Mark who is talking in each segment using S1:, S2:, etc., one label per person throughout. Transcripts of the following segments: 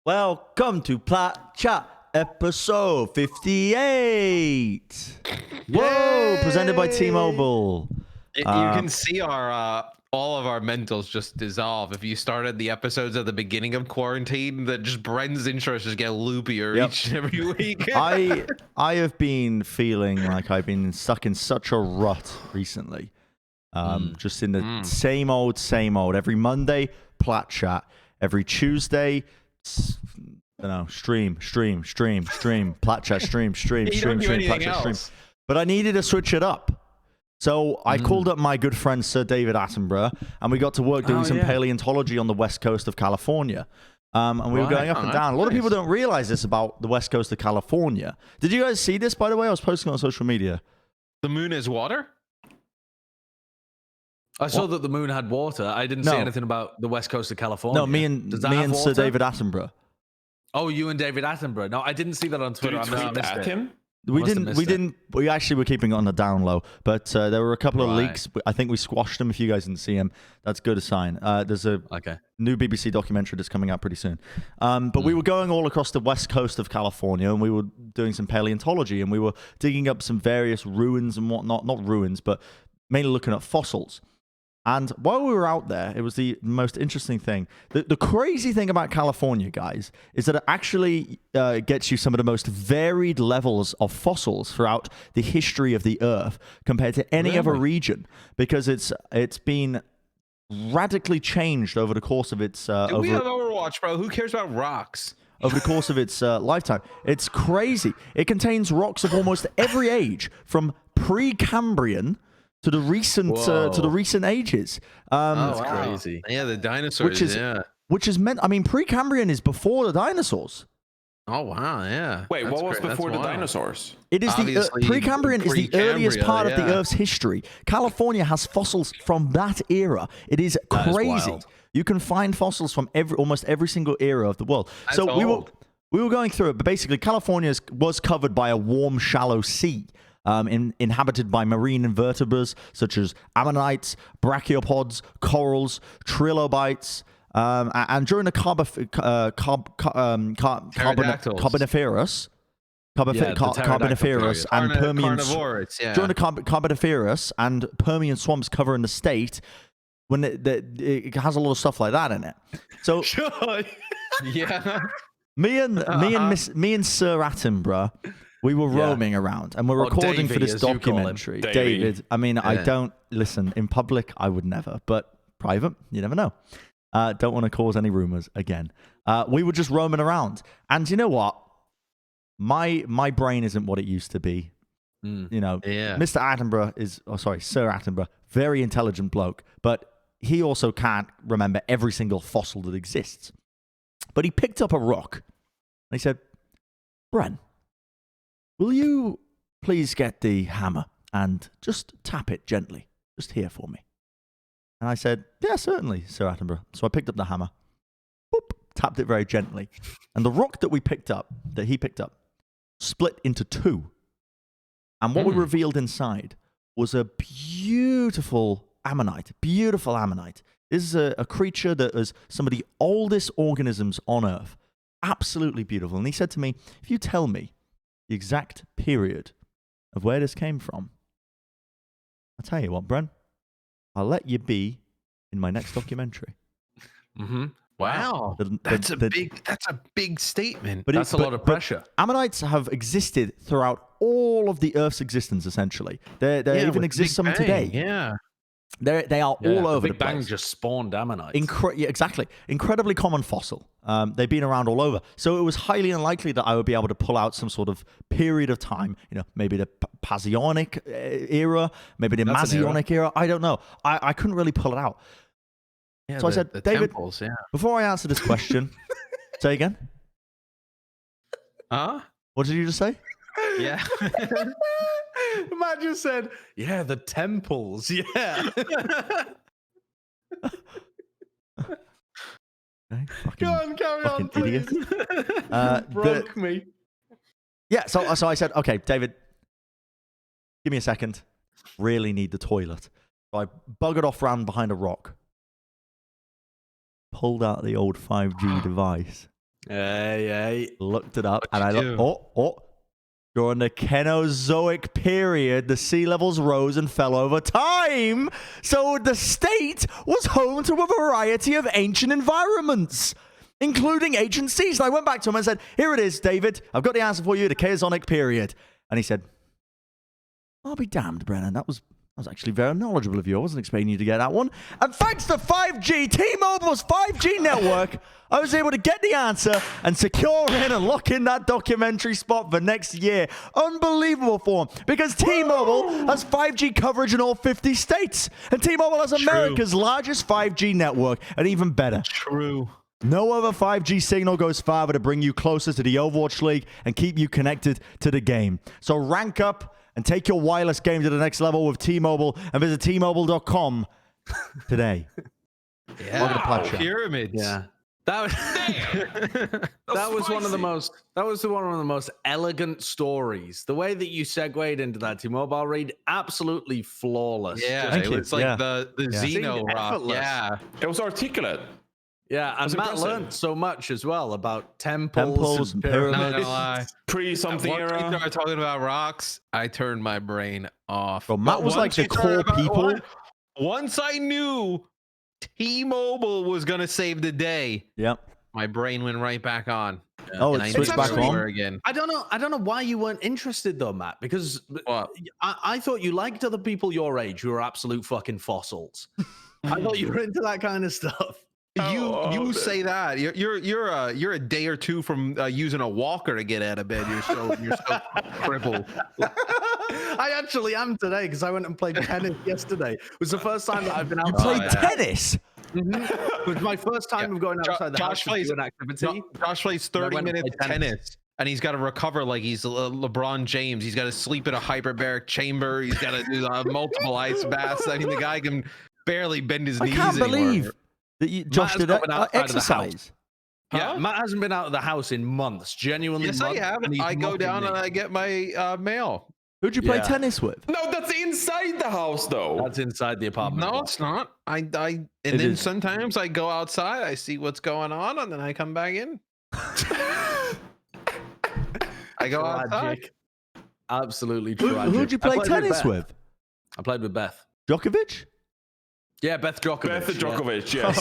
S1: Welcome to Plat Chat, episode 58. Whoa, presented by T-Mobile.
S2: You can see our all of our mentals just dissolve if you started the episodes at the beginning of quarantine. That just Bren's intros just get loopier each and every week.
S1: I have been feeling like I've been stuck in such a rut recently. Just in the same old. Every Monday, Plat Chat. Every Tuesday, stream. Plat Chat, stream, Plat Chat, stream. But I needed to switch it up. So I called up my good friend Sir David Attenborough, and we got to work doing some paleontology on the west coast of California. And we were going up and down. A lot of people don't realize this about the west coast of California. Did you guys see this, by the way? I was posting on social media.
S2: The moon is water?
S3: I saw that the moon had water. I didn't see anything about the west coast of California.
S1: No, me and Sir David Attenborough.
S3: Oh, you and David Attenborough. No, I didn't see that on Twitter.
S4: Did you tweet at him?
S1: We actually were keeping it on the down low, but there were a couple of leaks. I think we squashed them. If you guys didn't see them, that's good a sign. There's a new BBC documentary that's coming out pretty soon. But we were going all across the west coast of California, and we were doing some paleontology, and we were digging up some various ruins and whatnot. Not ruins, but mainly looking at fossils. And while we were out there, it was the most interesting thing. The crazy thing about California, guys, is that it actually gets you some of the most varied levels of fossils throughout the history of the Earth compared to any other region, because it's been radically changed over the course of its...
S2: we have Overwatch, bro. Who cares about rocks?
S1: Over the course of its lifetime. It's crazy. It contains rocks of almost every age, from Precambrian to the recent ages.
S3: That's crazy.
S2: Yeah, the dinosaurs.
S1: Which is meant. I mean, Precambrian is before the dinosaurs.
S2: Oh wow, yeah.
S4: Wait, what was before the dinosaurs?
S1: It is Precambrian is the earliest part of the Earth's history. California has fossils from that era. It is crazy. You can find fossils from almost every single era of the world. We were going through it, but basically, California was covered by a warm, shallow sea. Inhabited by marine invertebrates such as ammonites, brachiopods, corals, trilobites, and during the Carboniferous and Permian during the Carboniferous and Permian swamps covering the state, when it has a lot of stuff like that in it. So me and Sir Attenborough, we were roaming around, and we're recording for this documentary. David, I mean, I don't listen in public. I would never, but private, you never know. Don't want to cause any rumors again. We were just roaming around, and you know what? My brain isn't what it used to be. You know, Mr. Attenborough Sir Attenborough, very intelligent bloke, but he also can't remember every single fossil that exists. But he picked up a rock, and he said, "Bren, will you please get the hammer and just tap it gently, just here for me?" And I said, "Yeah, certainly, Sir Attenborough." So I picked up the hammer, tapped it very gently, and the rock that he picked up, split into two. And what we revealed inside was a beautiful ammonite. This is a creature that is some of the oldest organisms on Earth. Absolutely beautiful. And he said to me, "If you tell me the exact period of where this came from, I'll tell you what, Bren, I'll let you be in my next documentary."
S2: Wow, that's a big statement.
S3: But that's a lot of pressure.
S1: Ammonites have existed throughout all of the Earth's existence. Essentially, they even exist some today.
S2: Yeah.
S1: They are all over the place.
S3: Big Bang just spawned ammonites.
S1: Exactly. Incredibly common fossil. They've been around all over. So it was highly unlikely that I would be able to pull out some sort of period of time, maybe the Paleozoic era, maybe the Mesozoic era. I don't know. I couldn't really pull it out.
S2: Yeah,
S1: so I said, "David, before I answer this question," say again? What did you just say?
S2: Yeah.
S3: Matt just said, "Yeah, the temples, yeah."
S1: Okay,
S3: Go on, carry on,
S1: idiot.
S3: Broke me.
S1: Yeah, so I said, "Okay, David, give me a second. Really need the toilet." So I buggered off round behind a rock, pulled out the old 5G device.
S3: Hey.
S1: Looked it up, and I looked. During the Kenozoic period, the sea levels rose and fell over time. So the state was home to a variety of ancient environments, including ancient seas. And I went back to him and said, here it is, David. I've got the answer for you, the Kenozoic period. And he said, I'll be damned, Brennan. That was actually very knowledgeable of you. I wasn't expecting you to get that one. And thanks to 5G, T-Mobile's 5G network, I was able to get the answer and secure in and lock in that documentary spot for next year. Unbelievable for him, because T-Mobile has 5G coverage in all 50 states. And T-Mobile has America's largest 5G network, and even better.
S2: True.
S1: No other 5G signal goes farther to bring you closer to the Overwatch League and keep you connected to the game. So rank up and take your wireless game to the next level with T-Mobile, and visit T-Mobile.com today.
S2: Yeah.
S1: Welcome to Plat Chat.
S2: Pyramids.
S3: Yeah. That was one of the most elegant stories. The way that you segued into that T-Mobile read, absolutely flawless.
S2: Yeah, it's like the Xeno rock. Yeah.
S4: It was articulate.
S3: Yeah, and Matt learned so much as well about temples and pyramids.
S2: Not gonna lie.
S4: Pre-something era.
S2: Once we started talking about rocks, I turned my brain off.
S1: Well, Matt was like the core people.
S2: Once I knew T-Mobile was gonna save the day, my brain went right back on.
S1: Oh, it switched back on
S3: again. I don't know why you weren't interested though, Matt. Because I thought you liked other people your age who are absolute fucking fossils. I thought you were into that kind of stuff.
S2: You say that you're a day or two from using a walker to get out of bed. You're so crippled.
S3: I actually am today because I went and played tennis yesterday. It was the first time that I've been outside.
S1: You played tennis?
S3: Mm-hmm. It was my first time of going outside the house to do an activity.
S2: Josh plays 30 minutes tennis. And he's got to recover like he's LeBron James. He's got to sleep in a hyperbaric chamber. He's got to do multiple ice baths. I mean, the guy can barely bend his knees anymore.
S1: I can't believe that Josh did exercise.
S3: Yeah, Matt hasn't been out of the house in months. Genuinely,
S2: yes,
S3: months,
S2: I have. I go down and I get my mail.
S1: Who'd you play tennis with?
S4: No, that's inside the house, though.
S3: That's inside the apartment.
S2: No, it's not. Then sometimes I go outside, I see what's going on, and then I come back in. I go outside.
S3: Absolutely tragic.
S1: Who'd you play tennis with?
S3: I played with Beth.
S1: Djokovic?
S3: Yeah, Beth Djokovic.
S4: Beth Djokovic, yes.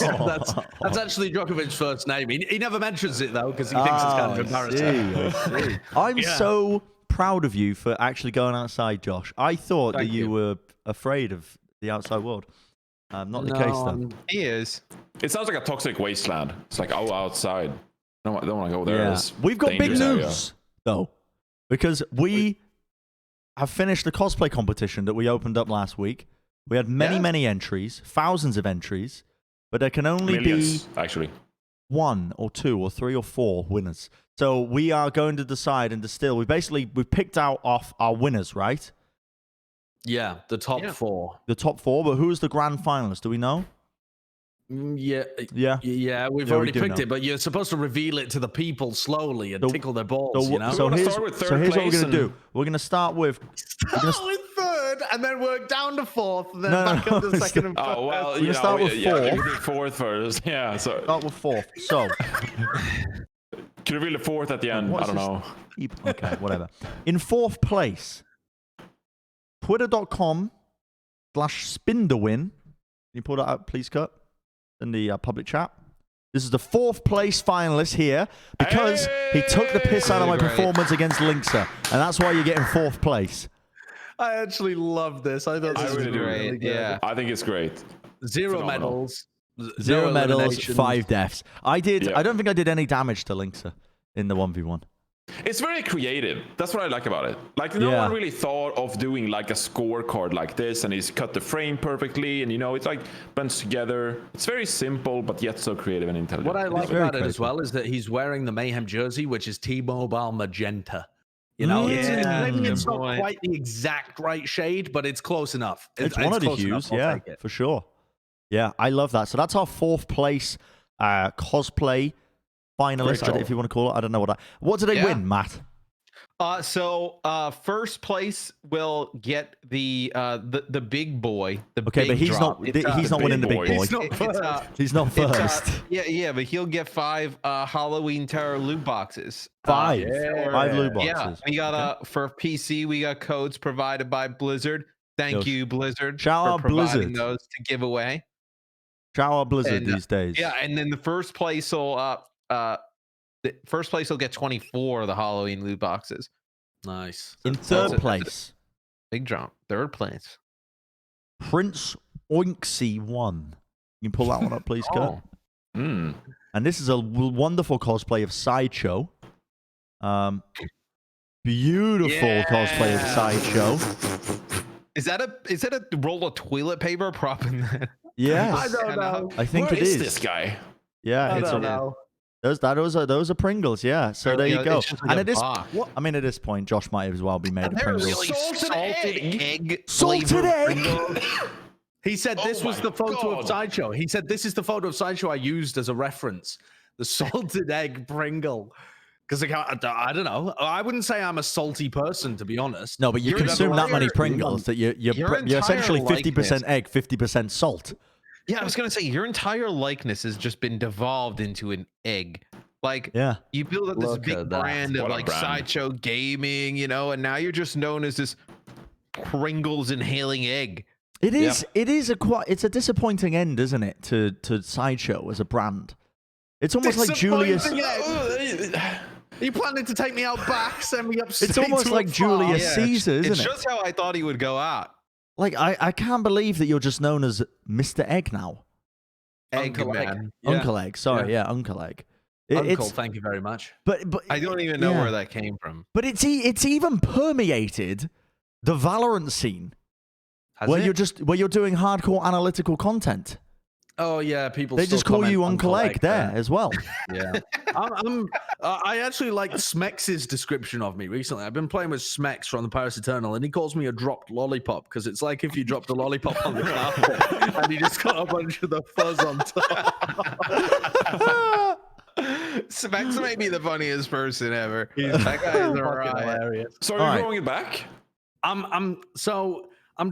S3: That's actually Djokovic's first name. He never mentions it, though, because he thinks it's kind of embarrassing.
S1: I'm so proud of you for actually going outside, Josh. I thought that you were afraid of the outside world. Not the case, though.
S2: He is.
S4: It sounds like a toxic wasteland. It's like, outside. I don't want to go there.
S1: Yeah. We've got big news, though, because we have finished the cosplay competition that we opened up last week. We had many entries, thousands of entries, but there can only be one or two or three or four winners. So we are going to decide and distill. We picked out off our winners, right?
S3: Yeah, the top four.
S1: The top four, but who's the grand finalist? Do we know?
S3: Yeah, we've already picked it, but you're supposed to reveal it to the people slowly and tickle their balls, you know?
S1: So here's what we're going to do. We're going to start with...
S3: with third, and then work down to fourth, and then back up to second and first.
S4: Oh, well,
S1: we're going to start with fourth.
S4: We did fourth first, yeah. So.
S1: Start with fourth. So...
S4: Can you reveal the fourth at the end? I don't know.
S1: Okay, whatever. In fourth place, twitter.com/spinderwin. Can you pull that up, please, Kurt? In the public chat. This is the fourth place finalist here because he took the piss out of my performance against Linksa, and that's why you're getting fourth place.
S3: I actually love this. I thought this was really good.
S2: Yeah,
S4: I think it's great.
S3: Zero medals.
S1: Zero medals, 5 deaths. I don't think I did any damage to Linksa in the 1v1.
S4: It's very creative. That's what I like about it. Like, no one really thought of doing like a scorecard like this, and he's cut the frame perfectly, and it's like blends together. It's very simple, but yet so creative and intelligent.
S3: What I like about it as well is that he's wearing the Mayhem jersey, which is T-Mobile magenta. Maybe it's not quite the exact right shade, but it's close enough.
S1: It's one of the hues, for sure. Yeah, I love that. So that's our fourth place cosplay finalist, if you want to call it. I don't know what did they win, Matt?
S2: First place will get the big boy.
S1: Okay, but he's not winning the big boy. He's not first.
S2: Yeah, but he'll get 5 Halloween Terror loot boxes.
S1: 5 loot boxes.
S2: Yeah, we got for PC, we got codes provided by Blizzard. Thank you, Blizzard,
S1: for providing
S2: those to give away.
S1: Shout out Blizzard these days.
S2: Yeah, and then the first place will get 24 of the Halloween loot boxes.
S3: Nice.
S1: In third place,
S2: big jump. Third place,
S1: Prince Oinksy 1. You can pull that one up, please, Kurt. And this is a wonderful cosplay of Sideshow. Beautiful cosplay of Sideshow.
S2: Is that a roll of toilet paper prop in that?
S1: Yes.
S3: I don't know.
S1: I think
S4: Where
S1: it is.
S4: this guy?
S1: Yeah, those are Pringles, yeah. So there you go. And at this, at this point, Josh might as well be made of Pringles.
S2: Really salted egg.
S1: Salted egg.
S3: He said this was the photo of Sideshow. He said this is the photo of Sideshow I used as a reference. The salted egg Pringle. Because I don't know. I wouldn't say I'm a salty person, to be honest.
S1: No, but you consume that many Pringles that you're essentially 50% egg, 50% salt.
S2: Yeah, I was gonna say your entire likeness has just been devolved into an egg. Like, you build up this big brand of like Sideshow Gaming, and now you're just known as this Pringles inhaling egg.
S1: It is. It is it's a disappointing end, isn't it, to Sideshow as a brand? It's almost like Julius.
S3: Are you planning to take me out back, send me upstate?
S1: It's almost like Julius Caesar, isn't it?
S2: It's just how I thought he would go out.
S1: Like, I can't believe that you're just known as Mr.X now.
S2: Uncle Egg.
S1: Uncle Egg. Sorry, Uncle Egg.
S3: Uncle, thank you very much.
S1: But
S2: I don't even know where that came from.
S1: But it's even permeated the Valorant scene, where you're doing hardcore analytical content.
S3: Oh yeah, people.
S1: They just call you Uncle Egg there as well.
S3: Yeah, I actually like Smex's description of me recently. I've been playing with Smex from the Paris Eternal, and he calls me a dropped lollipop because it's like if you dropped a lollipop on the carpet and you just got a bunch of the fuzz on top.
S2: Smex might be the funniest person ever. That guy is hilarious.
S4: So are you going it back?
S3: I'm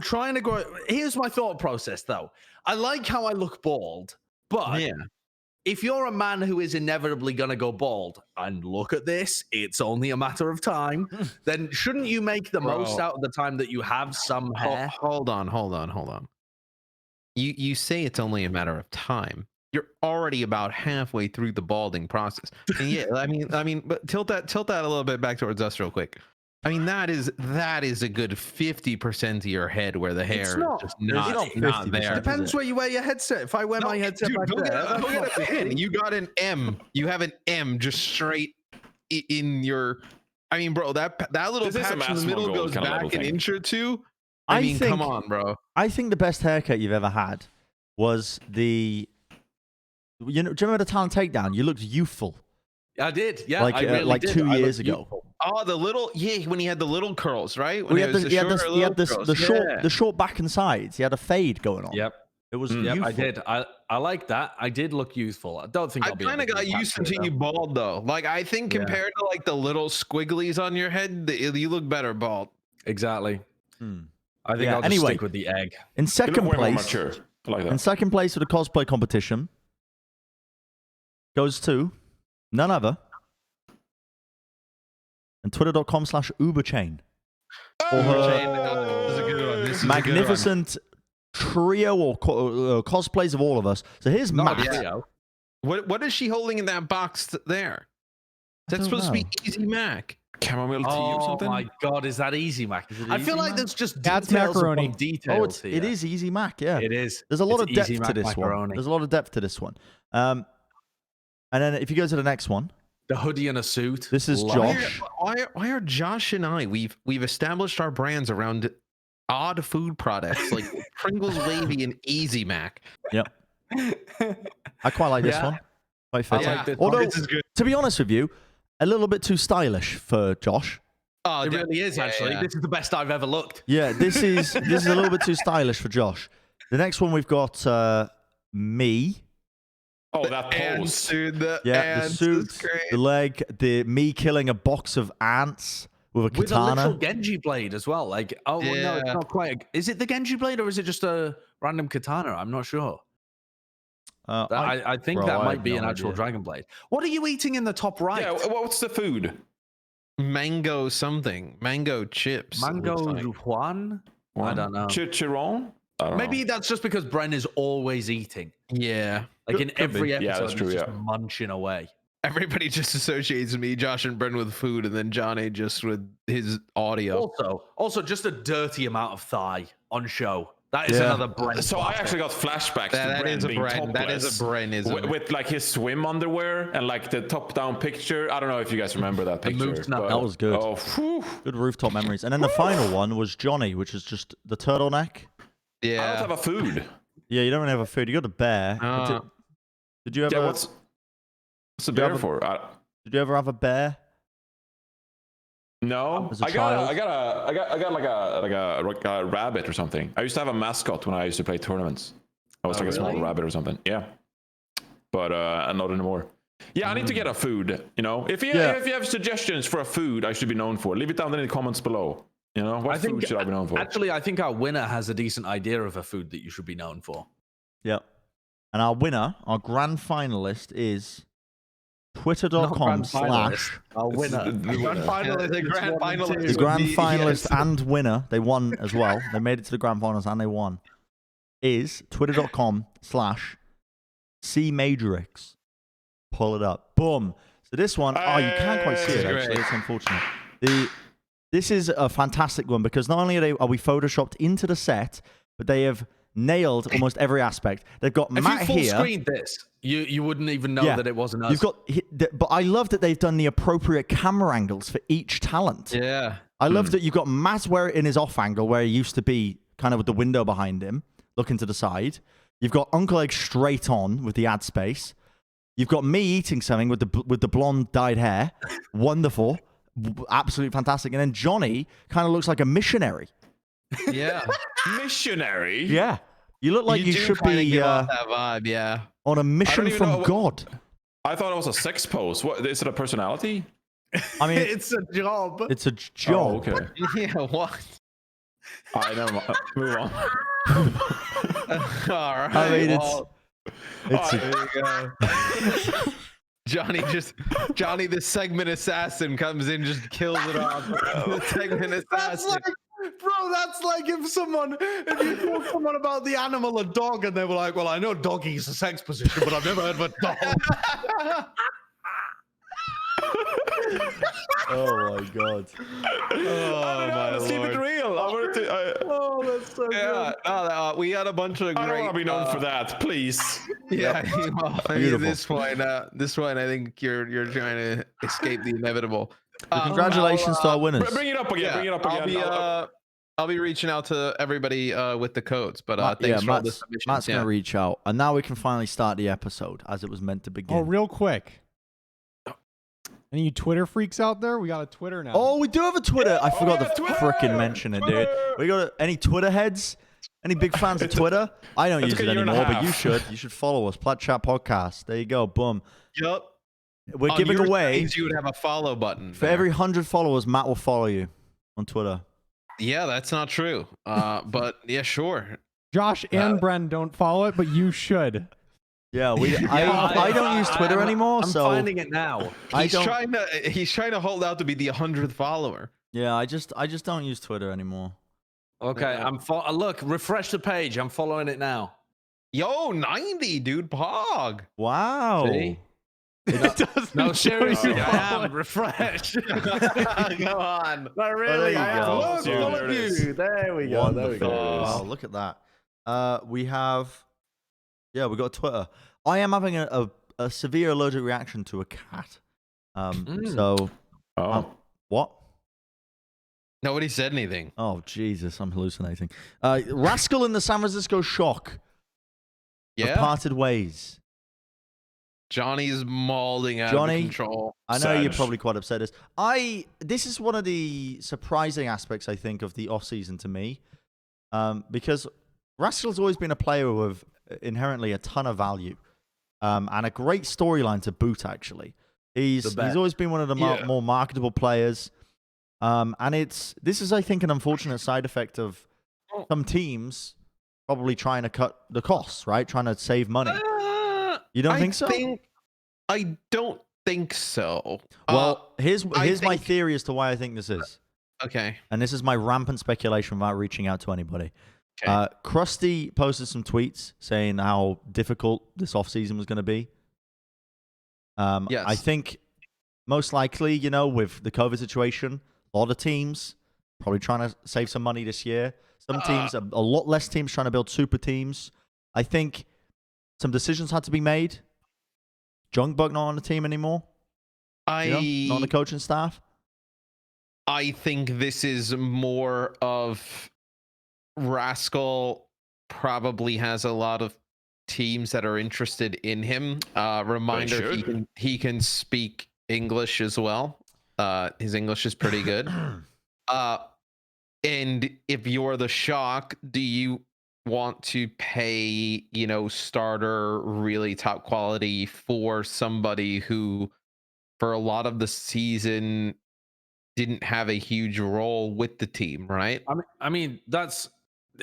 S3: trying to go. Here's my thought process, though. I like how I look bald, but if you're a man who is inevitably going to go bald, and look at this, it's only a matter of time, then shouldn't you make the most out of the time that you have some hair?
S2: Hold on. You say it's only a matter of time. You're already about halfway through the balding process. And I mean, but tilt that a little bit back towards us real quick. I mean, that is a good 50% of your head where the hair is just not there.
S3: Depends where you wear your headset. If I wear my headset back there,
S2: you got an M. You have an M just straight in your. I mean, bro, that little patch in the middle goes back an inch or two. I mean, come on, bro.
S1: I think the best haircut you've ever had was the. Do you remember the Talent Takedown? You looked youthful.
S3: I did, yeah.
S1: Like 2 years ago.
S2: Oh, the little when he had the little curls, right? When
S1: he had the short back and sides. He had a fade going on.
S3: Yep.
S1: It was youthful.
S3: I did. I like that. I did look youthful. I don't think
S2: I kind of got used to you bald though. Like I think compared to like the little squigglies on your head, you look better bald.
S3: Exactly. I think I'll just stick with the egg.
S1: In second place, in second place for the cosplay competition goes to none other and twitter.com/uberchain for her magnificent trio or cosplays of all of us. So here's Matt.
S2: What is she holding in that box there? That's supposed to be Easy Mac.
S4: Chamomile tea or something?
S3: Oh my god, is that Easy Mac?
S1: I
S3: feel like there's just
S1: details
S3: macaroni details.
S1: It is Easy Mac, yeah.
S3: It is.
S1: There's a lot of depth to this one. There's a lot of depth to this one. And then if you go to the next one,
S3: the hoodie and a suit.
S1: This is Josh.
S2: Why are Josh and I? We've established our brands around odd food products like Pringles Wavy and Easy Mac.
S1: Yep. I quite like this one. Quite fitting. Although, to be honest with you, a little bit too stylish for Josh.
S3: Oh, it really is actually. This is the best I've ever looked.
S1: Yeah, this is a little bit too stylish for Josh. The next one we've got me.
S4: Oh, that pose.
S2: Dude, the
S1: suit, the leg, me killing a box of ants, with a katana.
S3: With a literal Genji blade as well. Like, no, it's not quite. Is it the Genji blade or is it just a random katana? I'm not sure. I think that might be an actual dragon blade. What are you eating in the top right?
S4: Yeah, what's the food?
S2: Mango something. Mango chips.
S3: Mango Juan? I don't know.
S4: Chiron?
S3: Maybe that's just because Bren is always eating.
S2: Yeah.
S3: Like in every episode,
S4: that's true,
S3: he's just munching away.
S2: Everybody just associates me, Josh and Bren, with food, and then Johnny just with his audio.
S3: Also, just a dirty amount of thigh on show. That is another Bren.
S4: So I actually got flashbacks to Bren being topless.
S2: That is a Bren,
S4: with like his swim underwear and like the top-down picture. I don't know if you guys remember that picture.
S1: That was good.
S4: Oh,
S1: good rooftop memories. And then the final one was Johnny, which is just the turtleneck.
S2: Yeah.
S4: I don't have a food.
S1: Yeah, you don't really have a food. You got a bear. Did you ever?
S4: Yeah, what's the bear for?
S1: Did you ever have a bear?
S4: No, I got like a rabbit or something. I used to have a mascot when I used to play tournaments. I was like a small rabbit or something. Yeah, but not anymore. Yeah, I need to get a food. You know, if you have suggestions for a food I should be known for, leave it down in the comments below. You know, what food should I be known for?
S3: Actually, I think our winner has a decent idea of a food that you should be known for.
S1: Yep. And our winner, our grand finalist is twitter.com/
S3: our winner.
S2: The grand finalist.
S1: The grand finalist and winner, they won as well. They made it to the grand finals and they won. Is twitter.com/CMajorX. Pull it up. Boom. So this one, you can't quite see it actually. It's unfortunate. This is a fantastic one because not only are we photoshopped into the set, but they have nailed almost every aspect. They've got Matt here.
S3: If you full screened this, you wouldn't even know that it wasn't us.
S1: But I love that they've done the appropriate camera angles for each talent.
S2: Yeah.
S1: I love that you've got Matt in his off angle where he used to be kind of with the window behind him, looking to the side. You've got Uncle Egg straight on with the ad space. You've got me eating something with the blonde dyed hair. Wonderful. Absolutely fantastic. And then Johnny kind of looks like a missionary.
S2: Yeah.
S4: Missionary?
S1: Yeah. You look like you should be
S2: that vibe, yeah.
S1: On a mission from God.
S4: I thought it was a sex pose. What is it, a personality?
S1: I mean,
S3: it's a job.
S1: It's a job.
S4: Oh, okay.
S2: Yeah, what?
S4: I know. Move on.
S2: All right.
S1: I mean,
S2: there you go. Johnny, the segment assassin comes in, just kills it off. The segment assassin.
S3: That's like if you told someone about the animal, a dog, and they were like, well, I know doggy is a sex position, but I've never heard of a dog.
S1: Oh my God.
S4: Let's keep it real.
S3: That's so good.
S2: We had a bunch of great...
S4: I don't want to be known for that, please.
S2: Yeah, I mean, at this point, I think you're trying to escape the inevitable.
S1: Congratulations to our winners.
S4: Bring it up again.
S2: I'll be reaching out to everybody with the codes, but thanks for all the submissions.
S1: Matt's going to reach out. And now we can finally start the episode as it was meant to begin.
S5: Oh, real quick. Any you Twitter freaks out there? We got a Twitter now.
S1: Oh, we do have a Twitter. I forgot to frickin' mention it, dude. We got any Twitter heads? Any big fans of Twitter? I don't use it anymore, but you should. You should follow us. Plat Chat Podcast. There you go. Boom.
S2: Yep.
S1: We're giving away.
S2: You would have a follow button.
S1: For every 100 followers, Matt will follow you on Twitter.
S2: Yeah, that's not true. But yeah, sure.
S5: Josh and Bren don't follow it, but you should.
S1: Yeah, I don't use Twitter anymore, so
S3: I'm finding it now.
S2: He's trying to hold out to be the 100th follower.
S1: Yeah, I just don't use Twitter anymore.
S3: Okay, look, refresh the page. I'm following it now.
S2: Yo, 90, dude, Pog.
S1: Wow.
S3: See?
S5: No,
S3: seriously, I am refreshed.
S2: Go on.
S3: Not really.
S1: There you go.
S3: Look, all of you. There we go.
S1: Wonderful.
S3: There we go.
S1: Wow, look at that. We got Twitter. I am having a severe allergic reaction to a cat. What?
S2: Nobody said anything.
S1: Oh, Jesus, I'm hallucinating. Rascal in the San Francisco Shock.
S2: Yeah.
S1: Parted ways.
S2: Johnny's mauling out of control.
S1: I know you're probably quite upset. This is one of the surprising aspects, I think, of the off-season to me. Because Rascal's always been a player with inherently a ton of value. And a great storyline to boot, actually. He's always been one of the more marketable players. And this is, I think, an unfortunate side effect of some teams probably trying to cut the costs, right? Trying to save money. You don't think so?
S2: I don't think so.
S1: Well, here's my theory as to why I think this is.
S2: Okay.
S1: And this is my rampant speculation without reaching out to anybody.
S2: Okay.
S1: Krusty posted some tweets saying how difficult this offseason was going to be.
S2: Yes.
S1: I think most likely, with the COVID situation, a lot of teams probably trying to save some money this year. Some teams, a lot less teams trying to build super teams. I think some decisions had to be made. Jungbug not on the team anymore. Not on the coaching staff.
S2: I think this is more of Rascal probably has a lot of teams that are interested in him. Reminder, he can speak English as well. His English is pretty good. And if you're the Shock, do you want to pay, starter really top quality for somebody who for a lot of the season didn't have a huge role with the team, right?
S3: I mean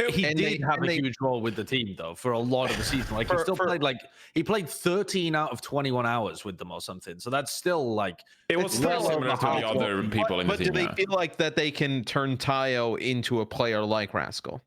S3: he did have a huge role with the team though for a lot of the season. Like he played 13 out of 21 hours with them or something. So that's still
S4: it was still similar to the other people in the team.
S2: But do they feel like that they can turn Tayo into a player like Rascal?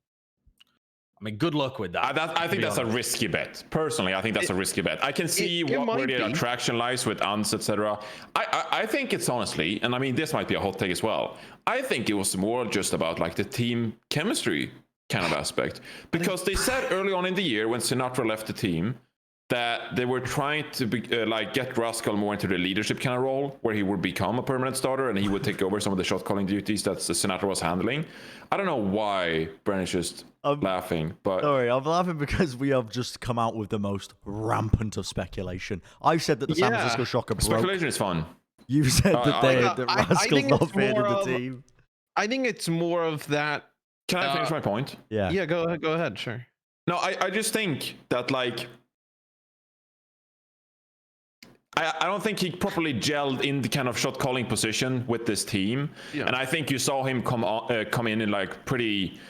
S3: I mean, good luck with that.
S4: I think that's a risky bet. Personally, I think that's a risky bet. I can see where the attraction lies with Ans, etc. I think it's honestly, and I mean, this might be a hot take as well. I think it was more just about the team chemistry kind of aspect, because they said early on in the year when Sinatra left the team that they were trying to get Rascal more into the leadership kind of role, where he would become a permanent starter and he would take over some of the shot calling duties that Sinatra was handling. I don't know why Bren is just laughing, but
S1: sorry, I'm laughing because we have just come out with the most rampant of speculation. I've said that the San Francisco Shock are broke.
S4: Speculation is fun.
S1: You said that Rascal's not fit in the team.
S2: I think it's more of that.
S4: Can I finish my point?
S1: Yeah.
S2: Yeah, go ahead, sure.
S4: No, I just think that I don't think he properly gelled in the kind of shot calling position with this team. Yeah. And I think you saw him come in pretty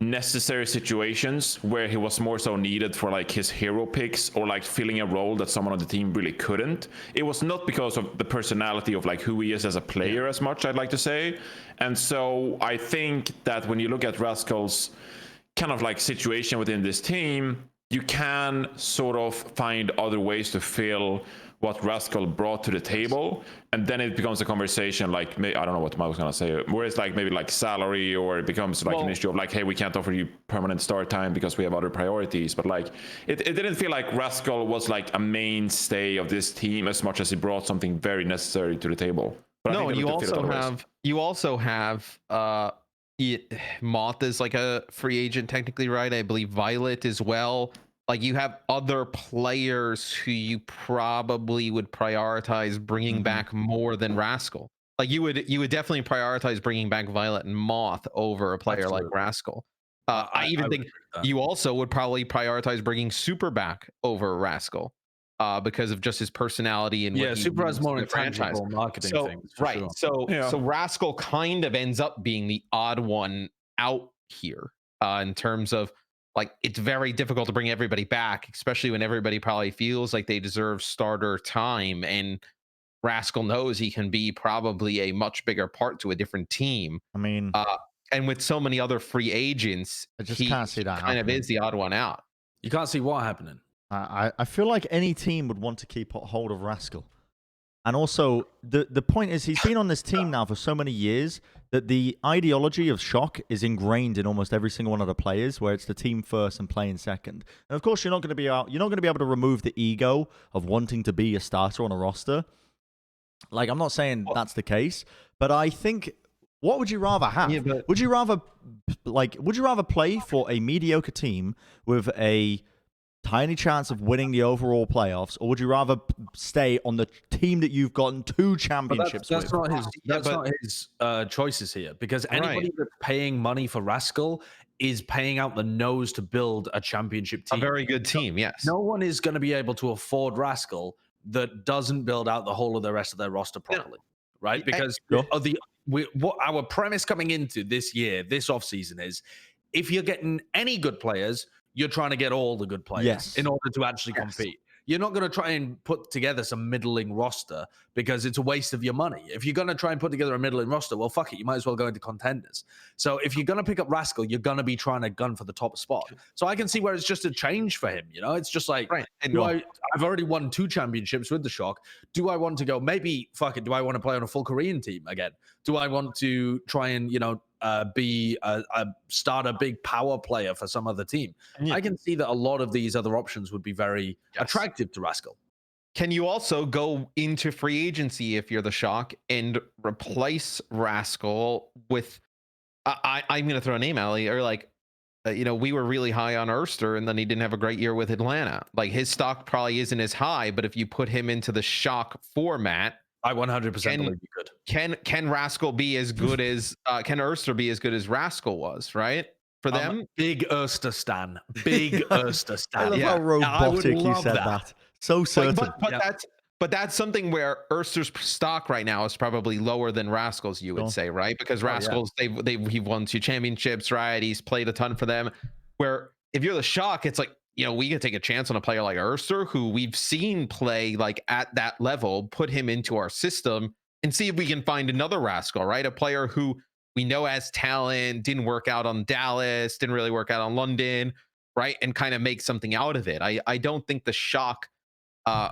S4: necessary situations where he was more so needed for his hero picks or filling a role that someone on the team really couldn't. It was not because of the personality of who he is as a player as much, I'd like to say. And so I think that when you look at Rascal's kind of situation within this team, you can sort of find other ways to fill what Rascal brought to the table, and then it becomes a conversation I don't know what I was gonna say, where it's maybe salary, or it becomes an issue of hey, we can't offer you permanent start time because we have other priorities. But it didn't feel like Rascal was a mainstay of this team as much as he brought something very necessary to the table. But
S2: no, and you also have Moth is a free agent technically, right? I believe Violet as well. You have other players who you probably would prioritize bringing back more than Rascal. You would definitely prioritize bringing back Violet and Moth over a player like Rascal. I even think you also would probably prioritize bringing Super back over Rascal because of just his personality and
S3: Super has more intangible marketing things.
S2: Right.
S3: Sure.
S2: So Rascal kind of ends up being the odd one out here in terms of. It's very difficult to bring everybody back, especially when everybody probably feels like they deserve starter time. And Rascal knows he can be probably a much bigger part to a different team.
S1: I mean,
S2: and with so many other free agents,
S1: he can't see that
S2: kind of is the odd one out.
S3: You can't see what happening.
S1: I feel like any team would want to keep hold of Rascal. And also, the point is, he's been on this team now for so many years that the ideology of Shock is ingrained in almost every single one of the players, where it's the team first and playing second. And of course, you're not going to be able to remove the ego of wanting to be a starter on a roster. I'm not saying that's the case, but I think, what would you rather have? Yeah, would you rather play for a mediocre team with a tiny chance of winning the overall playoffs, or would you rather stay on the team that you've gotten 2 championships with?
S3: That's not his choices here, because anybody that's paying money for Rascal is paying out the nose to build a championship team.
S2: A very good team, yes.
S3: No one is going to be able to afford Rascal that doesn't build out the whole of the rest of their roster properly, right? Because what our premise coming into this year, this offseason is, if you're getting any good players, you're trying to get all the good players in order to actually compete. You're not going to try and put together some middling roster because it's a waste of your money. If you're going to try and put together a middling roster, well, fuck it. You might as well go into contenders. So if you're going to pick up Rascal, you're going to be trying to gun for the top spot. So I can see where it's just a change for him. You know, it's just like, I've already won 2 championships with the Shock. Do I want to go, maybe, fuck it, do I want to play on a full Korean team again? Do I want to try and, start a big power player for some other team? I can see that a lot of these other options would be very attractive to Rascal.
S2: Can you also go into free agency if you're the Shock and replace Rascal with I'm going to throw a name, Ali, or like, we were really high on Erster and then he didn't have a great year with Atlanta. Like his stock probably isn't as high, but if you put him into the Shock format,
S3: I 100% believe you could.
S2: Can Rascal be as good as can Erster be as good as Rascal was, right? For them,
S3: big Erster stan, big Erster stan.
S1: I love how robotic you said that. So certain.
S2: But that's something where Erster's stock right now is probably lower than Rascal's, you would say, right? Because Rascal's he won 2 championships, right? He's played a ton for them. Where if you're the Shock, it's like, we could take a chance on a player like Erster, who we've seen play like at that level, put him into our system and see if we can find another Rascal, right? A player who we know has talent, didn't work out on Dallas, didn't really work out on London, right? And kind of make something out of it. I don't think the Shock, I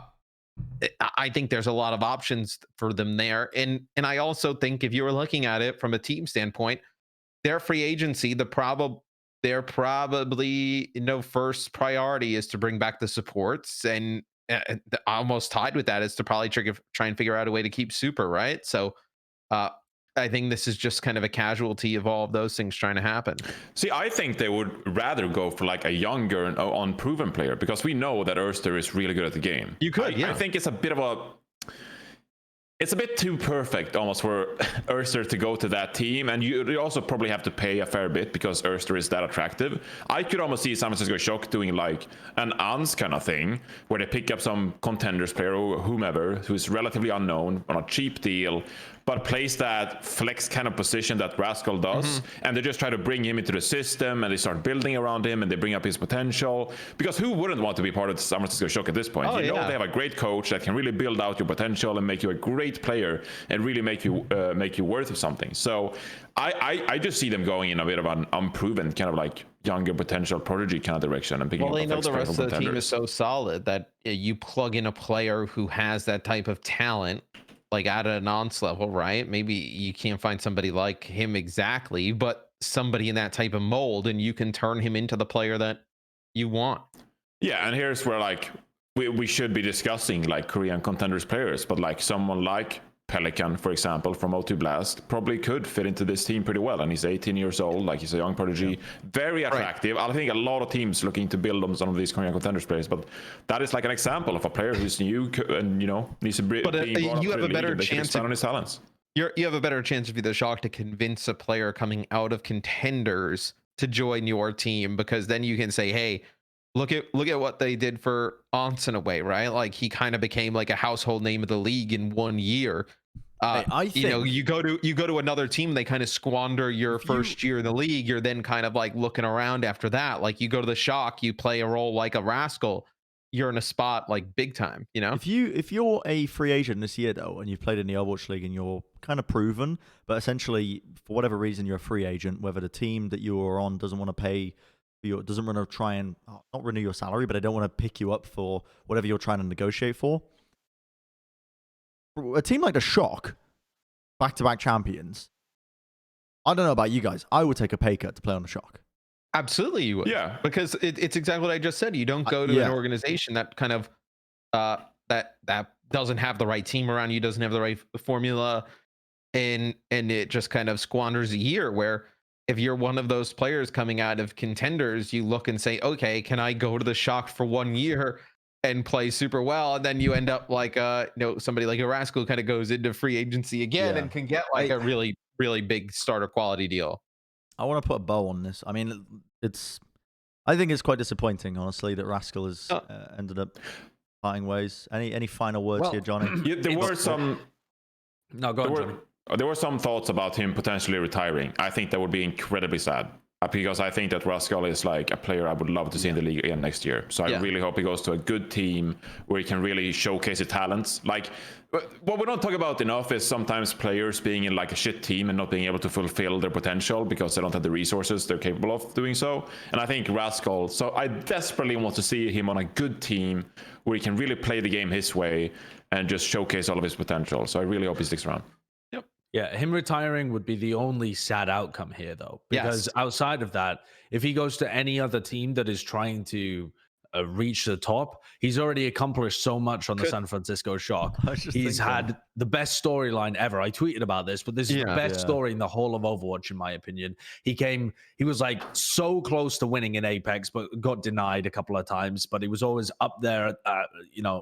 S2: think there's a lot of options for them there. And I also think if you were looking at it from a team standpoint, their free agency, they're probably first priority is to bring back the supports, and almost tied with that is to probably try and figure out a way to keep Super, right? So I think this is just kind of a casualty of all of those things trying to happen.
S4: See, I think they would rather go for like a younger and unproven player, because we know that Erster is really good at the game.
S2: You could,
S4: I think it's a bit too perfect almost for Erster to go to that team, and you also probably have to pay a fair bit because Erster is that attractive. I could almost see San Francisco Shock doing like an ANS kind of thing, where they pick up some contenders player or whomever who is relatively unknown on a cheap deal, but plays that flex kind of position that Rascal does, and they just try to bring him into the system, and they start building around him, and they bring up his potential. Because who wouldn't want to be part of the San Francisco Shock at this point? They have a great coach that can really build out your potential and make you a great player and really make you worth of something. So I just see them going in a bit of an unproven kind of like younger potential prodigy kind of direction and picking up.
S2: They know the rest of the team is so solid that you plug in a player who has that type of talent, like at a nonce level, right? Maybe you can't find somebody like him exactly, but somebody in that type of mold, and you can turn him into the player that you want.
S4: Yeah, and here's where like we should be discussing like Korean contenders players, but like someone like Pelican, for example, from O2 Blast, probably could fit into this team pretty well. And he's 18 years old, like he's a young prodigy, very attractive. Right. I think a lot of teams looking to build on some of these Korean contenders players, but that is like an example of a player who's new and needs to be brought up
S2: you have a better
S4: chance
S2: to
S4: on his talents.
S2: You have a better chance if you're the Shock to convince a player coming out of contenders to join your team, because then you can say, hey, look at what they did for Once in a way, right? Like he kind of became like a household name of the league in 1 year. I think, you go to another team, they kind of squander your first year in the league. You're then kind of like looking around after that. Like you go to the Shock, you play a role like a Rascal, you're in a spot like big time, If
S1: you're a free agent this year though, and you've played in the Overwatch League and you're kind of proven, but essentially for whatever reason you're a free agent, whether the team that you are on doesn't want to pay, doesn't want to try and not renew your salary, but they don't want to pick you up for whatever you're trying to negotiate for. A team like the Shock, back-to-back champions, I don't know about you guys, I would take a pay cut to play on the Shock.
S2: Absolutely you would. Yeah. Because it's exactly what I just said. You don't go to an organization that kind of that doesn't have the right team around you, doesn't have the right formula, and it just kind of squanders a year, where if you're one of those players coming out of contenders, you look and say, okay, can I go to the Shock for 1 year and play super well? And then you end up like somebody like a Rascal kind of goes into free agency again and can get like a really, really big starter quality deal.
S1: I want to put a bow on this. I mean, I think it's quite disappointing, honestly, that Rascal has ended up parting ways. Any final words here, Johnny?
S4: There were some.
S3: No, go on, Johnny.
S4: there were some thoughts about him potentially retiring. I think that would be incredibly sad. Because I think that Rascal is like a player I would love to see in the league again next year. So I really hope he goes to a good team where he can really showcase his talents. Like, what we don't talk about enough is sometimes players being in like a shit team and not being able to fulfill their potential because they don't have the resources they're capable of doing so. And I think Rascal, so I desperately want to see him on a good team where he can really play the game his way and just showcase all of his potential. So I really hope he sticks around.
S3: Yeah, him retiring would be the only sad outcome here, though, because outside of that, if he goes to any other team that is trying to reach the top, he's already accomplished so much on the San Francisco Shock. He's had the best storyline ever. I tweeted about this, but this is the best story in the whole of Overwatch, in my opinion. He was like so close to winning in Apex, but got denied a couple of times. But he was always up there,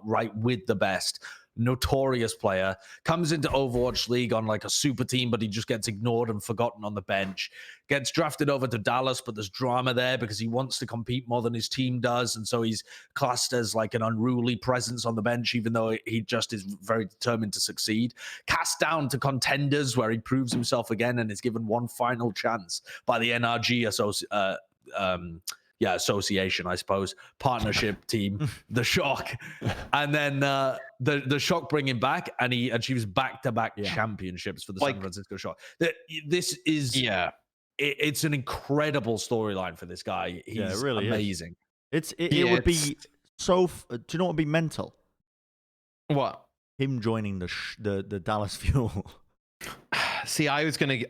S3: right with the best. Notorious player, comes into Overwatch League on like a super team, but he just gets ignored and forgotten on the bench. Gets drafted over to Dallas, but there's drama there because he wants to compete more than his team does, and so he's classed as like an unruly presence on the bench, even though he just is very determined to succeed. Cast down to contenders, where he proves himself again and is given one final chance by the NRG association, I suppose, partnership team, the Shock, and then the Shock bring him back, and he achieves back-to-back championships for the San Francisco Shock. This is it's an incredible storyline for this guy. He's really amazing.
S1: It would be so. Do you know what would be mental?
S2: What?
S1: Him joining the Dallas Fuel.
S2: See, I was gonna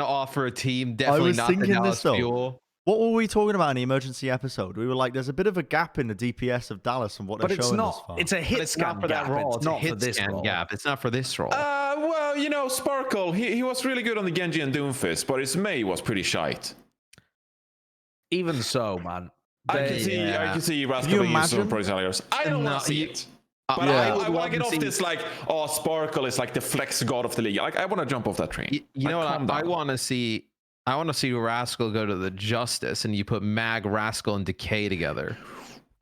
S2: offer a team, definitely not the Dallas Fuel.
S1: What were we talking about in the emergency episode? We were like, there's a bit of a gap in the DPS of Dallas and what they're showing us.
S3: But it's a hit scan for that role. It's not for this role.
S2: Gap. It's not for this role.
S4: Well, Sparkle, he was really good on the Genji and Doomfist, but his May was pretty shite.
S3: Even so, man.
S4: I can see Rascal being used on Project Alliers. I don't want to see it. But I want to get off this like, Sparkle is like the flex god of the league. Like, I want to jump off that train.
S2: You know what? I want to see Rascal go to the Justice, and you put MAG, Rascal, and Decay together.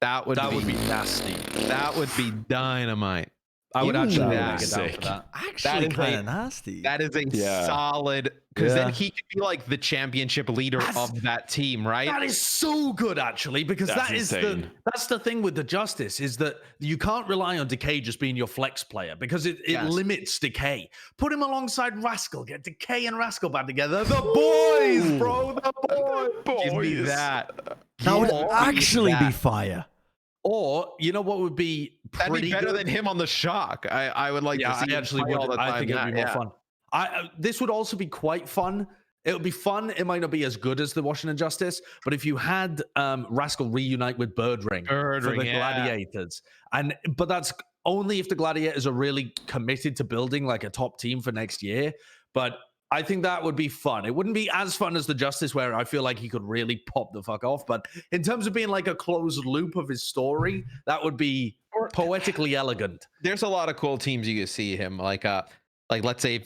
S2: That would be nasty. That would be dynamite.
S3: I would actually
S2: get
S3: down for that.
S1: Actually, kind of nasty.
S2: That is a solid, because then he could be like the championship leader of that team, right?
S3: That is so good, actually, because that's the thing with the Justice, is that you can't rely on Decay just being your flex player, because it limits Decay. Put him alongside Rascal, get Decay and Rascal back together. The boys, bro, the boys.
S2: Give me that.
S1: That would actually be fire.
S3: Or, you know what would be pretty
S2: better
S3: good?
S2: than him on the Shock. I would like to see him play all the time.
S3: I think it would be more fun. This would also be quite fun. It would be fun. It might not be as good as the Washington Justice, but if you had Rascal reunite with Birdring for the Gladiators, but that's only if the Gladiators are really committed to building like a top team for next year. But I think that would be fun. It wouldn't be as fun as the Justice, where I feel like he could really pop the fuck off. But in terms of being like a closed loop of his story, that would be poetically elegant.
S2: There's a lot of cool teams you could see him. Like let's say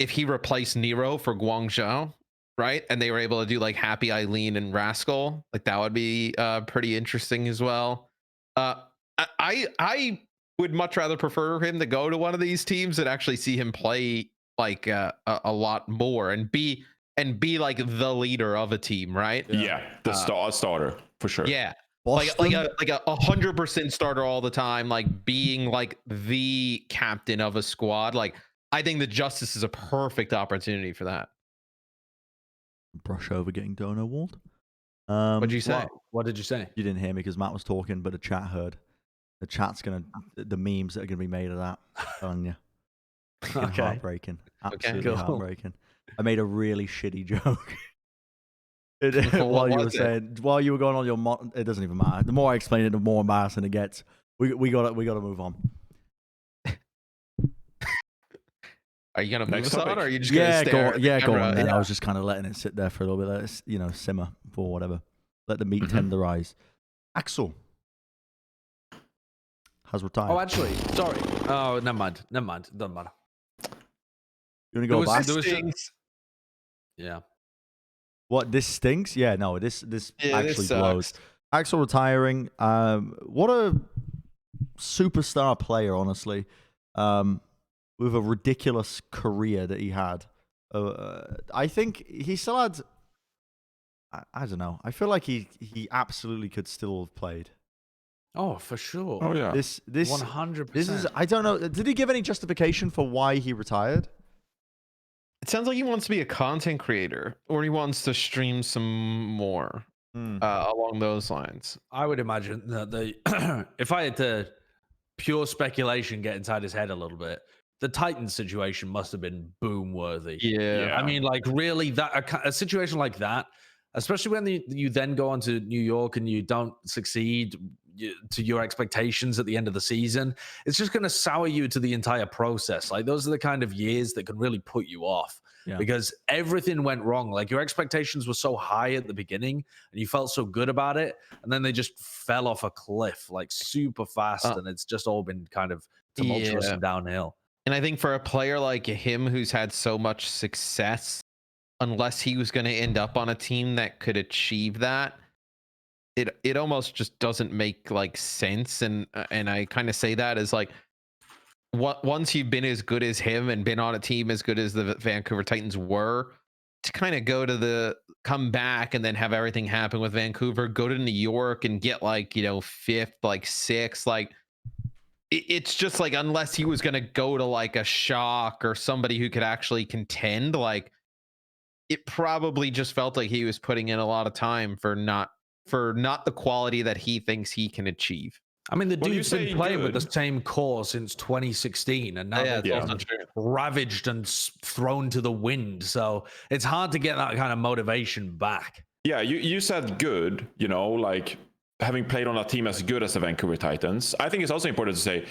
S2: if he replaced Nero for Guangzhou, right? And they were able to do like Happy Eileen and Rascal, like that would be pretty interesting as well. I would much rather prefer him to go to one of these teams and actually see him play like a lot more and be like the leader of a team, right?
S4: Yeah, the starter for sure.
S2: Yeah, like a 100% starter all the time, like being like the captain of a squad. Like, I think the Justice is a perfect opportunity for that.
S1: Brush over getting dono walled.
S2: What did you say?
S3: What did you say?
S1: You didn't hear me because Matt was talking, but the chat heard. The chat's the memes that are gonna be made of that on you.
S3: Okay.
S1: Heartbreaking. Absolutely heartbreaking. I made a really shitty joke. While you were going on your it doesn't even matter. The more I explain it, the more embarrassing it gets. We gotta move on.
S2: Are you gonna move us on, or are you just gonna stare at the
S1: go on. Then.
S2: Yeah.
S1: I was just kind of letting it sit there for a little bit, let it, simmer for whatever. Let the meat tenderize. Haksal has retired.
S3: Oh, actually, sorry. Oh, never mind. Doesn't matter.
S1: You want to go back?
S3: Yeah.
S1: What, this stinks? Yeah, no, this actually
S2: this
S1: blows. Haksal retiring. What a superstar player, honestly. with a ridiculous career that he had. I think he still had. I don't know. I feel like he absolutely could still have played.
S3: Oh, for sure.
S4: Oh yeah.
S1: This
S3: 100%.
S1: This is. I don't know. Did he give any justification for why he retired?
S2: It sounds like he wants to be a content creator, or he wants to stream some more along those lines.
S3: I would imagine that if I had to pure speculation get inside his head a little bit, the Titans situation must have been boom worthy.
S2: Yeah.
S3: I mean, like really, that a situation like that, especially when you then go on to New York and you don't succeed to your expectations at the end of the season, it's just going to sour you to the entire process. Like those are the kind of years that can really put you off because everything went wrong. Like your expectations were so high at the beginning and you felt so good about it, and then they just fell off a cliff like super fast, and it's just all been kind of tumultuous and downhill.
S2: And I think for a player like him who's had so much success, unless he was going to end up on a team that could achieve that, it almost just doesn't make like sense. And I kind of say that as like, once you've been as good as him and been on a team as good as the Vancouver Titans were, to kind of come back and then have everything happen with Vancouver, go to New York and get like, fifth, like sixth, like it's just like, unless he was going to go to like a Shock or somebody who could actually contend, like it probably just felt like he was putting in a lot of time for not the quality that he thinks he can achieve.
S3: I mean, the dude's been playing with the same core since 2016, and now they're ravaged and thrown to the wind. So it's hard to get that kind of motivation back.
S4: Yeah, you said good, like having played on a team as good as the Vancouver Titans. I think it's also important to say,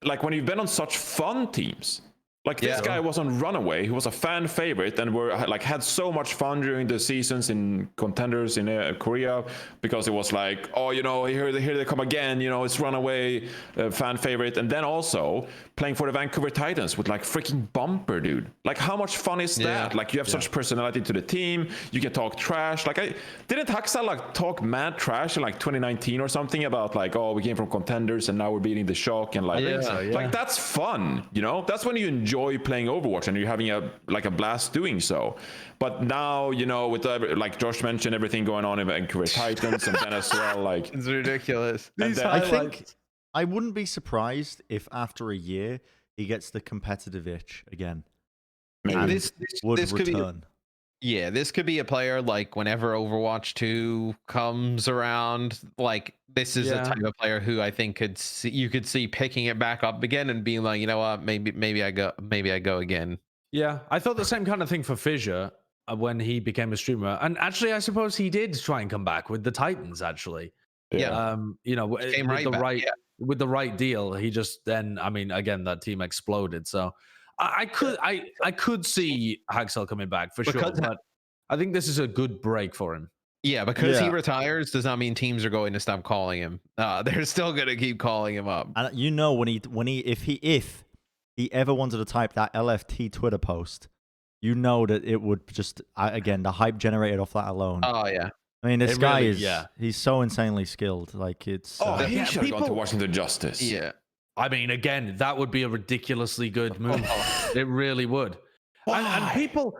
S4: like when you've been on such fun teams, like this guy was on Runaway, who was a fan favorite, and had so much fun during the seasons in contenders in Korea, because it was like, oh, here they come again, it's Runaway, fan favorite, and then also playing for the Vancouver Titans with like freaking Bumper, dude. Like how much fun is that? Like you have such personality to the team, you can talk trash. Like didn't Haksal like talk mad trash in like 2019 or something about like, oh, we came from contenders and now we're beating the Shock, and like like that's fun, that's when you enjoy playing Overwatch and you're having a blast doing so. But now, with like Josh mentioned, everything going on in Vancouver Titans and then as well, like
S2: it's ridiculous.
S1: I think I wouldn't be surprised if after a year he gets the competitive itch again.
S4: Maybe
S2: this could return. This could be a player like whenever Overwatch 2 comes around, like this is a type of player who I think you could see picking it back up again and being like, you know what, maybe I go again.
S3: Yeah, I thought the same kind of thing for Fissure when he became a streamer, and actually I suppose he did try and come back with the Titans actually. With the right deal, he just then, I mean, again, that team exploded. So I could see Haksal coming back for sure, but I think this is a good break for him.
S2: Yeah, because he retires does not mean teams are going to stop calling him. They're still going to keep calling him up.
S1: And if he ever wanted to type that LFT Twitter post, that it would just again the hype generated off that alone.
S2: Oh yeah.
S1: I mean, this guy he's so insanely skilled. Like it's
S4: he should have gone to Washington Justice.
S2: Yeah.
S3: I mean, again, that would be a ridiculously good move. It really would. And people,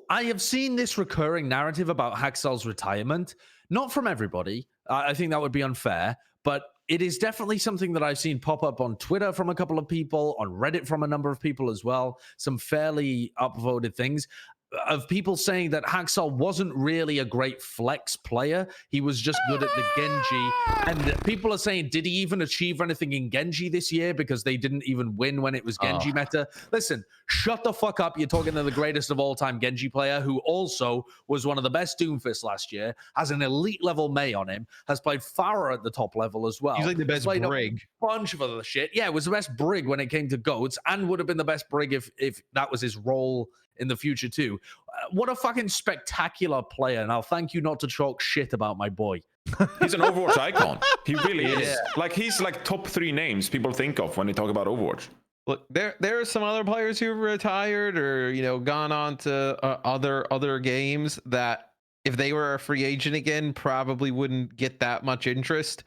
S3: I have seen this recurring narrative about Haksal's retirement. Not from everybody. I think that would be unfair, but it is definitely something that I've seen pop up on Twitter from a couple of people, on Reddit from a number of people as well. Some fairly upvoted things of people saying that Haksal wasn't really a great flex player. He was just good at the Genji. And people are saying, did he even achieve anything in Genji this year? Because they didn't even win when it was Genji meta. Listen, shut the fuck up. You're talking to the greatest of all time Genji player, who also was one of the best Doomfist last year, has an elite level Mei on him, has played Pharah at the top level as well.
S2: He's like the best Brig.
S3: A bunch of other shit. Yeah, it was the best Brig when it came to GOATs, and would have been the best Brig if that was his role in the future too. What a fucking spectacular player. Now, thank you not to talk shit about my boy.
S4: He's an Overwatch icon. He really is. Like he's like top 3 names people think of when they talk about Overwatch.
S2: Look, there are some other players who've retired or gone on to other games that if they were a free agent again probably wouldn't get that much interest.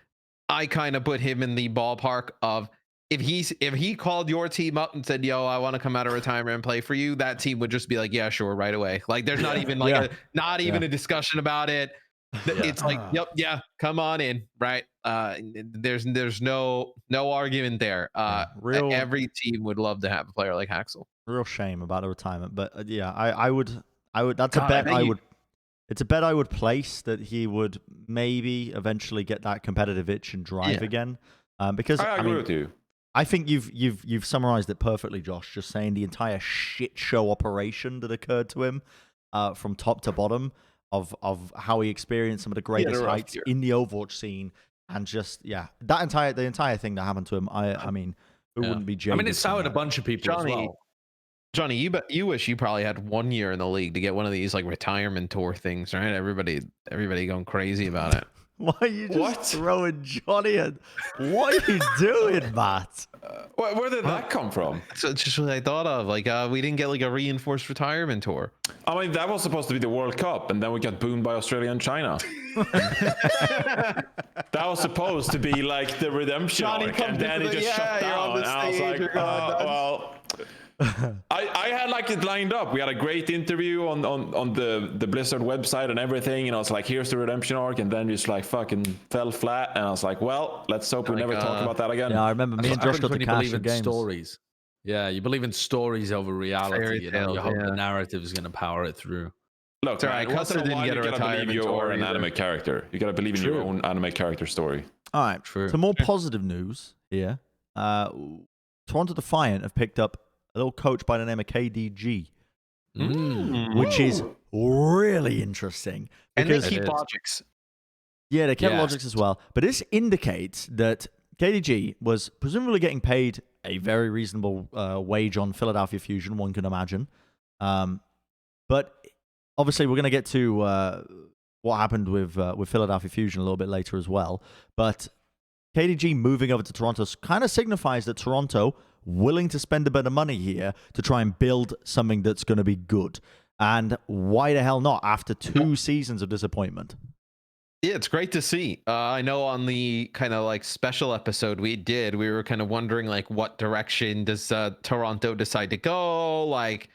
S2: I kind of put him in the ballpark of if he called your team up and said, "Yo, I want to come out of retirement and play for you," that team would just be like, "Yeah, sure," right away. Like there's not even like a discussion about it. It's like, "Yep, yeah, come on in," right? There's no argument there. Every team would love to have a player like Haksal.
S1: Real shame about the retirement, but I would. That's a bet I would. It's a bet I would place that he would maybe eventually get that competitive itch and drive again. Because
S4: I agree with you.
S1: I think you've summarized it perfectly, Josh. Just saying the entire shit show operation that occurred to him, from top to bottom, of how he experienced some of the greatest heights in the Overwatch scene, and just the entire thing that happened to him. I mean, who wouldn't be jaded?
S3: I mean, it soured a bunch of people as well.
S2: Johnny, you wish you probably had 1 year in the league to get one of these like retirement tour things, right? Everybody going crazy about it.
S1: Why are you just throwing Johnny in? What are you doing, Matt?
S4: Where did that come from?
S2: So it's just what I thought of. Like, we didn't get like a reinforced retirement tour.
S4: I mean, that was supposed to be the World Cup, and then we got boomed by Australia and China. That was supposed to be like the redemption arc, and then it just shut down. And I was like, well. I had like it lined up. We had a great interview on the Blizzard website and everything, and I was like, here's the redemption arc, and then just like fucking fell flat, and I was like, well, let's hope we never talk about that again.
S1: Yeah, I remember me and Josh got to cash in games.
S3: Stories. Yeah, you believe in stories over reality. You hope the narrative is going to power it through.
S4: Look, man, once in a while, you gotta believe you are an anime character. You gotta believe in your own anime character story.
S1: All right, some more positive news here. Toronto Defiant have picked up a little coach by the name of KDG, which is really interesting.
S2: And they keep Logics.
S1: Yeah, they kept Logics as well. But this indicates that KDG was presumably getting paid a very reasonable wage on Philadelphia Fusion, one can imagine. But obviously, we're going to get to what happened with Philadelphia Fusion a little bit later as well. But KDG moving over to Toronto kind of signifies that Toronto willing to spend a bit of money here to try and build something that's going to be good. And why the hell not after 2 seasons of disappointment?
S2: Yeah, it's great to see. I know on the kind of like special episode we were kind of wondering like what direction does Toronto decide to go? Like,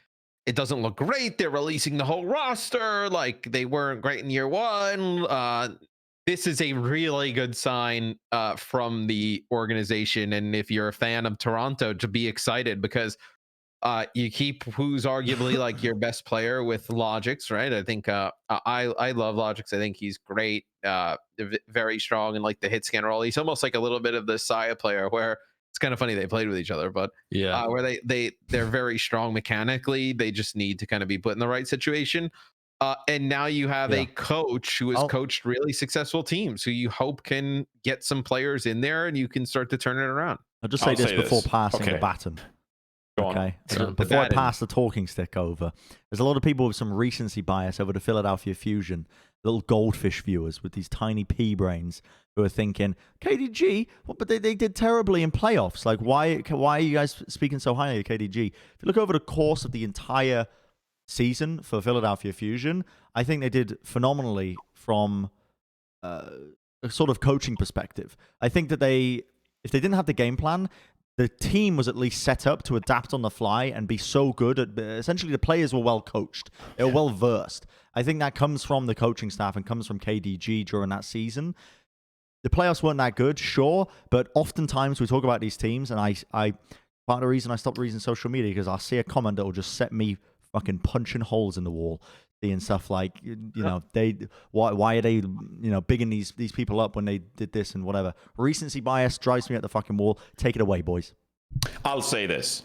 S2: it doesn't look great. They're releasing the whole roster. Like, they weren't great in year 1. This is a really good sign from the organization. And if you're a fan of Toronto, to be excited, because you keep who's arguably like your best player with Logix, right? I think I love Logix. I think he's great, very strong in like the hit scan role. He's almost like a little bit of the Saya player, where it's kind of funny they played with each other, but where they're very strong mechanically. They just need to kind of be put in the right situation. And now you have a coach who has coached really successful teams, who you hope can get some players in there, and you can start to turn it around.
S1: I'll just say this before passing the baton. Okay. Before I pass the talking stick over, there's a lot of people with some recency bias over the Philadelphia Fusion, little goldfish viewers with these tiny pea brains who are thinking, KDG, but they did terribly in playoffs. Like, why are you guys speaking so highly of KDG? If you look over the course of the entire season for Philadelphia Fusion, I think they did phenomenally from a sort of coaching perspective. I think that if they didn't have the game plan, the team was at least set up to adapt on the fly and be so good at, essentially the players were well coached. They were well versed. I think that comes from the coaching staff and comes from KDG during that season. The playoffs weren't that good, sure, but oftentimes we talk about these teams, and I part of the reason I stopped reading social media, because I'll see a comment that will just set me fucking punching holes in the wall, seeing stuff like, why are they, bigging these people up when they did this and whatever. Recency bias drives me at the fucking wall. Take it away, boys.
S4: I'll say this.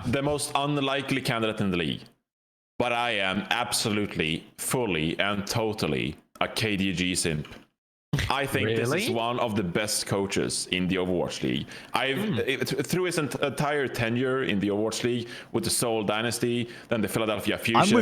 S4: The most unlikely candidate in the league, but I am absolutely, fully, and totally a KDG simp. I think this is one of the best coaches in the Overwatch League. Through his entire tenure in the Overwatch League with the Seoul Dynasty, then the Philadelphia Fusion.
S1: I'm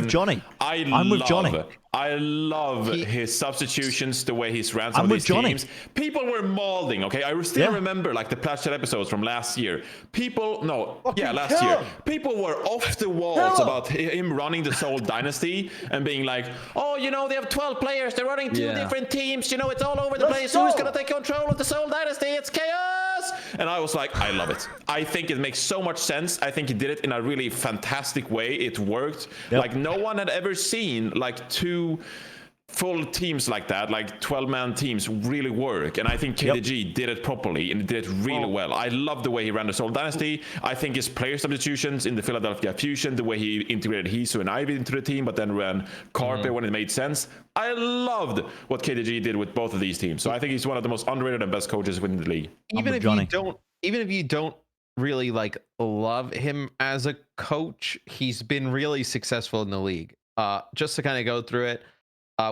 S1: with Johnny.
S4: I love his substitutions, the way he's ran some of these teams. People were mauling, okay? I still remember like the Plat Chat episodes from last year. Last year. People were off the walls about him running the Seoul Dynasty and being like, oh, they have 12 players. They're running 2 different teams. It's all over the place. Who's going to take control of the Seoul Dynasty? It's chaos! us. And I was like, I love it. I think it makes so much sense. I think he did it in a really fantastic way. It worked. Like no one had ever seen like two full teams like that, like 12-man teams really work, and I think KDG did it properly and did it really well. I love the way he ran the Seoul Dynasty. I think his player substitutions in the Philadelphia Fusion, the way he integrated Hisu and Ivy into the team, but then ran Carpe when it made sense. I loved what KDG did with both of these teams. So I think he's one of the most underrated and best coaches within the league.
S2: Even if you don't really like love him as a coach, he's been really successful in the league. Just to kind of go through it.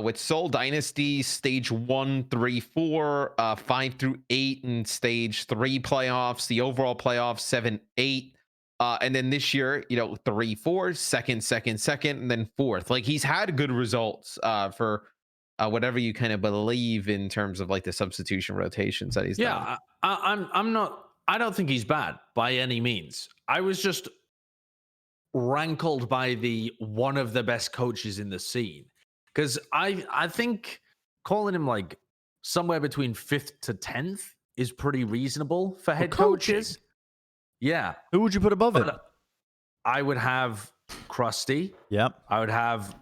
S2: With Seoul Dynasty, stage 1, 3, 4, 5 through 8, and stage 3 playoffs, the overall playoffs 7, 8, and then this year, 3, 4, second, and then 4th. Like he's had good results for whatever you kind of believe in terms of like the substitution rotations that he's done.
S3: I don't think he's bad by any means. I was just rankled by the one of the best coaches in the scene. Because I think calling him like somewhere between 5th to 10th is pretty reasonable for head coaches. Yeah.
S1: Who would you put above it?
S3: I would have Krusty.
S1: Yep.
S3: I would have.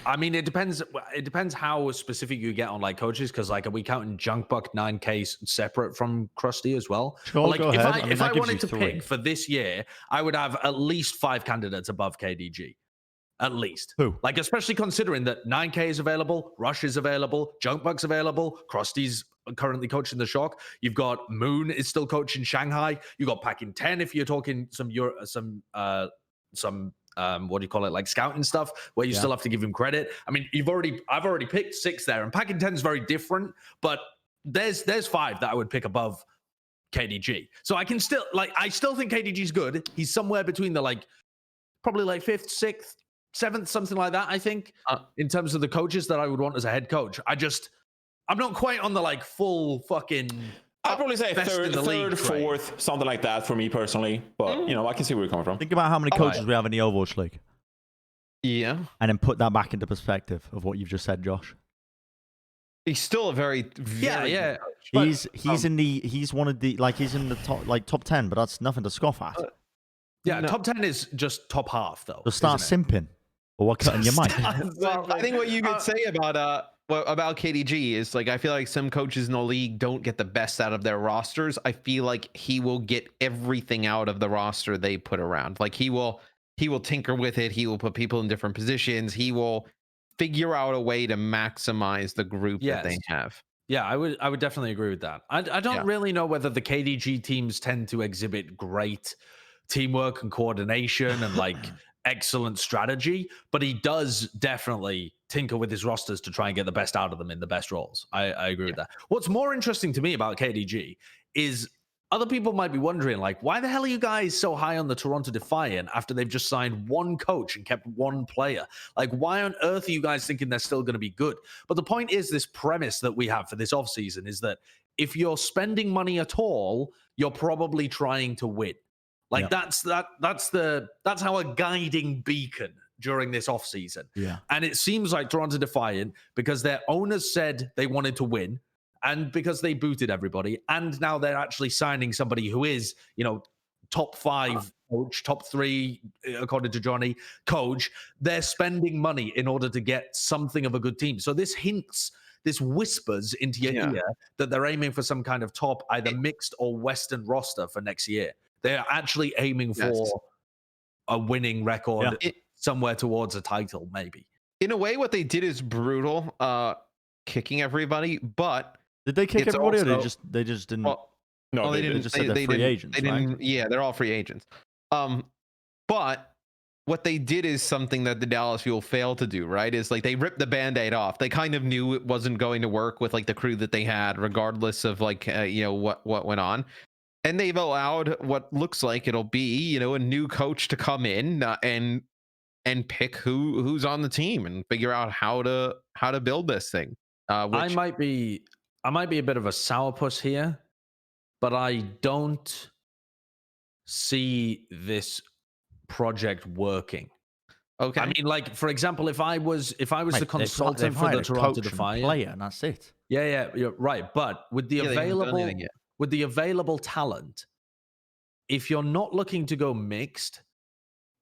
S3: I mean, it depends. It depends how specific you get on like coaches. Because like, are we counting Junkbuck 9K separate from Krusty as well?
S1: Sure,
S3: like,
S1: go ahead.
S3: If I wanted to pick for this year, I would have at least 5 candidates above KDG. At least.
S1: Who?
S3: Like, especially considering that 9K is available, Rush is available, Junkbuck's available, Krusty's currently coaching the Shock. You've got Moon is still coaching Shanghai. You got Packing 10 if you're talking some what do you call it, like scouting stuff where you still have to give him credit. I mean, I've already picked 6 there, and Packing 10 is very different, but there's 5 that I would pick above KDG. So I can still I still think KDG's good. He's somewhere between the probably 5th, 6th, 7th, something like that, I think, in terms of the coaches that I would want as a head coach. I'm not quite on the full fucking.
S4: I'd probably say third, 4th, something like that for me personally. But I can see where you're coming from.
S1: Think about how many coaches we have in the Overwatch League.
S2: Yeah.
S1: And then put that back into perspective of what you've just said, Josh.
S2: He's still a very
S3: yeah.
S1: He's in the top 10, but that's nothing to scoff at.
S3: Top 10 is just top half though.
S1: So start simping. Or what cutting your mic?
S2: Well, I think what you could say about KDG is I feel like some coaches in the league don't get the best out of their rosters. I feel like he will get everything out of the roster they put around. Like he will tinker with it. He will put people in different positions. He will figure out a way to maximize the group that they have.
S3: Yeah, I would definitely agree with that. I don't really know whether the KDG teams tend to exhibit great teamwork and coordination and excellent strategy, but he does definitely tinker with his rosters to try and get the best out of them in the best roles. I agree with that. What's more interesting to me about KDG is other people might be wondering, why the hell are you guys so high on the Toronto Defiant after they've just signed one coach and kept one player? Why on earth are you guys thinking they're still going to be good? But the point is, this premise that we have for this offseason is that if you're spending money at all, you're probably trying to win. That's how a guiding beacon during this offseason.
S1: Yeah.
S3: And it seems like Toronto Defiant, because their owners said they wanted to win, and because they booted everybody, and now they're actually signing somebody who is, top 5 coach, top 3, according to Johnny, coach, they're spending money in order to get something of a good team. So this whispers into your ear that they're aiming for some kind of top, either mixed or Western roster for next year. They're actually aiming for a winning record somewhere towards a title, maybe.
S2: In a way, what they did is brutal, kicking everybody. But
S1: did they kick everybody, or they just didn't?
S2: No,
S1: they didn't. Just said they're free agents. Right?
S2: Yeah, they're all free agents. But what they did is something that the Dallas Fuel failed to do. Right? Is they ripped the Band-Aid off. They kind of knew it wasn't going to work with the crew that they had, regardless of what went on. And they've allowed what looks like it'll be, a new coach to come in and pick who's on the team and figure out how to build this thing.
S3: I might be a bit of a sourpuss here, but I don't see this project working.
S2: Okay.
S3: I mean, for example, if I was the consultant for the Toronto Defiant,
S1: player, and that's it.
S3: Yeah, you're right. But with the available. with the available talent, if you're not looking to go mixed,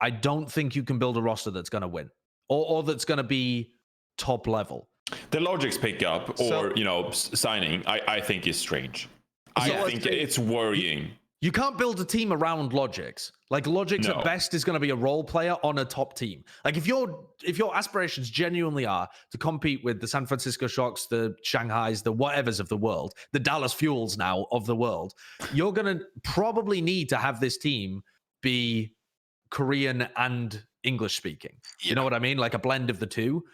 S3: I don't think you can build a roster that's going to win or that's going to be top level.
S4: The Logic's pickup or signing, I think is strange. I think it's worrying.
S3: You can't build a team around Logic's. Like Logic's at best is going to be a role player on a top team. Like if your aspirations genuinely are to compete with the San Francisco Shocks, the Shanghais, the whatevers of the world, the Dallas Fuels now of the world, you're going to probably need to have this team be Korean and English speaking. Yeah. You know what I mean? Like a blend of the two.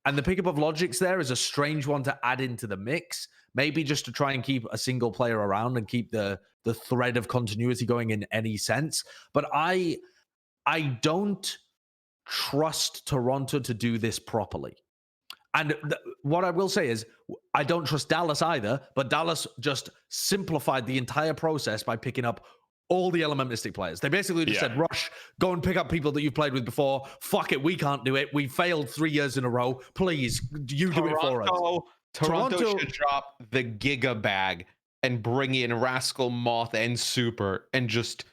S3: And the pickup of Logic's there is a strange one to add into the mix. Maybe just to try and keep a single player around and keep the thread of continuity going in any sense. But I don't trust Toronto to do this properly. And what I will say is I don't trust Dallas either, but Dallas just simplified the entire process by picking up all the Element Mystic players. They basically just said, Rush, go and pick up people that you've played with before. Fuck it, we can't do it. We failed 3 years in a row. Please, you do it for us.
S2: Toronto should drop the Giga bag and bring in Rascal, Moth, and Super and just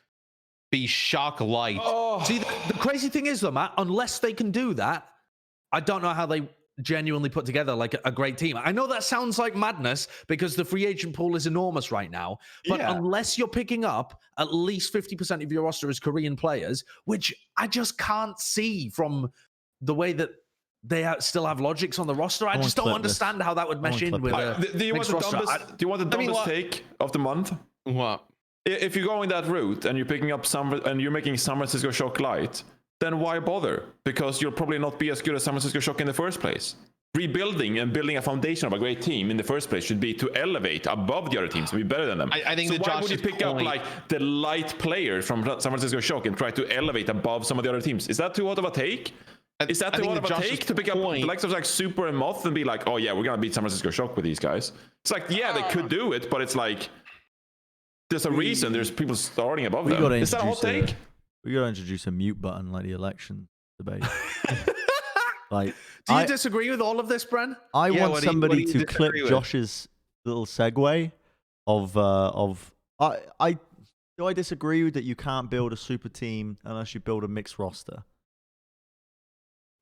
S2: be shock light.
S3: Oh. See, the crazy thing is, though, Matt, unless they can do that, I don't know how they genuinely put together like a great team. I know that sounds like madness because the free agent pool is enormous right now, but unless you're picking up at least 50% of your roster as Korean players, which I just can't see from the way that they still have Logic's on the roster. I just don't understand how that would mesh in with
S4: do you want the dumbest take of the month?
S2: What?
S4: If you're going that route and you're picking up and you're making San Francisco Shock light, then why bother? Because you'll probably not be as good as San Francisco Shock in the first place. Rebuilding and building a foundation of a great team in the first place should be to elevate above the other teams and be better than them.
S2: I think
S4: so why would you pick up like the light players from San Francisco Shock and try to elevate above some of the other teams? Is that too hot of a take? Is that too hot of a take to pick up the likes of like Super and Moth and be like, oh yeah, we're gonna beat San Francisco Shock with these guys? It's like, yeah, they could do it, but it's like there's a reason there's people starting above them. Is that a hot take?
S1: We gotta introduce a mute button like the election debate. Like,
S3: do you disagree with all of this, Bren?
S1: I want somebody to clip Josh's little segue of I disagree with that you can't build a super team unless you build a mixed roster.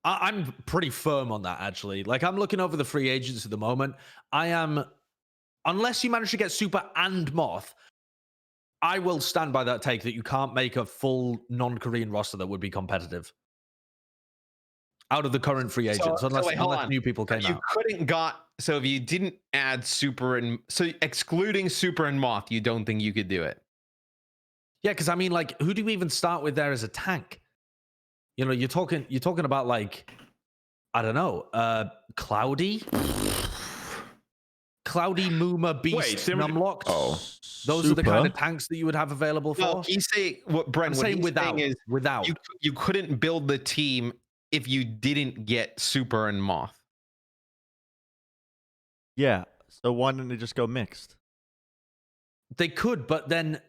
S3: I'm pretty firm on that, actually. Like, I'm looking over the free agents at the moment. Unless you manage to get Super and Moth, I will stand by that take that you can't make a full non-Korean roster that would be competitive out of the current free agents, unless new people came out.
S2: So if you didn't add Super excluding Super and Moth, you don't think you could do it?
S3: Yeah, because I mean, like, who do we even start with there as a tank? You know, you're talking about like, I don't know, Cloudy, Mooma, Beast, Numlocked.
S4: Oh,
S3: those are the kind of tanks that you would have available for.
S2: Well, you say what Bren was saying without. You couldn't build the team if you didn't get Super and Moth.
S1: Yeah, so why didn't they just go mixed?
S3: They could, but then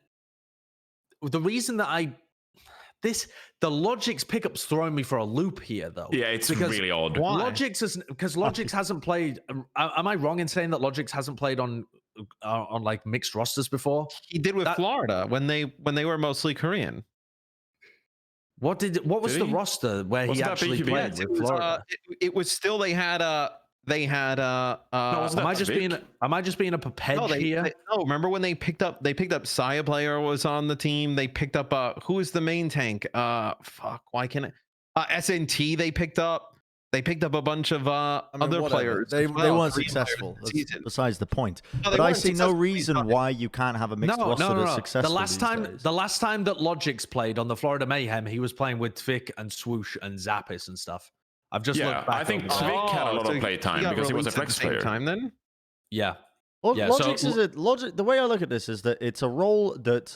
S3: the reason that the Logic's pickup's throwing me for a loop here, though.
S4: Yeah, it's really odd.
S3: Logic's hasn't played. Am I wrong in saying that Logic's hasn't played on like mixed rosters before?
S2: He did with Florida when they were mostly Korean.
S3: What was the roster where he actually played with Florida?
S2: It was still they had
S3: am I just being a perped here?
S2: No, remember when they picked up Saya player was on the team. They picked up who is the main tank? Why can't SNT they picked up a bunch of other players.
S1: They weren't successful. That's besides the point.
S2: No,
S1: but I see no reason why you can't have a mixed roster that's successful.
S3: The last time that Logic's played on the Florida Mayhem, he was playing with Tvik and Swoosh and Zappis and stuff. I've just looked back.
S4: I think Tvik had a lot of play time because he was a flex player.
S2: Time then?
S3: Yeah.
S1: Logic's Logic. The way I look at this is that it's a role that,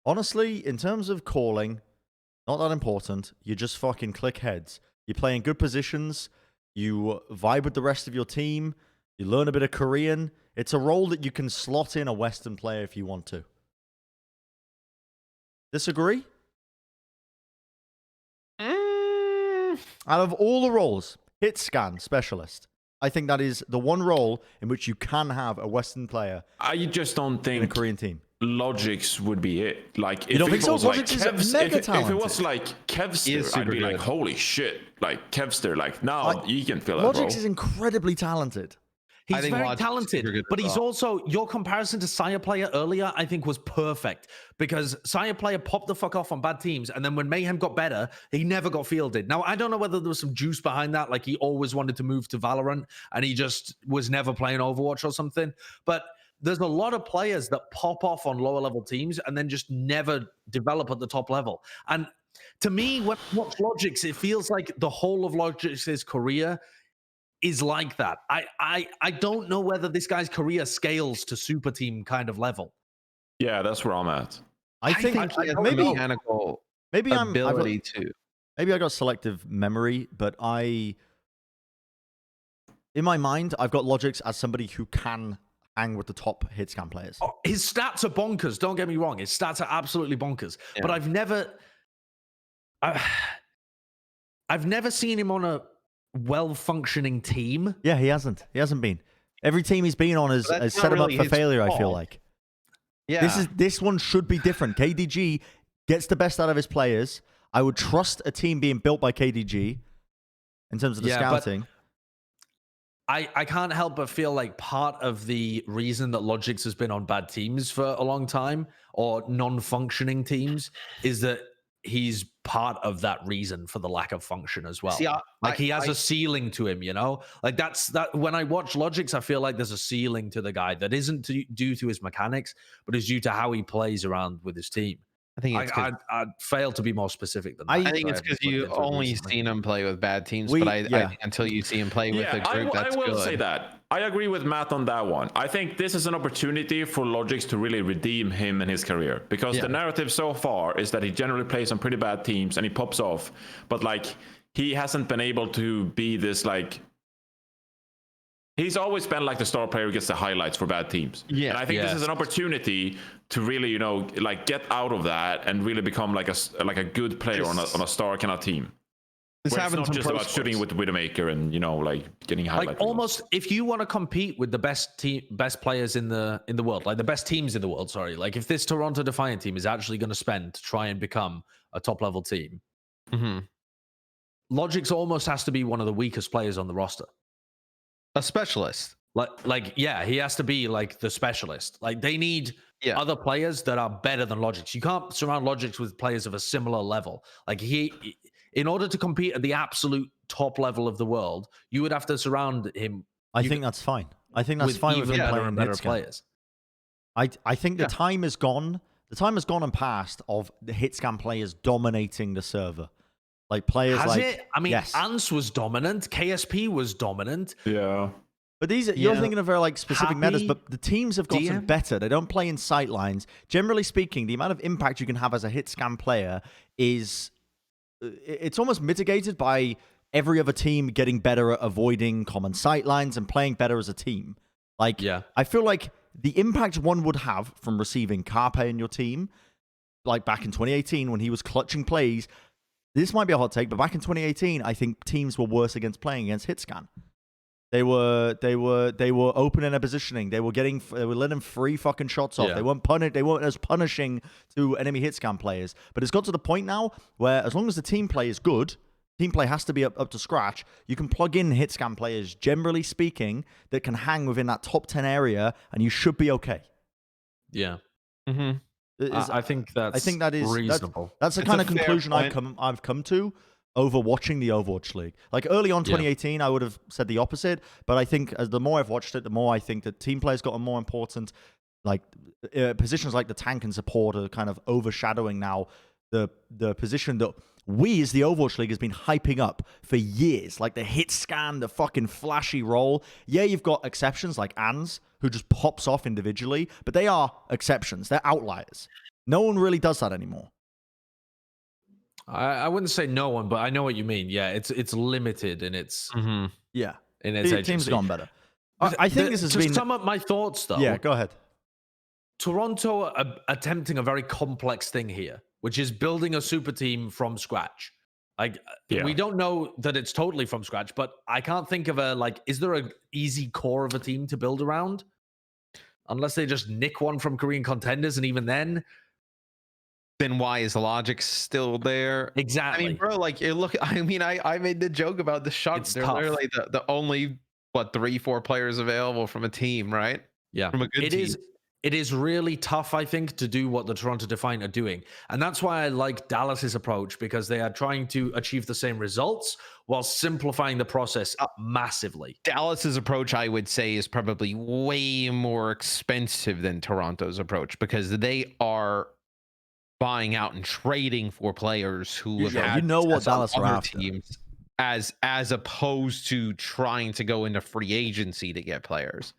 S1: honestly, in terms of calling, not that important. You just fucking click heads. You play in good positions. You vibe with the rest of your team. You learn a bit of Korean. It's a role that you can slot in a Western player if you want to. Disagree? Out of all the roles, hit scan specialist, I think that is the one role in which you can have a Western player.
S4: I just don't think
S1: in a Korean team.
S4: Logix would be it. Like, if
S1: you don't
S4: it
S1: think so?
S4: was like
S1: Logix is
S4: Kevs,
S1: mega
S4: if
S1: talented.
S4: it was like Kevster, I'd be like, holy shit! Like Kevster, like now you can feel that.
S1: Logix is incredibly talented.
S3: He's very talented, but he's also, your comparison to Sire Player earlier, I think was perfect, because Sire Player popped the fuck off on bad teams, and then when Mayhem got better, he never got fielded. Now, I don't know whether there was some juice behind that, like he always wanted to move to Valorant, and he just was never playing Overwatch or something, but there's a lot of players that pop off on lower level teams and then just never develop at the top level. And to me, when I watch Logix, it feels like the whole of Logix's career is like that. I don't know whether this guy's career scales to super team kind of level.
S4: Yeah, that's where I'm at.
S1: I think maybe
S2: mechanical ability too.
S1: Maybe I got selective memory, but in my mind, I've got Logix as somebody who can hang with the top hit scan players.
S3: Oh, his stats are bonkers. Don't get me wrong. His stats are absolutely bonkers. Yeah. But I've never seen him on a well-functioning team.
S1: Yeah, he hasn't been. Every team he's been on has set him up for failure, I feel like. Yeah. This one should be different. KDG gets the best out of his players. I would trust a team being built by KDG in terms of the scouting.
S3: I can't help but feel like part of the reason that Logix has been on bad teams for a long time, or non-functioning teams, is that he's part of that reason for the lack of function as well. See, he has a ceiling to him, you know? Like that when I watch Logix, I feel like there's a ceiling to the guy that isn't due to his mechanics, but is due to how he plays around with his team.
S2: I think
S3: I'd fail to be more specific than that.
S2: I think it's because you only seen him play with bad teams, but I think until you see him play with a group that's good. I will
S4: say that. I agree with Matt on that one. I think this is an opportunity for Logix to really redeem him and his career, because the narrative so far is that he generally plays on pretty bad teams and he pops off, but like he hasn't been able to be this like. He's always been like the star player who gets the highlights for bad teams. Yeah, and I think this is an opportunity to really, like get out of that and really become like a good player on a star kind of team. This happens not just about shooting with Widowmaker and like getting highlights.
S3: Like almost, if you want to compete with the best players in the world, like the best teams in the world. Sorry, like if this Toronto Defiant team is actually going to spend to try and become a top level team, Logix almost has to be one of the weakest players on the roster.
S2: A specialist.
S3: He has to be like the specialist. Like they need other players that are better than Logix. You can't surround Logix with players of a similar level. Like in order to compete at the absolute top level of the world, you would have to surround him.
S1: I think that's fine. I think that's fine with him playing
S3: better players.
S1: I think the time is gone. The time has gone and passed of the hit scan players dominating the server. Like players
S3: Has
S1: like
S3: it? I mean, Ants was dominant. KSP was dominant.
S4: Yeah.
S1: But these you're thinking of very like specific metas, but the teams have gotten better. They don't play in sight lines. Generally speaking, the amount of impact you can have as a hit scan player is it's almost mitigated by every other team getting better at avoiding common sight lines and playing better as a team. Like I feel like the impact one would have from receiving Carpe in your team, like back in 2018 when he was clutching plays. This might be a hot take, but back in 2018, I think teams were worse against playing against Hitscan. They were open in their positioning. They were letting free fucking shots off. Yeah. They weren't as punishing to enemy Hitscan players. But it's got to the point now where as long as the team play is good, team play has to be up to scratch. You can plug in Hitscan players, generally speaking, that can hang within that top 10 area, and you should be okay.
S3: Yeah. Mm-hmm. I think that is reasonable.
S1: That's the kind of conclusion I've come to over watching the Overwatch League. Like early on 2018, I would have said the opposite, but I think as the more I've watched it, the more I think that team play's gotten more important. Like positions like the tank and support are kind of overshadowing now the position that we as the Overwatch League has been hyping up for years. Like the hit scan, the fucking flashy role. Yeah, you've got exceptions like Ans, who just pops off individually, but they are exceptions. They're outliers. No one really does that anymore.
S3: I wouldn't say no one, but I know what you mean. Yeah, it's limited in its
S1: in
S3: its
S1: the team's gone better. I think this has been...
S3: To sum up my thoughts, though.
S1: Yeah, go ahead.
S3: Toronto are attempting a very complex thing here, which is building a super team from scratch. Like we don't know that it's totally from scratch, but I can't think of is there an easy core of a team to build around? Unless they just nick one from Korean contenders, and even then
S2: why is Logic still there?
S3: Exactly.
S2: I mean, bro, like I mean, I made the joke about the shot. They're literally the only 3-4 players available from a team, right?
S3: Yeah.
S2: From a good team.
S3: It is really tough, I think, to do what the Toronto Defiant are doing. And that's why I like Dallas's approach, because they are trying to achieve the same results while simplifying the process massively.
S2: Dallas's approach, I would say, is probably way more expensive than Toronto's approach, because they are buying out and trading for players who have had
S1: what Dallas are after.
S2: Teams, as opposed to trying to go into free agency to get players.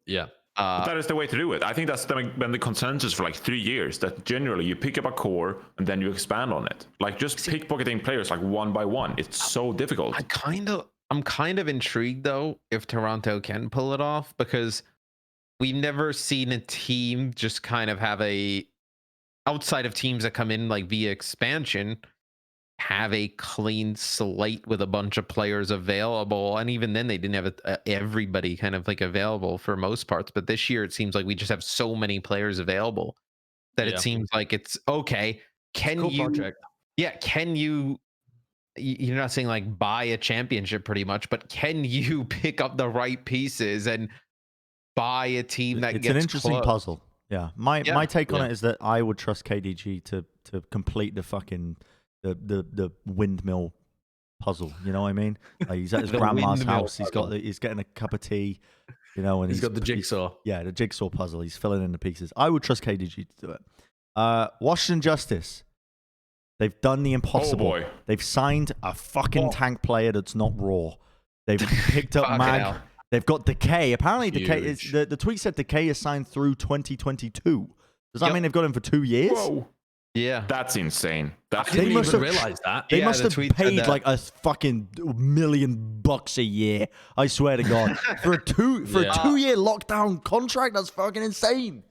S3: Yeah.
S4: But that is the way to do it. I think that's been the consensus for like 3 years, that generally you pick up a core and then you expand on it. Like just pickpocketing players like one by one. It's so difficult.
S2: I'm kind of intrigued though if Toronto can pull it off, because we've never seen a team just kind of have outside of teams that come in like via expansion, have a clean slate with a bunch of players available. And even then they didn't have everybody kind of like available for most parts, but this year it seems like we just have so many players available that it seems like it's okay. Can you you're not saying like buy a championship pretty much, but can you pick up the right pieces and buy a team that
S1: it's
S2: gets
S1: an interesting
S2: close?
S1: puzzle. My take on it is that I would trust KDG to complete the fucking the windmill puzzle. You know what I mean? Like he's at his grandma's house. He's getting a cup of tea. You know, and
S3: he's got the jigsaw.
S1: The jigsaw puzzle. He's filling in the pieces. I would trust KDG to do it. Washington Justice. They've done the impossible.
S4: Oh boy.
S1: They've signed a fucking tank player that's not raw. They've picked up MAG. They've got Decay. Apparently, Decay is the tweet said Decay is signed through 2022. Does that mean they've got him for 2 years?
S4: Whoa.
S2: Yeah,
S4: that's insane.
S3: I didn't even realize that.
S1: They must have paid like a fucking $1 million a year. I swear to God, for a 2-year lockdown contract, that's fucking insane.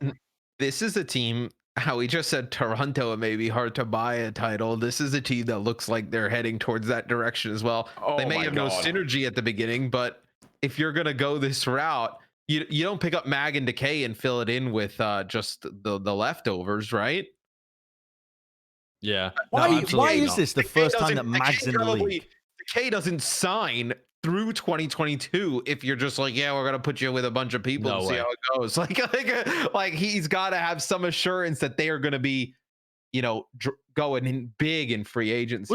S2: This is a team. How we just said Toronto, it may be hard to buy a title. This is a team that looks like they're heading towards that direction as well. They may have no synergy at the beginning, but if you're gonna go this route, you don't pick up MAG and Decay and fill it in with just the leftovers, right?
S3: Yeah.
S1: Why is this the first time that MAG's in the league?
S2: Decay doesn't sign through 2022 if you're just like, we're gonna put you with a bunch of people and see how it goes. Like he's got to have some assurance that they are gonna be, going in big in free agency.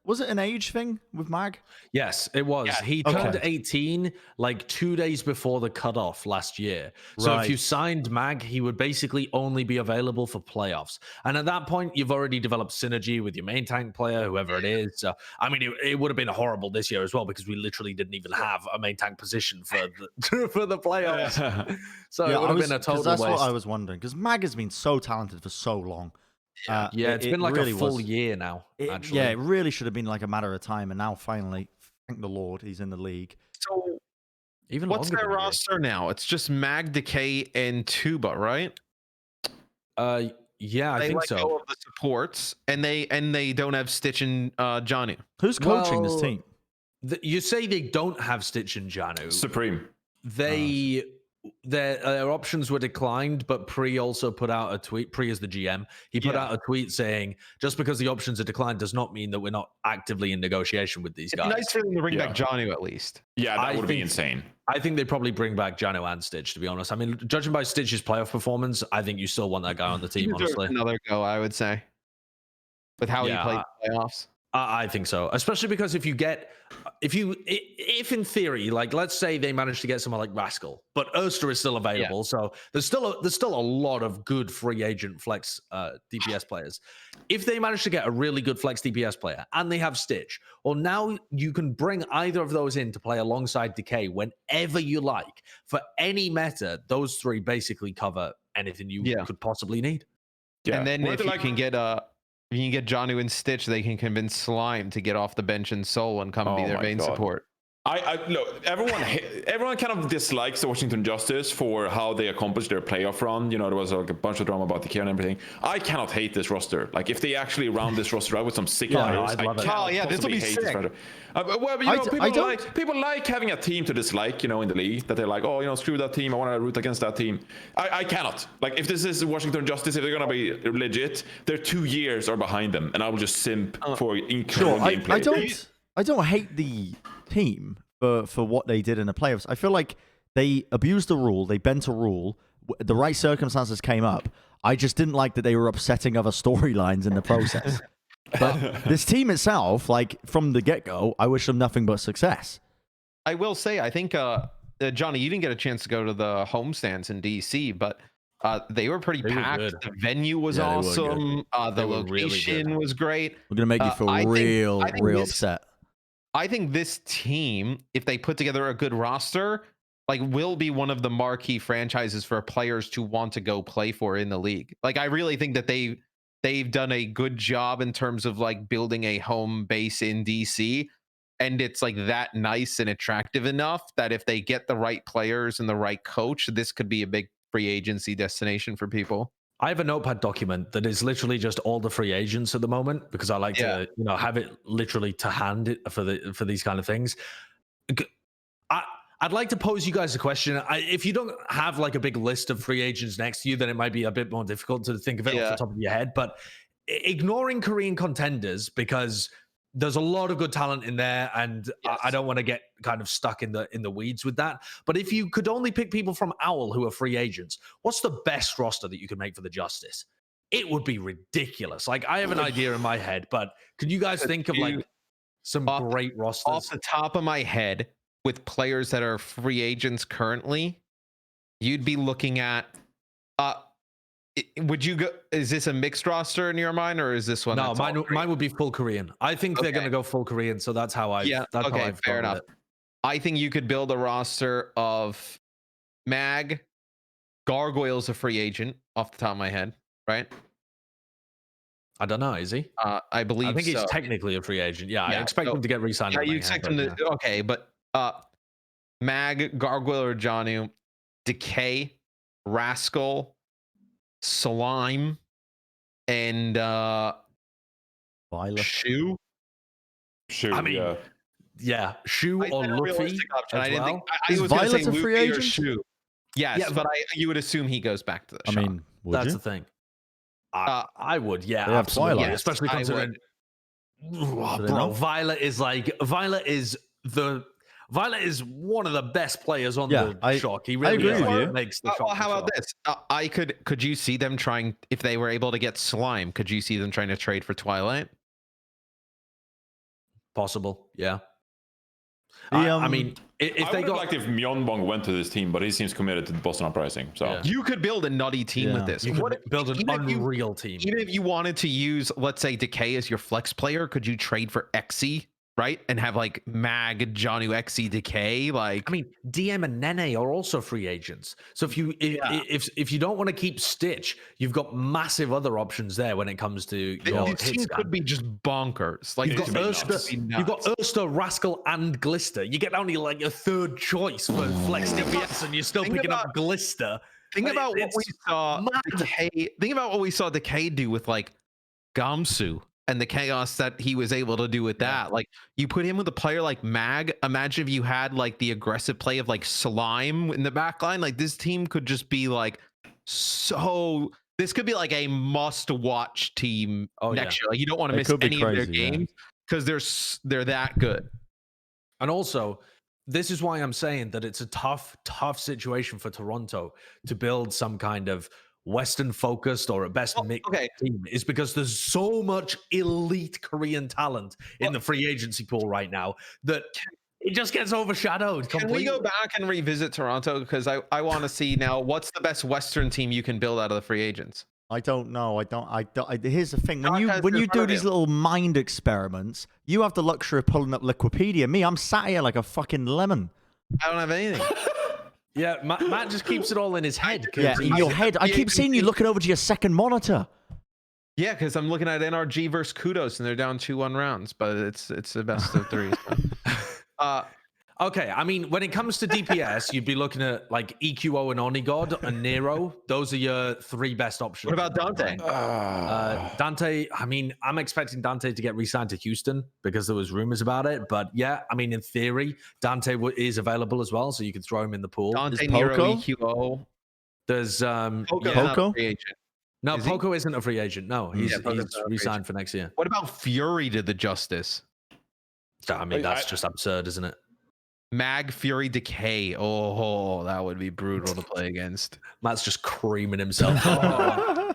S1: Was it an age thing with MAG?
S3: Yes, it was. Yeah. He turned 18 like 2 days before the cutoff last year. So if you signed MAG, he would basically only be available for playoffs. And at that point, you've already developed synergy with your main tank player, whoever it is. So, I mean, it would have been horrible this year as well, because we literally didn't even have a main tank position for the playoffs. So it would have been a total waste.
S1: That's what I was wondering, because MAG has been so talented for so long.
S3: It's been like really a full year now. Actually,
S1: it really should have been like a matter of time, and now finally, thank the Lord, he's in the league.
S2: So,
S3: even
S2: what's their roster now? It's just MAG, Decay, and Tuba, right?
S3: Yeah, I think so.
S2: They let go of the supports, and they don't have Stitch and Janu.
S1: Who's coaching this team?
S3: You say they don't have Stitch and Janu.
S4: Supreme.
S3: Their options were declined, but Pre also put out a tweet. Pre is the GM. He put out a tweet saying, just because the options are declined does not mean that we're not actively in negotiation with these guys.
S2: It's nice for them to bring back Janu at least.
S4: Yeah, that would be insane.
S3: I think they'd probably bring back Janu and Stitch, to be honest. I mean, judging by Stitch's playoff performance, I think you still want that guy on the team, honestly.
S2: Another go, I would say, with how he played the playoffs.
S3: I think so, especially because if in theory, like let's say they manage to get someone like Rascal, but Erster is still available, so there's still a lot of good free agent flex DPS players. If they manage to get a really good flex DPS player and they have Stitch, well, now you can bring either of those in to play alongside Decay whenever you like. For any meta, those three basically cover anything you could possibly need.
S2: Yeah. And then if you can get Janu and Stitch, they can convince Slime to get off the bench and Soul and come be their main support.
S4: Look, everyone kind of dislikes the Washington Justice for how they accomplished their playoff run. You know, there was like a bunch of drama about the care and everything. I cannot hate this roster. Like, if they actually round this roster out with some sick players, I cannot possibly hate this roster. Well, you know, people like having a team to dislike, you know, in the league, that they're like, oh, you know, screw that team, I want to root against that team. I cannot. Like, if this is Washington Justice, if they're going to be legit, they're 2 years are behind them, and I will just simp for incredible gameplay.
S1: I don't hate the team for what they did in the playoffs. I feel like they abused the rule, they bent a rule, the right circumstances came up. I just didn't like that they were upsetting other storylines in the process. But this team itself, like, from the get-go, I wish them nothing but success.
S2: I will say, I think, Johnny, you didn't get a chance to go to the homestands in DC, but they were pretty packed. The venue was awesome. The location was great.
S1: We're going to make you feel real upset.
S2: I think this team, if they put together a good roster, like, will be one of the marquee franchises for players to want to go play for in the league. Like, I really think that they've done a good job in terms of, like, building a home base in DC, and it's like that nice and attractive enough that if they get the right players and the right coach, this could be a big free agency destination for people.
S3: I have a notepad document that is literally just all the free agents at the moment, because I like to, you know, have it literally to hand for these kind of things. I'd like to pose you guys a question. If you don't have like a big list of free agents next to you, then it might be a bit more difficult to think of it off the top of your head. But ignoring Korean contenders, because there's a lot of good talent in there, and I don't want to get kind of stuck in the weeds with that. But if you could only pick people from OWL who are free agents, what's the best roster that you could make for the Justice? It would be ridiculous. Like, I have an idea in my head, but can you guys think of like some great rosters?
S2: Off the top of my head, with players that are free agents currently, you'd be looking at would you go? Is this a mixed roster in your mind, or is this one?
S3: No, mine would be full Korean. I think they're going to go full Korean, so that's how I. Yeah.
S2: Okay. Fair enough. I think you could build a roster of MAG. Gargoyle's a free agent off the top of my head, right?
S3: I don't know. Is he?
S2: I believe.
S3: I think he's technically a free agent. Yeah, I expect him to get re-signed.
S2: Yeah, you expect him to. Yeah. Okay, but MAG, Gargoyle, or Janu, Decay, Rascal, Slime, and
S1: Violet.
S2: Shoe.
S3: I mean, yeah, Shoe or Luffy.
S2: I didn't think.
S1: Is Violet a free agent?
S2: Shoe. Yes, but you would assume he goes back to the shop.
S1: I mean,
S3: that's the thing. I would, yeah,
S1: absolutely.
S3: Yeah, especially considering, bro, Violet is one of the best players on the shock. He really makes the shock.
S2: Well, how about this? Could you see them trying, if they were able to get Slime, could you see them trying to trade for Twilight?
S3: Possible, yeah.
S4: I mean, if they got, like, if Myeonbong went to this team, but he seems committed to the Boston Uprising. So
S2: you could build a nutty team with this.
S3: You could build an unreal team.
S2: Even if you wanted to use, let's say, Decay as your flex player, could you trade for Xe, right? And have like MAG, Janu, Xe, Decay. Like,
S3: I mean, Diem and NineK are also free agents. So if you don't want to keep Stitch, you've got massive other options there when it comes to your hit
S2: team. Could be just bonkers. Like,
S3: you've got Ursta, Rascal, and Glister. You get only like a third choice for flex DPS, and you're still picking up Glister.
S2: Think about what we saw Decay. Think about what we saw Decay do with like Gamsu. And the chaos that he was able to do with that. Like, you put him with a player like MAG. Imagine if you had like the aggressive play of like Slime in the back line. Like, this team could just be like this could be like a must-watch team next year. Like, you don't want to miss any of their games because they're that good.
S3: And also, this is why I'm saying that it's a tough situation for Toronto to build some kind of Western focused or at best mixed team, is because there's so much elite Korean talent in the free agency pool right now that it just gets overshadowed completely.
S2: Can we go back and revisit Toronto? Because I want to see now, what's the best Western team you can build out of the free agents?
S1: I don't know. Here's the thing. When you do these little mind experiments, you have the luxury of pulling up Liquipedia. Me, I'm sat here like a fucking lemon.
S2: I don't have anything.
S3: Yeah, Matt just keeps it all in his head.
S1: Yeah, in your head. I keep seeing you looking over to your second monitor.
S2: Yeah, because I'm looking at NRG versus Kudos, and they're down 2-1 rounds, but it's the best of three. So.
S3: Okay, I mean, when it comes to DPS, you'd be looking at like EQO and Onigod and Nero. Those are your 3 best options.
S2: What about Dante?
S3: Dante, I mean, I'm expecting Dante to get re-signed to Houston because there was rumors about it. But yeah, I mean, in theory, Dante is available as well, so you could throw him in the pool.
S2: Dante, Nero, EQO.
S3: There's
S1: Poco?
S3: No, Poco isn't a free agent. No, he's re-signed for next year.
S2: What about Fury to the Justice?
S3: I mean, that's just absurd, isn't it?
S2: MAG Decay. Oh, that would be brutal to play against.
S3: Matt's just creaming himself.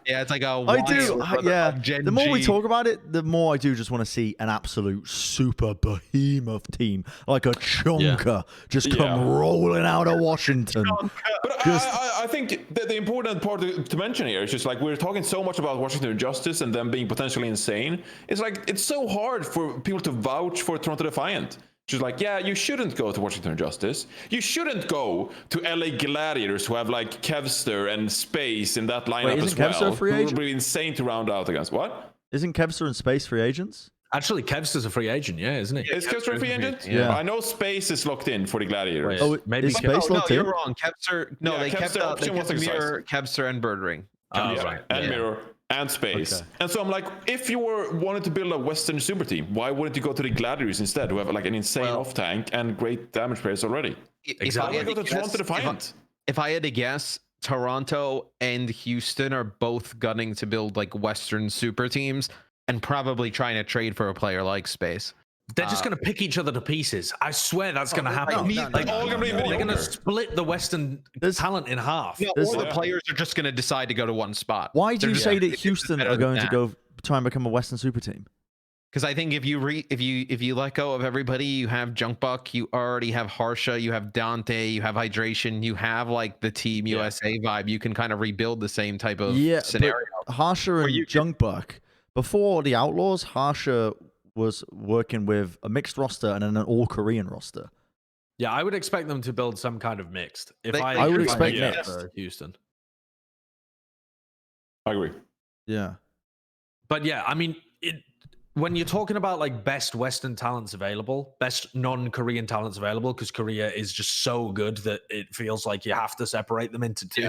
S2: Yeah, it's like a
S1: I do. Yeah. The more we talk about it, the more I do just want to see an absolute super behemoth team, like a chunker, just come rolling out of Washington.
S4: But I think the important part to mention here is just like we're talking so much about Washington Justice and them being potentially insane. It's like it's so hard for people to vouch for Toronto Defiant. She's like, yeah, you shouldn't go to Washington Justice. You shouldn't go to LA Gladiators, who have like Kevster and Space in that lineup as well.
S1: Kevster a free agent?
S4: Who would be insane to round out against. What?
S1: Isn't Kevster and Space free agents?
S3: Actually, Kevster's a free agent, isn't he?
S4: Is Kevster a free agent?
S1: Yeah.
S4: I know Space is locked in for the Gladiators.
S3: Maybe
S1: is Space locked in?
S2: You're wrong. Kevster. No, they kept Mirror, Kevster, and Birdring.
S4: And Mirror. And Space. Okay. And so I'm like, if you wanted to build a Western super team, why wouldn't you go to the Gladiators instead, who have like an insane off tank and great damage players already?
S2: If I had to guess, Toronto and Houston are both gunning to build like Western super teams and probably trying to trade for a player like Space.
S3: They're just going to pick each other to pieces. I swear that's going to happen. They're going to split the Western talent in half.
S2: All the players are just going to decide to go to one spot.
S1: Why do you say that Houston are going to go try and become a Western super team?
S2: Because I think if you let go of everybody, you have Junkbuck, you already have Harsha, you have Dante, you have Hydration, you have like the Team USA vibe. You can kind of rebuild the same type of scenario.
S1: But Harsha and Junkbuck, before the Outlaws, Harsha was working with a mixed roster and then an all-Korean roster.
S3: Yeah, I would expect them to build some kind of mixed.
S1: I would expect
S3: mixed for Houston.
S4: I agree.
S1: Yeah.
S3: But yeah, I mean, when you're talking about like best Western talents available, best non-Korean talents available, because Korea is just so good that it feels like you have to separate them into two.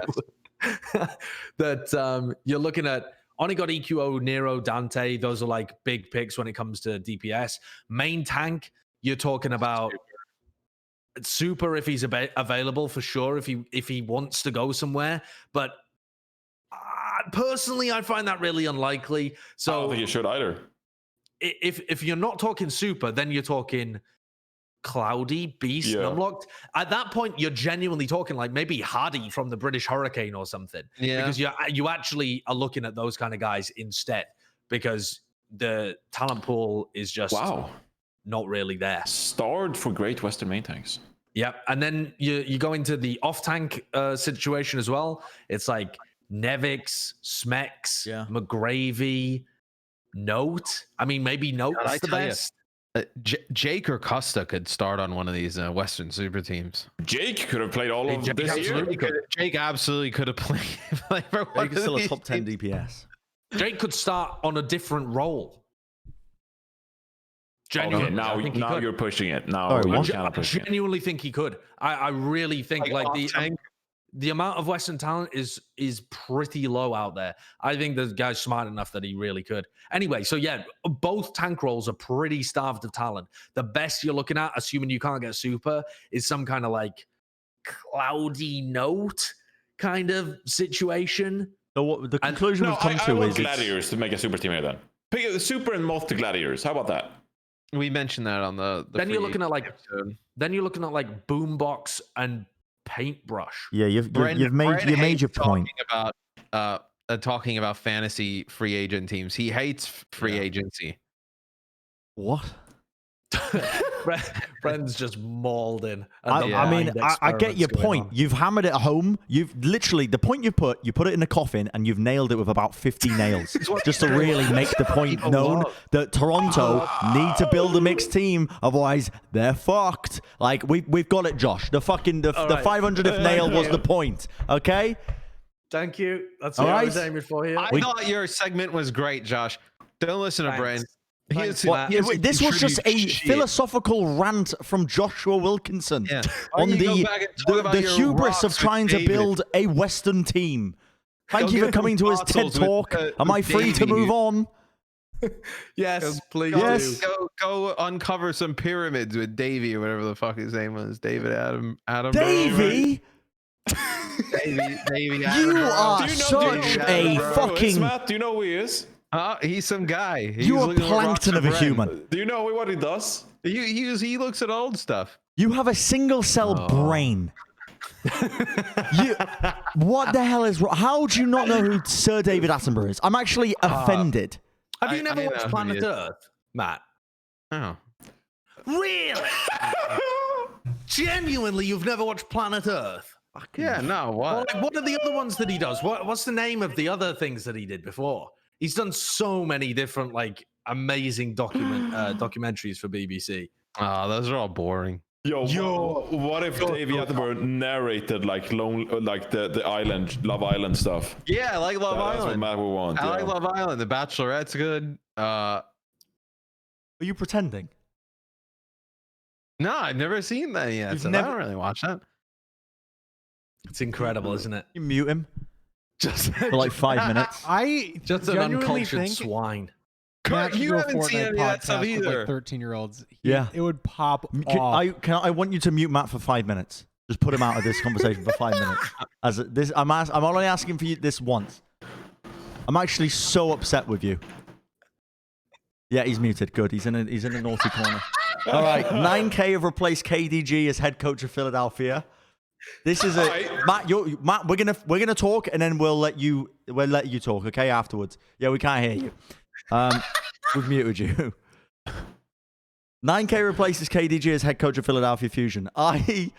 S3: That you're looking at Onigod, EQO, Nero, Dante. Those are like big picks when it comes to DPS. Main tank, you're talking about super if he's available for sure, if he wants to go somewhere. But personally, I find that really unlikely. So
S4: I don't think you should either.
S3: If you're not talking super, then you're talking Cloudy, Beast, Numlocked. At that point, you're genuinely talking like maybe Hardy from the British Hurricane or something. Yeah. Because you actually are looking at those kind of guys instead, because the talent pool is just not really there.
S4: Starred for great Western main tanks.
S3: Yep. And then you go into the off-tank situation as well. It's like Nevix, Smex, McGravy, Note. I mean, maybe Note's the best.
S2: Jake or Costa could start on one of these Western super teams.
S4: Jake could have played all of this year.
S2: Jake absolutely could have played.
S1: Jake is still a top 10 DPS.
S3: Jake could start on a different role. Genuinely,
S4: now you're pushing it.
S3: I genuinely think he could. I really think like the amount of Western talent is pretty low out there. I think the guy's smart enough that he really could. Anyway, so yeah, both tank roles are pretty starved of talent. The best you're looking at, assuming you can't get super, is some kind of like Cloudy Note kind of situation.
S1: So what the conclusion we've come to is
S4: Gladiators to make a super team here then. Pick a super and multi Gladiators. How about that?
S2: We mentioned that on the
S3: then you're looking at like episode. Then you're looking at like Boombox and Paintbrush.
S1: Yeah, you've made your point
S2: about talking about fantasy free agent teams. He hates free agency.
S1: What?
S3: Bren's just mauled in.
S1: I get your point. You've hammered it home. You've literally the point you put it in a coffin and you've nailed it with about 50 nails just to really make the point known that Toronto need to build a mixed team, otherwise they're fucked. Like we've got it, Josh. The 500th nail was the point. Okay.
S3: Thank you. That's what I was aiming for here.
S2: I thought your segment was great, Josh. Don't listen to Bren.
S1: This was just a philosophical rant from Joshua Wilkinson on the hubris of trying to build a Western team. Thank you for coming to his TED Talk. Am I free to move on?
S3: Yes, please.
S1: Yes.
S2: Go uncover some pyramids with Davey or whatever the fuck his name was. David Adam.
S1: Davey?
S2: Davey.
S1: You are such a fucking.
S4: Matt, do you know who he is?
S2: He's some guy.
S1: You're a plankton of a human.
S4: Do you know what he does?
S2: He looks at old stuff.
S1: You have a single cell brain. What the hell is wrong? How do you not know who Sir David Attenborough is? I'm actually offended.
S3: Have you never watched Planet Earth, Matt?
S2: Oh.
S3: Really? Genuinely, you've never watched Planet Earth?
S2: Yeah, no. What?
S3: What are the other ones that he does? What's the name of the other things that he did before? He's done so many different, like, amazing documentaries for BBC.
S2: Those are all boring.
S4: Yo, what if David Attenborough narrated like the island, Love Island stuff?
S2: Yeah, I like Love Island.
S4: That's what Matt would want.
S2: I like Love Island. The Bachelorette's good.
S1: Are you pretending?
S2: No, I've never seen that yet. I don't really watch that.
S3: It's incredible, isn't it?
S1: You mute him
S3: just
S1: for like 5 minutes.
S5: I
S3: just an uncultured swine.
S2: Kurt, you haven't seen any of that stuff either.
S5: Like 13-year-olds.
S1: Yeah,
S5: it would pop off.
S1: I want you to mute Matt for 5 minutes. Just put him out of this conversation for 5 minutes. I'm only asking for you this once. I'm actually so upset with you. Yeah, he's muted. Good. He's in a naughty corner. All right, NineK have replaced KDG as head coach of Philadelphia. This is Matt. Matt, we're gonna talk, and then we'll let you talk. Okay, afterwards. Yeah, we can't hear you. We've muted you. NineK replaces KDG as head coach of Philadelphia Fusion. I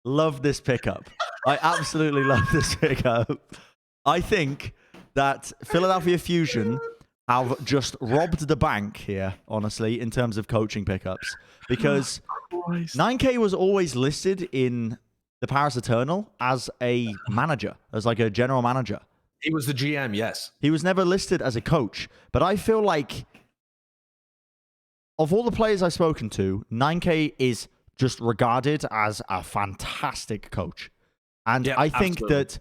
S1: love this pickup. I absolutely love this pickup. I think that Philadelphia Fusion have just robbed the bank here, honestly, in terms of coaching pickups. Because NineK was always listed in the Paris Eternal as a manager, as like a general manager.
S3: He was the GM, yes.
S1: He was never listed as a coach. But I feel like, of all the players I've spoken to, NineK is just regarded as a fantastic coach. And I think that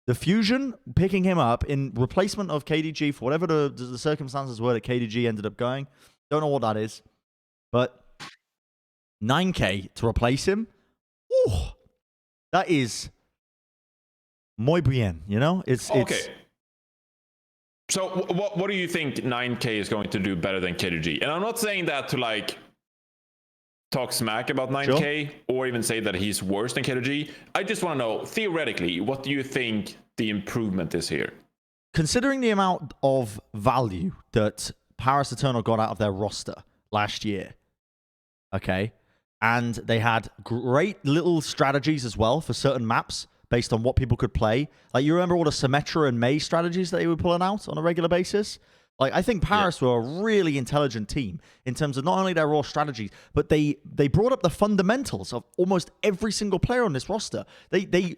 S1: the Fusion, picking him up in replacement of KDG, for whatever the circumstances were that KDG ended up going, don't know what that is. But NineK to replace him, that is muy bien, you know? It's
S4: So what do you think NineK is going to do better than KDG? And I'm not saying that to like talk smack about NineK or even say that he's worse than KDG. I just want to know, theoretically, what do you think the improvement is here?
S1: Considering the amount of value that Paris Eternal got out of their roster last year, okay, and they had great little strategies as well for certain maps based on what people could play. Like, you remember all the Symmetra and May strategies that they were pulling out on a regular basis? Like, I think Paris were a really intelligent team in terms of not only their raw strategies, but they brought up the fundamentals of almost every single player on this roster. They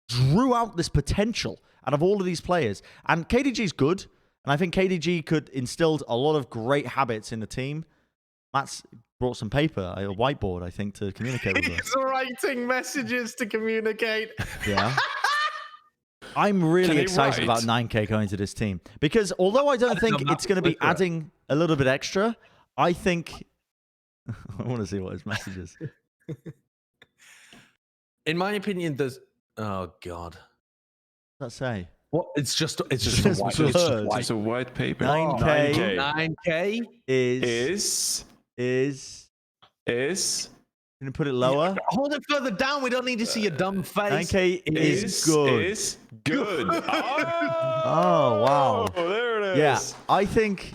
S1: drew out this potential out of all of these players. And KDG's good, and I think KDG could instill a lot of great habits in the team. Matt's brought some paper, a whiteboard, I think, to communicate with us.
S3: He's writing messages to communicate.
S1: Yeah. I'm really excited about NineK going to this team. Because although I don't think it's going to be adding a little bit extra, I think... I want to see what his message is.
S3: In my opinion, there's... Oh, God.
S1: What's that say?
S3: What? It's just a white paper.
S1: NineK is... Can you put it lower?
S3: Hold it further down. We don't need to see your dumb face.
S1: NineK is good.
S4: Is good.
S1: Oh, wow.
S4: There it is.
S1: Yeah, I think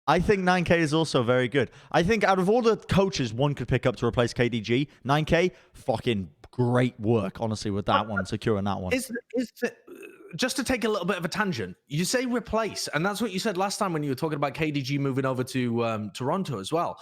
S1: NineK is also very good. I think out of all the coaches one could pick up to replace KDG, NineK, fucking great work, honestly, with that one, securing that one.
S3: Just to take a little bit of a tangent, you say replace, and that's what you said last time when you were talking about KDG moving over to Toronto as well.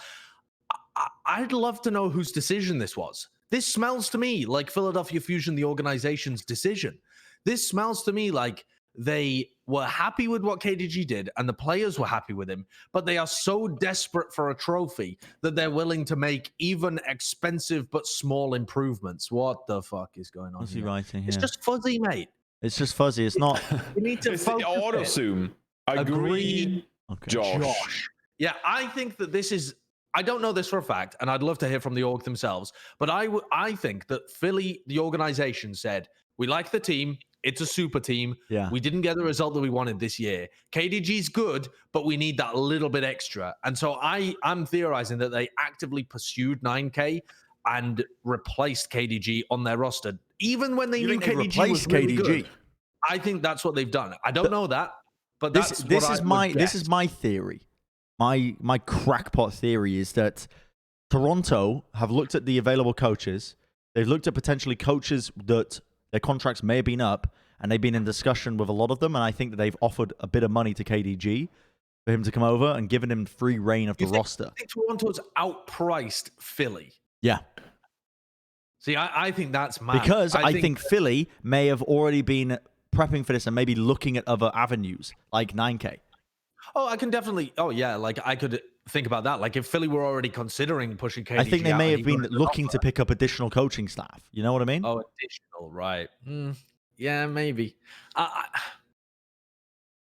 S3: I'd love to know whose decision this was. This smells to me like Philadelphia Fusion, the organization's decision. This smells to me like they were happy with what KDG did and the players were happy with him, but they are so desperate for a trophy that they're willing to make even expensive but small improvements. What the fuck is going on?
S1: What's he
S3: here?
S1: writing here?
S3: It's just fuzzy, mate.
S1: It's just fuzzy. It's not.
S3: You need to
S4: It's the auto zoom. Agree,
S1: Okay.
S4: Josh.
S3: Yeah, I think that this is. I don't know this for a fact, and I'd love to hear from the org themselves. But I think that Philly, the organization, said we like the team. It's a super team.
S1: Yeah.
S3: We didn't get the result that we wanted this year. KDG's good, but we need that little bit extra. And so I'm theorizing that they actively pursued NineK and replaced KDG on their roster, even when they knew KDG was really good. I think that's what they've done. I don't know that, but this is
S1: my theory. My crackpot theory is that Toronto have looked at the available coaches. They've looked at potentially coaches that their contracts may have been up, and they've been in discussion with a lot of them. And I think that they've offered a bit of money to KDG for him to come over and given him free reign of the roster.
S3: I think Toronto's outpriced Philly.
S1: Yeah.
S3: See, I think that's mad.
S1: Because I think Philly may have already been prepping for this and maybe looking at other avenues like NineK.
S3: Oh, I can definitely. Oh, yeah. Like I could think about that. Like if Philly were already considering pushing KDG,
S1: I think they may
S3: out,
S1: have been looking to pick up additional coaching staff. You know what I mean?
S3: Oh, additional, right? Yeah, maybe.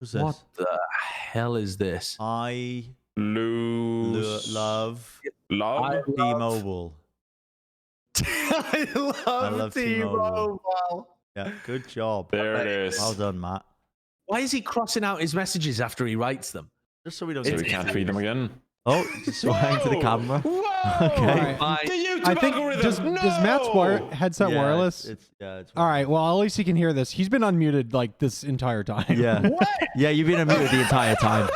S1: Who's this?
S3: What the hell is this?
S1: I
S4: love
S1: T-Mobile.
S3: I love T-Mobile.
S1: Yeah, good job.
S4: There it is.
S1: Well done, Matt.
S3: Why is he crossing out his messages after he writes them?
S1: Just so we don't.
S4: So we can't read them again.
S1: Oh, just swaying to the camera.
S4: Whoa!
S1: Okay.
S5: I think does Matt's headset wireless?
S1: It's
S5: all right. Well, at least he can hear this. He's been unmuted like this entire time.
S1: Yeah.
S3: What?
S1: Yeah, you've been unmuted the entire time.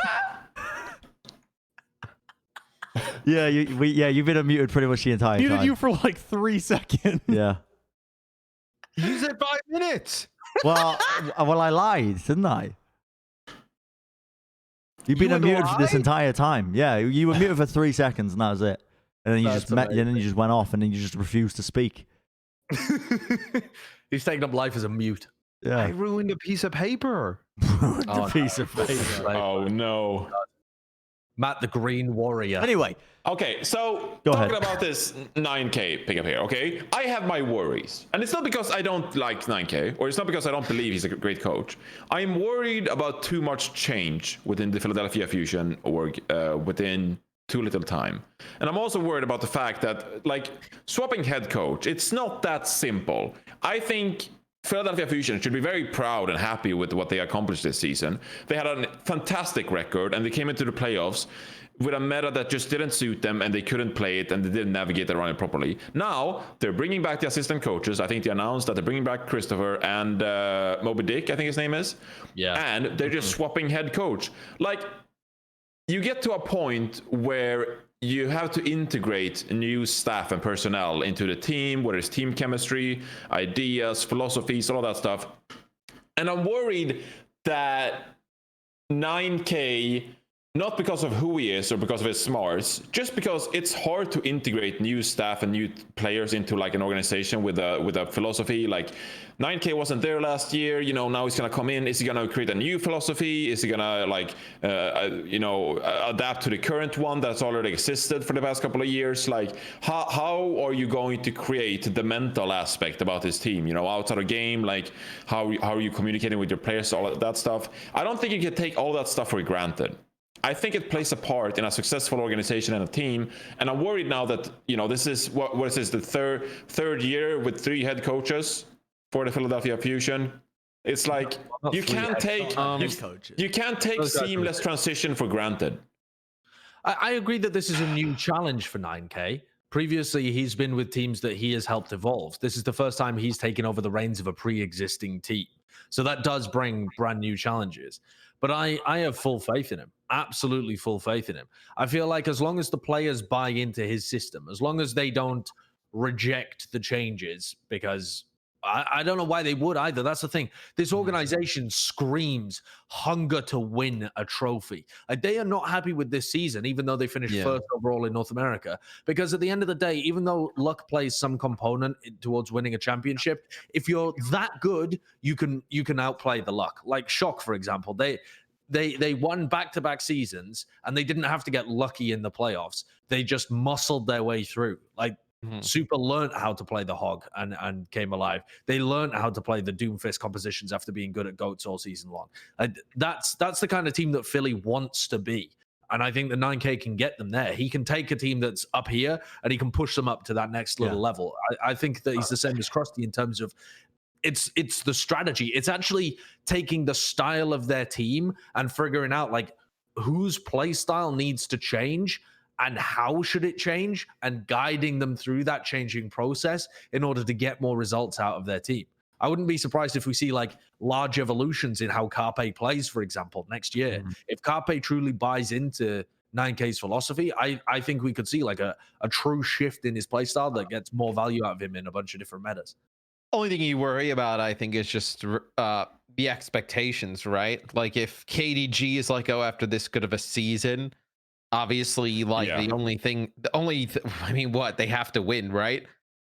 S1: Yeah, you've been unmuted pretty much the entire time.
S5: Muted you for like 3 seconds.
S1: Yeah.
S2: You said 5 minutes.
S1: Well, I lied, didn't I? You've been unmuted for this entire time. Yeah, you were muted for 3 seconds, and that was it. And then you just went off, and then you just refused to speak.
S3: He's taking up life as a mute.
S1: Yeah.
S2: I ruined a piece of paper.
S1: A piece of paper.
S4: Oh no.
S3: Matt the Green Warrior.
S1: Anyway.
S4: Okay, so
S1: Go
S4: talking
S1: ahead.
S4: about this NineK pickup here, okay? I have my worries. And it's not because I don't like NineK, or it's not because I don't believe he's a great coach. I'm worried about too much change within the Philadelphia Fusion org within too little time. And I'm also worried about the fact that, like, swapping head coach, it's not that simple. I think Philadelphia Fusion should be very proud and happy with what they accomplished this season. They had a fantastic record, and they came into the playoffs with a meta that just didn't suit them, and they couldn't play it, and they didn't navigate around it properly. Now, they're bringing back the assistant coaches. I think they announced that they're bringing back Christopher and Moby Dick, I think his name is.
S3: Yeah.
S4: And they're just swapping head coach. Like, you get to a point where you have to integrate new staff and personnel into the team, whether it's team chemistry, ideas, philosophies, all that stuff. And I'm worried that NineK, not because of who he is or because of his smarts, just because it's hard to integrate new staff and new players into like an organization with a philosophy. Like NineK wasn't there last year, now he's gonna come in. Is he gonna create a new philosophy? Is he gonna adapt to the current one that's already existed for the past couple of years? Like how are you going to create the mental aspect about this team, outside of game? Like how are you communicating with your players, all of that stuff? I don't think you can take all that stuff for granted. I think it plays a part in a successful organization and a team. And I'm worried now that, this is what is this, the third year with 3 head coaches for the Philadelphia Fusion. It's like you can't take seamless transition for granted.
S3: I agree that this is a new challenge for NineK. Previously, he's been with teams that he has helped evolve. This is the first time he's taken over the reins of a pre-existing team. So that does bring brand new challenges. But I have full faith in him. Absolutely full faith in him. I feel like as long as the players buy into his system, as long as they don't reject the changes because I don't know why they would either. That's the thing. This organization screams hunger to win a trophy. Like, they are not happy with this season, even though they finished first overall in North America. Because at the end of the day, even though luck plays some component towards winning a championship, if you're that good, you can outplay the luck. Like Shock, for example, they won back-to-back seasons and they didn't have to get lucky in the playoffs. They just muscled their way through. Like, Super learned how to play the hog and came alive. They learned how to play the Doomfist compositions after being good at goats all season long. And that's the kind of team that Philly wants to be. And I think the NineK can get them there. He can take a team that's up here and he can push them up to that next little level. I think that he's the same as Krusty in terms of it's the strategy. It's actually taking the style of their team and figuring out like whose play style needs to change and how should it change, and guiding them through that changing process in order to get more results out of their team. I wouldn't be surprised if we see like large evolutions in how Carpe plays, for example, next year. If Carpe truly buys into NineK's philosophy, I think we could see like a true shift in his playstyle that gets more value out of him in a bunch of different metas.
S2: Only thing you worry about, I think, is just the expectations, right? Like if KDG is like, oh, after this good of a season, obviously, like I mean, what they have to win, right?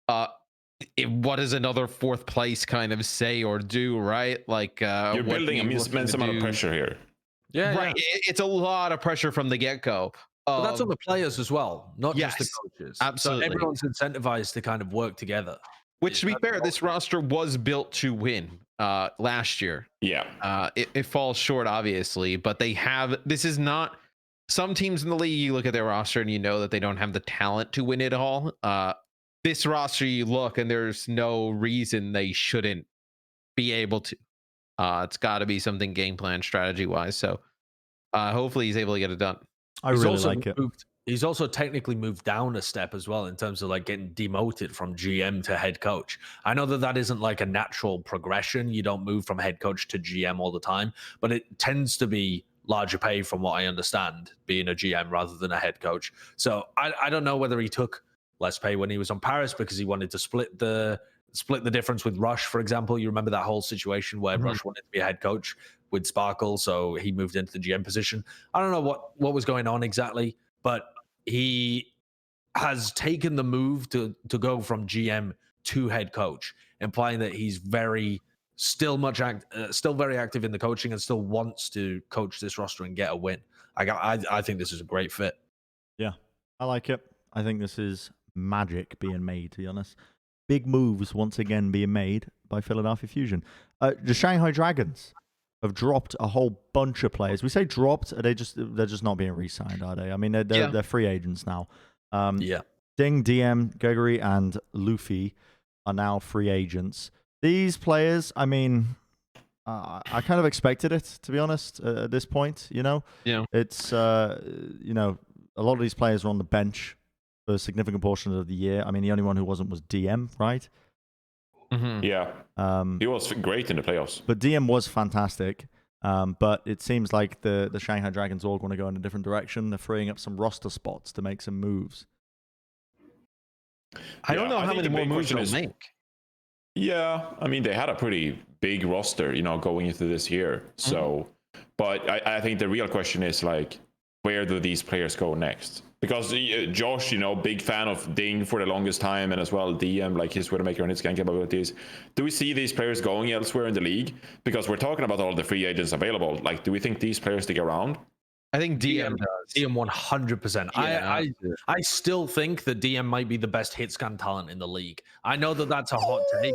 S2: What does another fourth place kind of say or do, right? Like
S4: you're building immense amount of pressure here.
S3: Yeah,
S2: right. It's a lot of pressure from the get-go.
S3: But that's on the players as well, not just the coaches.
S2: Absolutely,
S3: so everyone's incentivized to kind of work together.
S2: Which, to be fair, this roster was built to win last year.
S4: Yeah,
S2: it falls short, obviously, but they have. This is not. Some teams in the league, you look at their roster and you know that they don't have the talent to win it all. This roster, you look and there's no reason they shouldn't be able to. It's got to be something game plan strategy wise. So hopefully he's able to get it done.
S1: I really like it.
S3: He's also technically moved down a step as well in terms of like getting demoted from GM to head coach. I know that isn't like a natural progression. You don't move from head coach to GM all the time, but it tends to be larger pay from what I understand, being a GM rather than a head coach. So I don't know whether he took less pay when he was on Paris because he wanted to split the difference with Rush, for example. You remember that whole situation where Rush wanted to be a head coach with Sparkle, so he moved into the GM position. I don't know what was going on exactly, but he has taken the move to go from GM to head coach, implying that he's still very active in the coaching and still wants to coach this roster and get a win. I think this is a great fit.
S1: Yeah, I like it. I think this is magic being made, to be honest. Big moves once again being made by Philadelphia Fusion. The Shanghai Dragons have dropped a whole bunch of players. We say dropped, they're just not being re-signed, are they? I mean, they're free agents now. Ding, Diem, Geguri, and Luffy are now free agents. These players, I mean, I kind of expected it, to be honest, at this point, you know?
S2: Yeah.
S1: It's, you know, a lot of these players were on the bench for a significant portion of the year. I mean, the only one who wasn't was Diem, right?
S4: Yeah. He was great in the playoffs.
S1: But Diem was fantastic. But it seems like the Shanghai Dragons all want to go in a different direction. They're freeing up some roster spots to make some moves.
S2: I don't know how many more moves they'll make.
S4: Yeah, I mean, they had a pretty big roster, you know, going into this year. So, but I think the real question is, like, where do these players go next? Because Josh, you know, big fan of Ding for the longest time, and as well Diem, like his Widowmaker and his gang capabilities. Do we see these players going elsewhere in the league? Because we're talking about all the free agents available. Like, do we think these players stick around?
S2: I think Diem does.
S3: Diem 100%.
S2: Yeah,
S3: I still think that Diem might be the best hit scan talent in the league. I know that that's a hot take,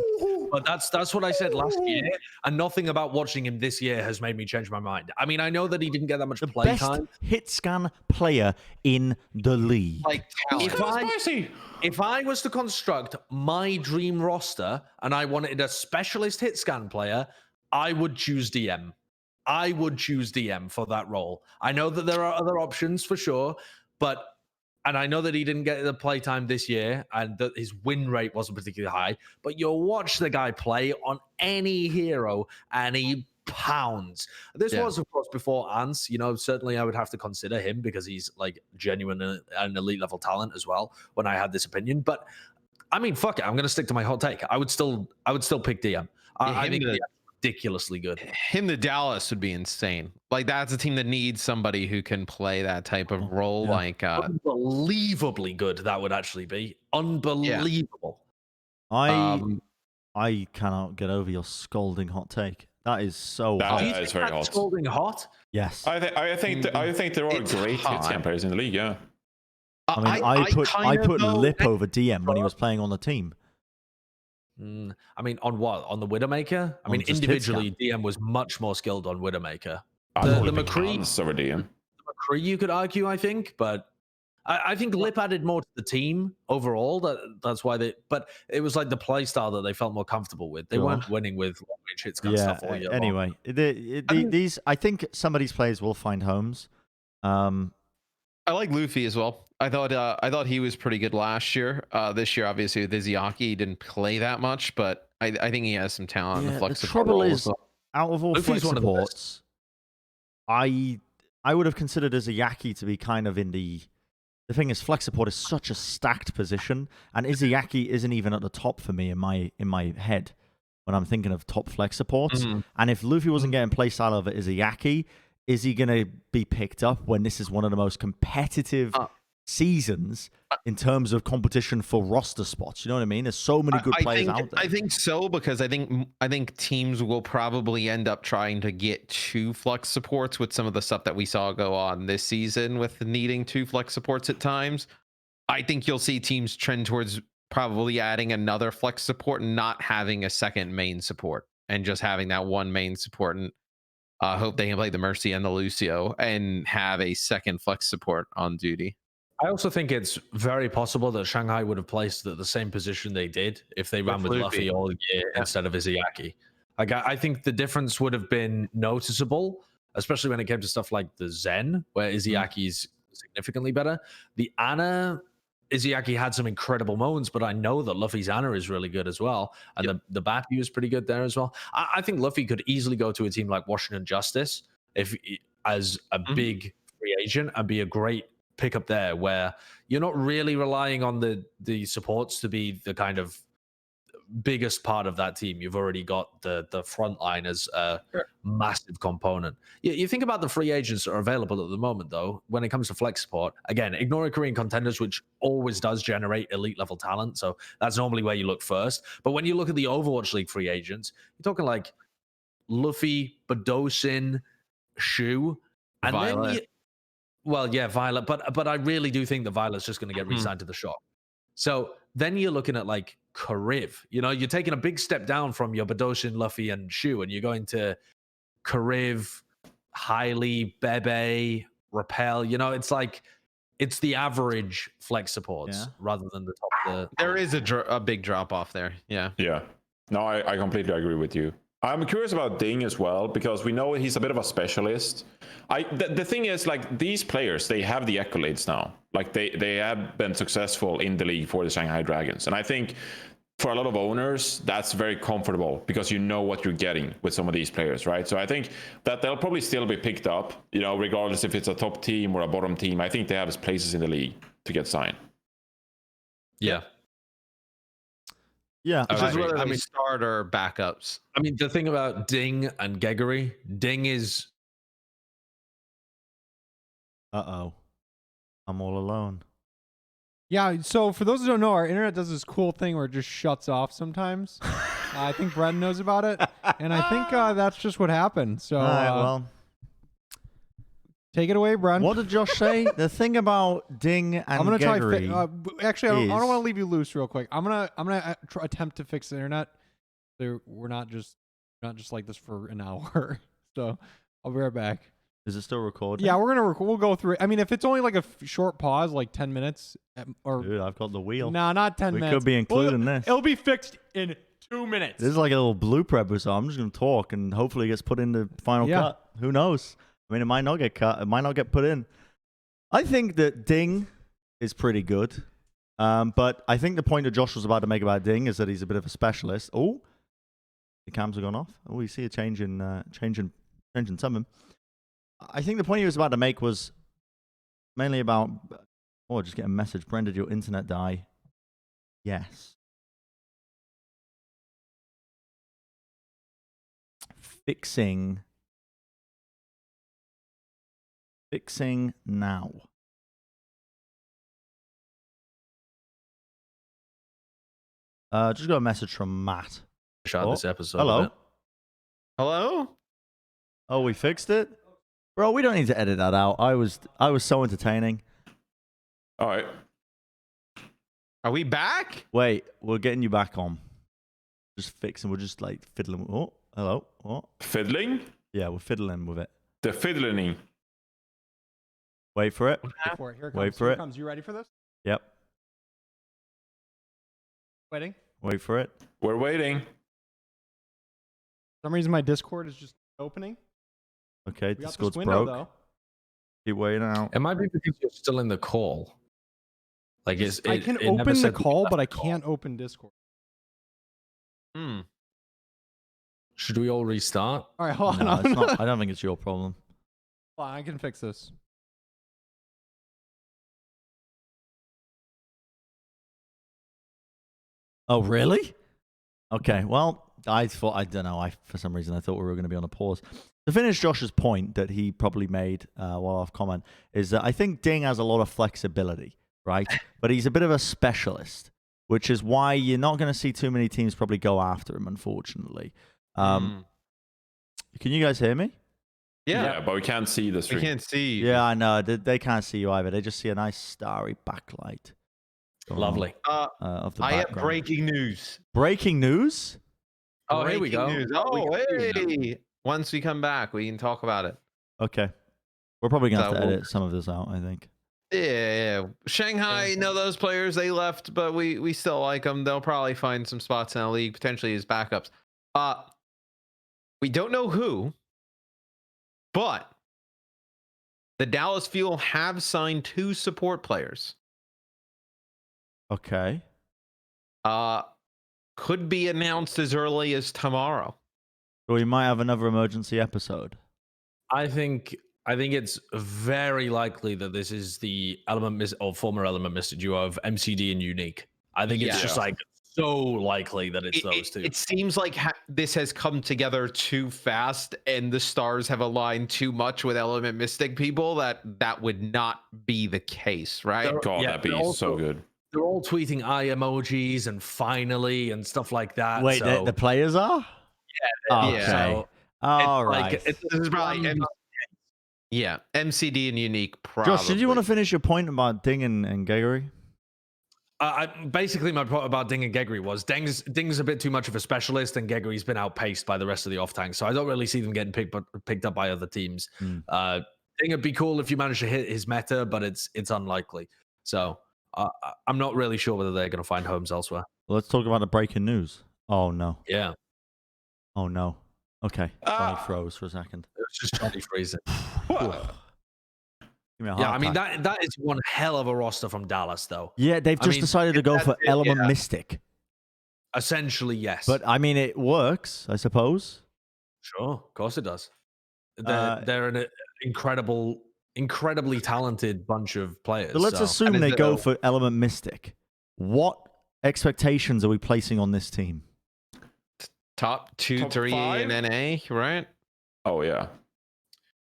S3: but that's what I said last year, and nothing about watching him this year has made me change my mind. I mean, I know that he didn't get that much play time.
S1: Best hit scan player in the league.
S2: Like,
S3: if I was to construct my dream roster and I wanted a specialist hit scan player, I would choose Diem. I would choose Diem for that role. I know that there are other options for sure, and I know that he didn't get the play time this year and that his win rate wasn't particularly high, but you'll watch the guy play on any hero and he pounds. This was, of course, before Ants. You know, certainly I would have to consider him because he's like genuine and elite level talent as well when I had this opinion. But I mean, fuck it. I'm going to stick to my hot take. I would still pick Diem. I think Diem's ridiculously good.
S2: Him to Dallas would be insane. Like that's a team that needs somebody who can play that type of role.
S1: Yeah.
S2: Like
S3: unbelievably good. That would actually be unbelievable.
S1: I cannot get over your scalding hot take. That is so hot.
S4: That is very hot.
S3: Scalding hot?
S1: Yes.
S4: I think there are great hit players in the league. Yeah.
S1: I mean, I put Lip over Diem when he was playing on the team.
S3: I mean, on what? On the Widowmaker? I mean, individually, Diem was much more skilled on Widowmaker. The McCree
S4: over Diem.
S3: The McCree, you could argue, I think, but I think Lip added more to the team overall. That's why they. But it was like the play style that they felt more comfortable with. They weren't winning with long-range hits kind of stuff all year
S1: anyway, these I think some of these players will find homes.
S2: I like Luffy as well. I thought he was pretty good last year. This year, obviously, with Izzyaki, he didn't play that much, but I think he has some talent.
S1: Yeah,
S2: in the flex
S1: the trouble is, out of all
S3: Luffy's
S1: flex supports, I would have considered Izzyaki to be kind of in the. The thing is, flex support is such a stacked position, and Izzyaki isn't even at the top for me in my head when I'm thinking of top flex supports. And if Luffy wasn't getting playstyle over Izzyaki, is he going to be picked up when this is one of the most competitive seasons in terms of competition for roster spots? You know what I mean? There's so many good players out there.
S2: I think so, because I think teams will probably end up trying to get 2 flex supports with some of the stuff that we saw go on this season with needing 2 flex supports at times. I think you'll see teams trend towards probably adding another flex support and not having a second main support and just having that one main support, and hope they can play the Mercy and the Lucio and have a second flex support on duty.
S3: I also think it's very possible that Shanghai would have placed at the same position they did if they ran with Luffy all year instead of Izzyaki. I think the difference would have been noticeable, especially when it came to stuff like the Zen, where Izzyaki significantly better. The Ana, Izzyaki had some incredible moments, but I know that Luffy's Ana is really good as well. And the Bapu is pretty good there as well. I think Luffy could easily go to a team like Washington Justice as a big free agent and be a great pick up there, where you're not really relying on the supports to be the kind of biggest part of that team. You've already got the front line as a massive component. You think about the free agents that are available at the moment, though, when it comes to flex support, again, ignoring Korean contenders, which always does generate elite level talent. So that's normally where you look first. But when you look at the Overwatch League free agents, you're talking like Luffy, Badosin, Shu, and Violet. Violet, but I really do think that Violet's just going to get re-signed to the shop. So then you're looking at like Kariv. You're taking a big step down from your Badoshin, Luffy, and Shu, and you're going to Kariv, Hailey, Bebe, Rappel. It's like it's the average flex supports rather than the top.
S2: There is a big drop off there. Yeah.
S4: Yeah. No, I completely agree with you. I'm curious about Ding as well, because we know he's a bit of a specialist. The thing is, like, these players, they have the accolades now. Like, they have been successful in the league for the Shanghai Dragons. And I think for a lot of owners, that's very comfortable because you know what you're getting with some of these players, right? So I think that they'll probably still be picked up, regardless if it's a top team or a bottom team. I think they have places in the league to get signed.
S3: Yeah.
S1: Yeah,
S2: which is whether they start or backups.
S3: I mean, the thing about Ding and Geguri, Ding is.
S1: I'm all alone.
S5: Yeah, so for those who don't know, our internet does this cool thing where it just shuts off sometimes. I think Bren knows about it, and I think that's just what happened. So,
S1: all right, well,
S5: take it away, Bren.
S1: What did Josh say? The thing about Ding and
S5: I'm gonna
S1: Geguri
S5: try. Actually, I don't want to leave you loose real quick. I'm gonna attempt to fix the internet. So we're not just like this for an hour. So I'll be right back.
S1: Is it still recording?
S5: Yeah, we'll go through it. I mean, if it's only like a short pause, like 10 minutes, or
S1: dude, I've got the wheel.
S5: Nah, not 10 minutes.
S1: We could be including this.
S5: It'll be fixed in 2 minutes.
S1: This is like a little blooper episode. I'm just gonna talk, and hopefully it gets put in the final cut. Who knows? I mean, it might not get cut. It might not get put in. I think that Ding is pretty good. But I think the point that Josh was about to make about Ding is that he's a bit of a specialist. Oh, the cams have gone off. Oh, you see a change in something. I think the point he was about to make was mainly about... Oh, just get a message. Bren, did your internet die? Yes. Fixing now. Just got a message from Matt.
S6: Shot this episode.
S1: Hello.
S2: Hello?
S1: Oh, we fixed it? Bro, we don't need to edit that out. I was so entertaining.
S4: All right.
S2: Are we back?
S1: Wait, we're getting you back on. Just fixing. We're just like fiddling. Oh, hello. What?
S4: Fiddling?
S1: Yeah, we're fiddling with it.
S4: The fiddling.
S1: Wait for it.
S5: Wait for it. Here it comes.
S1: Wait for
S5: Here
S1: it.
S5: it comes. You ready for this?
S1: Yep.
S5: Waiting.
S1: Wait for it.
S4: We're waiting.
S5: For some reason, my Discord is just opening.
S1: Okay,
S5: We got
S1: Discord's
S5: this window,
S1: broke.
S5: though.
S1: Keep waiting out.
S6: It might be because you're still in the call. Like
S5: I can open the call, but I can't open Discord.
S6: Should we all restart?
S5: All right, hold
S1: No,
S5: on.
S1: it's not. I don't think it's your problem.
S5: Hold on, I can fix this.
S1: Oh, really? Okay, well, I don't know. For some reason, I thought we were going to be on a pause. To finish Josh's point that he probably made while off comment is that I think Ding has a lot of flexibility, right? But he's a bit of a specialist, which is why you're not going to see too many teams probably go after him, unfortunately. Can you guys hear me?
S2: Yeah.
S4: But we can't see the
S2: We
S4: stream.
S2: can't see.
S1: Yeah, I know. They can't see you either. They just see a nice starry backlight.
S6: Lovely.
S1: Of the
S2: I have
S1: background.
S2: breaking news.
S1: Breaking news?
S6: Oh, here we
S2: Breaking
S6: go.
S2: news.
S6: We
S2: Oh,
S6: can see you now.
S2: hey. Once we come back, we can talk about it.
S1: Okay. We're probably going to have
S2: So
S1: to
S2: we'll-
S1: edit some of this out, I think.
S2: Yeah. Shanghai, no, those players, they left, but we still like them. They'll probably find some spots in the league, potentially as backups. We don't know who, but the Dallas Fuel have signed 2 support players.
S1: Okay.
S2: Could be announced as early as tomorrow.
S1: So we might have another emergency episode.
S6: I think it's very likely that this is the former Element Mr. duo of MCD and NineK. I think it's just like so likely that it's those two.
S2: It seems like this has come together too fast, and the stars have aligned too much with Element Mystic people that would not be the case, right?
S4: God,
S6: Yeah,
S4: that'd be
S6: also-
S4: so good.
S6: They're all tweeting eye emojis and finally and stuff like that.
S1: Wait,
S6: so,
S1: the players are?
S6: yeah.
S1: Okay.
S6: So
S1: All
S6: it's
S1: right.
S6: like,
S2: This is probably MCD and NineK. Probably.
S1: Josh, did you want to finish your point about Ding and Geguri?
S6: basically, my point about Ding and Geguri was Ding's a bit too much of a specialist, and Geguri's been outpaced by the rest of the off tanks. So I don't really see them getting picked up by other teams. Ding would be cool if you manage to hit his meta, but it's unlikely. So I'm not really sure whether they're going to find homes elsewhere.
S1: Well, let's talk about the breaking news. Oh, no.
S6: Yeah,
S1: Oh, no. Okay. Johnny froze for a second.
S6: it's just Johnny freezing.
S1: Give me a
S6: Yeah,
S1: heart
S6: I mean
S1: attack.
S6: that is one hell of a roster from Dallas, though.
S1: Yeah, they've just decided to go for Element Mystic.
S6: Essentially, yes.
S1: But, I mean, it works, I suppose.
S6: Sure, of course it does. They're an incredibly talented bunch of players.
S1: So let's assume they go for Element Mystic. What expectations are we placing on this team?
S2: top 2,
S4: Top
S2: 3
S4: 5?
S2: in NA, right?
S4: Oh, yeah.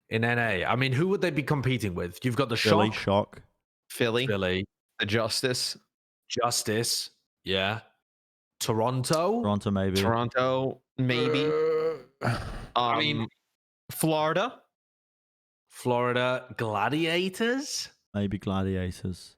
S6: in NA. I mean, who would they be competing with? You've got the
S1: Philly,
S6: Shock,
S1: Shock.
S2: Philly,
S6: Philly,
S2: the Justice,
S6: Justice, yeah, Toronto.
S1: Toronto, maybe.
S2: maybe.
S6: I mean,
S2: Florida.
S6: Gladiators,
S1: Maybe Gladiators.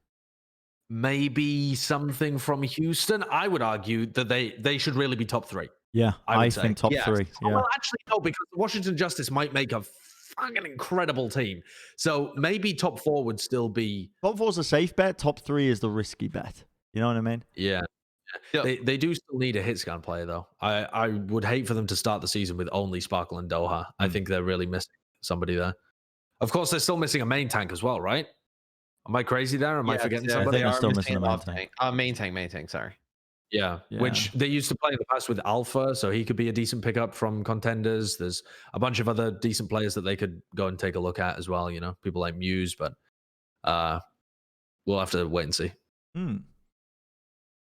S6: maybe something from Houston. I would argue that they should really be top 3.
S1: Yeah,
S6: I would
S1: I
S6: say.
S1: think top
S2: Yes.
S1: 3.
S6: Oh,
S1: Yeah.
S6: well, actually, no, because Washington Justice might make a fucking incredible team. So maybe top 4 would still be.
S1: Top 4's a safe bet. Top 3 is the risky bet. You know what I mean?
S6: Yeah.
S2: Yep.
S6: They do still need a hit scan player, though. I would hate for them to start the season with only Sparkle and Doha. I think they're really missing somebody there. Of course, they're still missing a main tank as well, right? Am I crazy there? Am I forgetting
S2: Yeah,
S6: somebody?
S1: think they're still missing a main
S2: off
S1: tank.
S2: Main tank, sorry.
S6: Yeah,
S1: Yeah.
S6: which they used to play in the past with Alpha, so he could be a decent pickup from contenders. There's a bunch of other decent players that they could go and take a look at as well. You know, people like Muse, but we'll have to wait and see.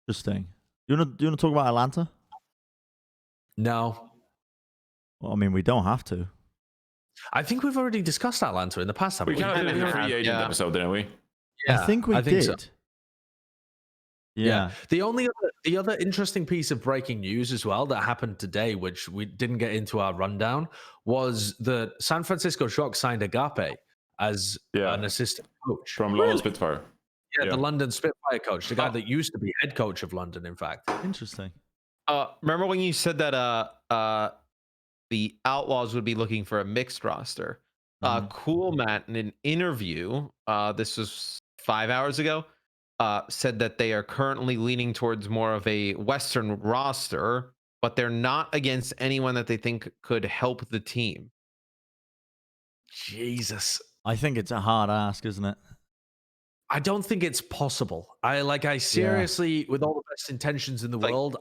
S1: Interesting. You wanna talk about Atlanta?
S6: No,
S1: Well, I mean, we don't have to.
S6: I think we've already discussed Atlanta in the past.
S4: We kind of did it in the free agent episode, didn't we?
S1: Yeah, I think we did.
S6: So.
S1: Yeah.
S6: The other interesting piece of breaking news as well that happened today, which we didn't get into our rundown, was that San Francisco Shock signed Agape as an assistant coach
S4: from London Spitfire.
S6: Yeah, the London Spitfire coach, the guy that used to be head coach of London, in fact.
S1: Interesting.
S2: Remember when you said that the Outlaws would be looking for a mixed roster? Cool Matt, in an interview, this was 5 hours ago, said that they are currently leaning towards more of a Western roster, but they're not against anyone that they think could help the team.
S6: Jesus.
S1: I think it's a hard ask, isn't it?
S6: I don't think it's possible. I seriously, with all the best intentions in the world,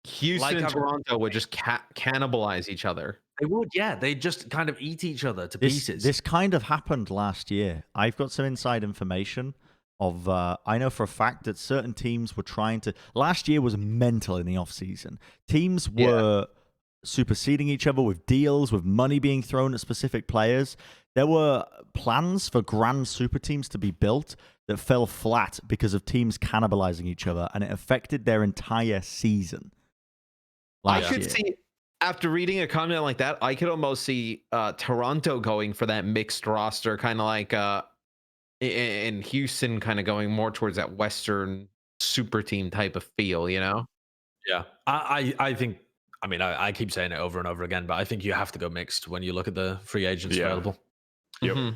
S2: Houston and Toronto would just cannibalize each other.
S6: They would, yeah. They just kind of eat each other to pieces.
S1: This kind of happened last year. I've got some inside information of, I know for a fact that certain teams were trying to, last year was mental in the offseason. Teams were superseding each other with deals, with money being thrown at specific players. There were plans for grand super teams to be built that fell flat because of teams cannibalizing each other, and it affected their entire season.
S2: I could see, after reading a comment like that, I could almost see Toronto going for that mixed roster, kind of like in Houston, kind of going more towards that Western super team type of feel, you know?
S6: Yeah, I think, I mean, I keep saying it over and over again, but I think you have to go mixed when you look at the free agents available.
S4: Yep.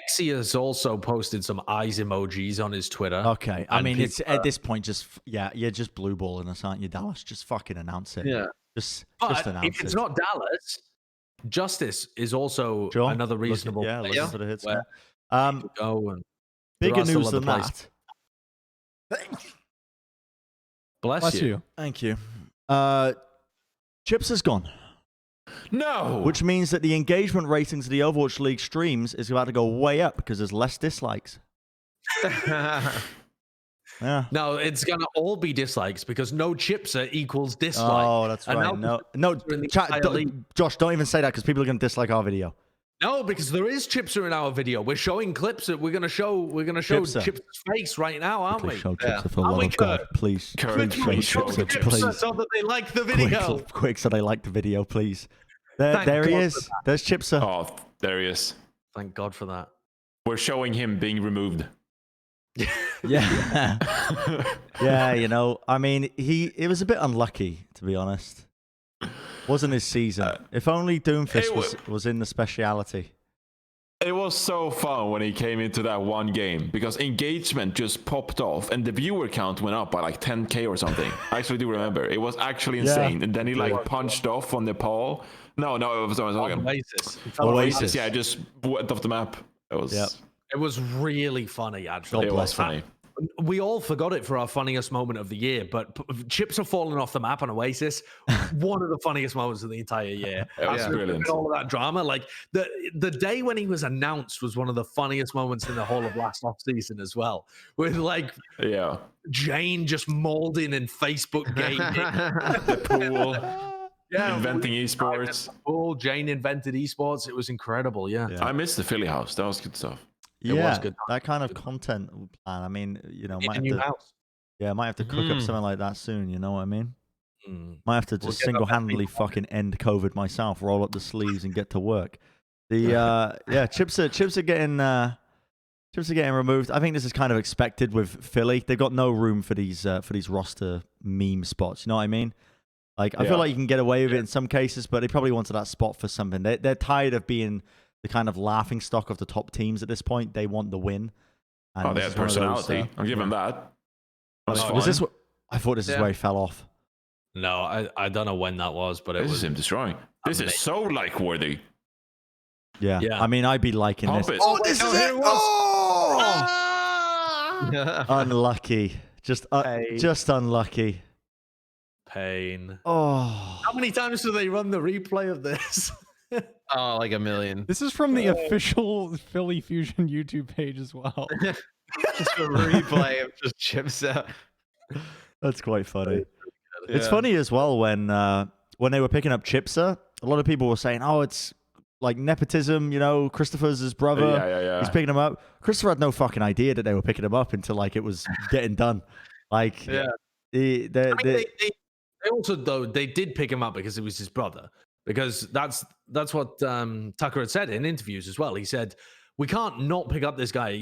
S6: Exy has also posted some eyes emojis on his Twitter.
S1: Okay, I mean, it's at this point just you're just blue balling us, aren't you, Dallas? Just fucking announce it.
S6: Yeah,
S1: just
S6: announce
S1: it.
S6: If it's not Dallas, Justice is also another reasonable.
S1: Looking for the hits.
S6: Bigger
S1: news than that.
S6: Bless you.
S1: Thank you. Chipsa's gone.
S4: No!
S1: Which means that the engagement ratings of the Overwatch League streams is about to go way up because there's less dislikes. Yeah.
S6: No, it's going to all be dislikes because no Chipsa equals dislike.
S1: Oh, that's right. No, Josh, don't even say that because people are going to dislike our video.
S6: No, because there is Chipsa in our video. We're showing clips that we're going to show Chipsa's face right now, aren't we?
S1: Show Chipsa for the love of God, please.
S6: Show Chipsa, please. So that they like the video.
S1: Quick, so they like the video, please. There he is. There's Chipsa.
S4: Oh, there he is.
S6: Thank God for that.
S4: We're showing him being removed.
S1: Yeah. Yeah, you know, I mean, it was a bit unlucky, to be honest. Wasn't his season. If only Doomfist was in the speciality.
S4: It was so fun when he came into that one game because engagement just popped off and the viewer count went up by like 10k or something. I actually do remember. It was actually insane. And then he like punched off on Nepal. No, it was Oasis. Yeah, just went off the map. It
S6: was really funny, actually.
S4: It was funny.
S6: We all forgot it for our funniest moment of the year, but Chips are falling off the map on Oasis. One of the funniest moments of the entire year.
S4: It was brilliant.
S6: All of that drama, like the day when he was announced was one of the funniest moments in the whole of last off season as well. With like Jane just molding in Facebook gaming,
S4: the pool, inventing esports.
S6: Jane invented esports. It was incredible. Yeah.
S4: I missed the Philly house. That was good stuff.
S1: It was good. That kind of content plan. I mean, you know, might have to cook up something like that soon. You know what I mean? Might have to just single-handedly fucking end COVID myself, roll up the sleeves, and get to work. Chips are getting removed. I think this is kind of expected with Philly. They've got no room for these roster meme spots. You know what I mean? Like I feel like you can get away with it in some cases, but they probably wanted that spot for something. They're tired of being the kind of laughing stock of the top teams at this point. They want the win.
S4: And they have personality. I'll give them that.
S1: I thought this is where he fell off.
S6: No, I don't know when that was, but it was
S4: him destroying. This is so like-worthy.
S1: Yeah. I mean, I'd be liking this.
S3: Oh, this is it!
S1: Unlucky. Just unlucky.
S6: Pain.
S1: Oh.
S6: How many times do they run the replay of this?
S2: Oh, like a million.
S5: This is from the official Philly Fusion YouTube page as well.
S2: Just a replay of just Chipsa.
S1: That's quite funny. It's funny as well when they were picking up Chipsa. a lot of people were saying, "Oh, it's like nepotism." You know, Christopher's his brother.
S4: Yeah.
S1: He's picking him up. Christopher had no fucking idea that they were picking him up until like it was getting done. Like, they
S6: also though they did pick him up because it was his brother. Because that's what Tucker had said in interviews as well. He said, we can't not pick up this guy.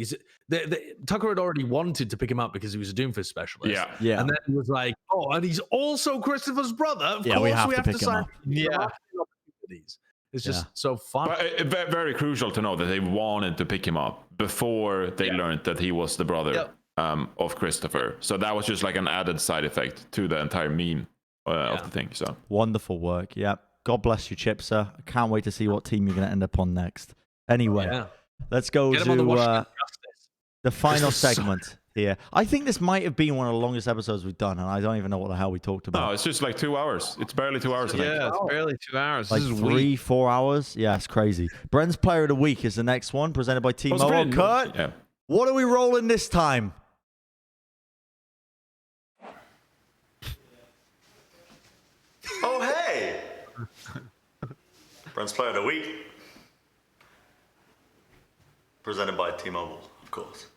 S6: Tucker had already wanted to pick him up because he was a Doomfist specialist.
S1: Yeah.
S6: And then he was like, oh, and he's also Christopher's brother. Of course
S1: we have to pick him
S6: sign
S1: up.
S6: Yeah. It's just so fun.
S4: But very crucial to know that they wanted to pick him up before they learned that he was the brother of Christopher. So that was just like an added side effect to the entire meme of the thing. So
S1: wonderful work. Yeah. God bless you, Chipsa. I can't wait to see what team you're going to end up on next. Anyway, let's go to the final segment here. I think this might have been one of the longest episodes we've done, and I don't even know what the hell we talked about.
S4: No, it's just like 2 hours. It's barely 2 hours, I think.
S2: Yeah, it's barely 2 hours.
S1: Like
S2: this is
S1: 3-4 hours? Yeah, it's crazy. Bren's Player of the Week is the next one, presented by Team Mobile. Kurt, what are we rolling this time?
S7: Oh, hey! Bren's Player of the Week. Presented by T-Mobile, of course.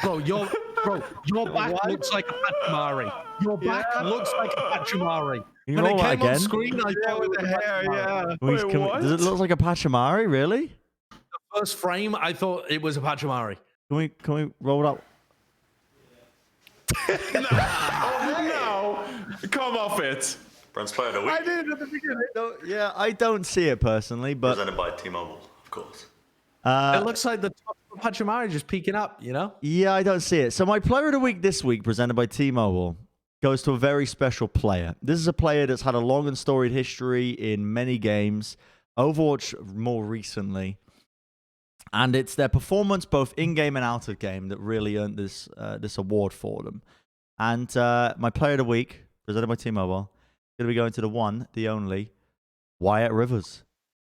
S6: Bro, your back looks like a Pachimari. Your back looks like a Pachimari.
S1: Can you roll that again?
S6: On screen, I thought it was the hair,
S1: Does it look like a Pachimari, really?
S6: The first frame, I thought it was a Pachimari.
S1: Can we roll it up?
S4: No! Come off it!
S7: Bren's Player of the Week.
S6: I did at the beginning.
S1: Yeah, I don't see it personally, but
S7: presented by T-Mobile, of course.
S6: It looks like the top of Pachimari just peeking up, you know?
S1: Yeah, I don't see it. So my Player of the Week this week, presented by T-Mobile, goes to a very special player. This is a player that's had a long and storied history in many games, Overwatch more recently. And it's their performance both in-game and out of game that really earned this award for them. And my Player of the Week, presented by T-Mobile, is going to be going to the one, the only, Wyatt Rivers,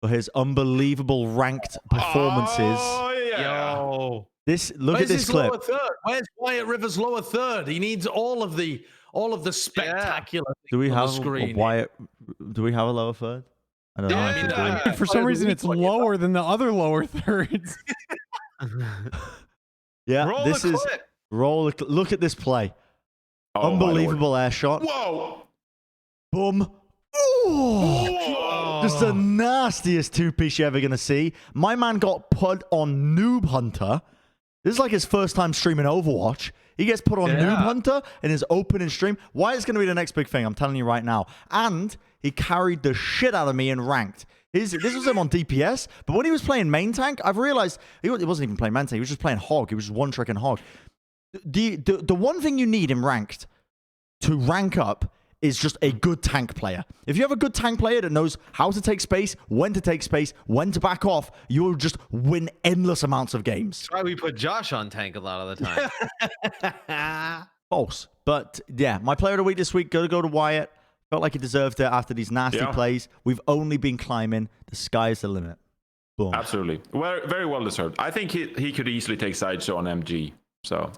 S1: for his unbelievable ranked performances.
S4: Oh, yeah.
S2: Yo.
S1: Look at this clip.
S6: Lower third? Where's Wyatt Rivers' lower third? He needs all of the spectacular things
S1: Do we
S6: on
S1: have
S6: the screen.
S1: Do we have a lower third? I don't know.
S5: For some reason, it's lower than the other lower thirds.
S1: Yeah,
S2: Roll
S1: this
S2: the
S1: is
S2: clip.
S1: Look at this play.
S4: Oh,
S1: Unbelievable air shot.
S4: Whoa!
S1: Boom. Oh, just the nastiest two-piece you're ever going to see. My man got put on Noob Hunter. This is like his first time streaming Overwatch. He gets put on Noob Hunter in his opening stream. Why is going to be the next big thing? I'm telling you right now. And he carried the shit out of me in ranked. This was him on DPS, but when he was playing main tank, I've realized he wasn't even playing main tank. He was just playing Hog. He was just one-tricking Hog. The one thing you need in ranked to rank up is just a good tank player. If you have a good tank player that knows how to take space, when to back off, you'll just win endless amounts of games.
S2: That's why we put Josh on tank a lot of the time.
S1: False. But yeah, my Player of the Week this week, go to Wyatt. Felt like he deserved it after these nasty plays. We've only been climbing. The sky's the limit. Boom.
S4: Absolutely. Well, very well deserved. I think he could easily take Sideshow on MG. So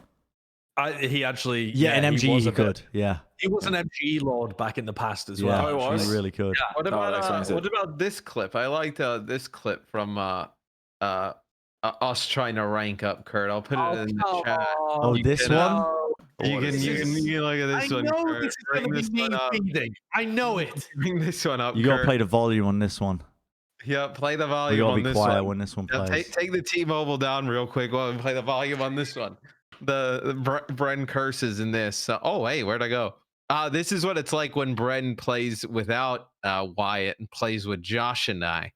S6: He actually...
S1: Yeah, in MG he could. Yeah.
S6: He was an MGE lord back in the past as well.
S4: Oh, he was?
S1: He really could.
S6: Yeah.
S2: What about this clip? I liked this clip from us trying to rank up, Kurt. I'll put it in the chat.
S1: Oh, this one?
S2: You can look at this one.
S6: I know
S2: Kurt.
S6: this is going to be me feeding. I know it.
S2: Bring this one up.
S1: You got to play the volume on this one.
S2: Yeah, play the
S1: You
S2: volume
S1: got
S2: on
S1: to be
S2: this
S1: quiet
S2: one.
S1: when this one
S2: Now,
S1: plays.
S2: take the T-Mobile down real quick while we play the volume on this one. The Bren curses in this. Oh, hey, where'd I go? This is what it's like when Bren plays without Wyatt and plays with Josh and I.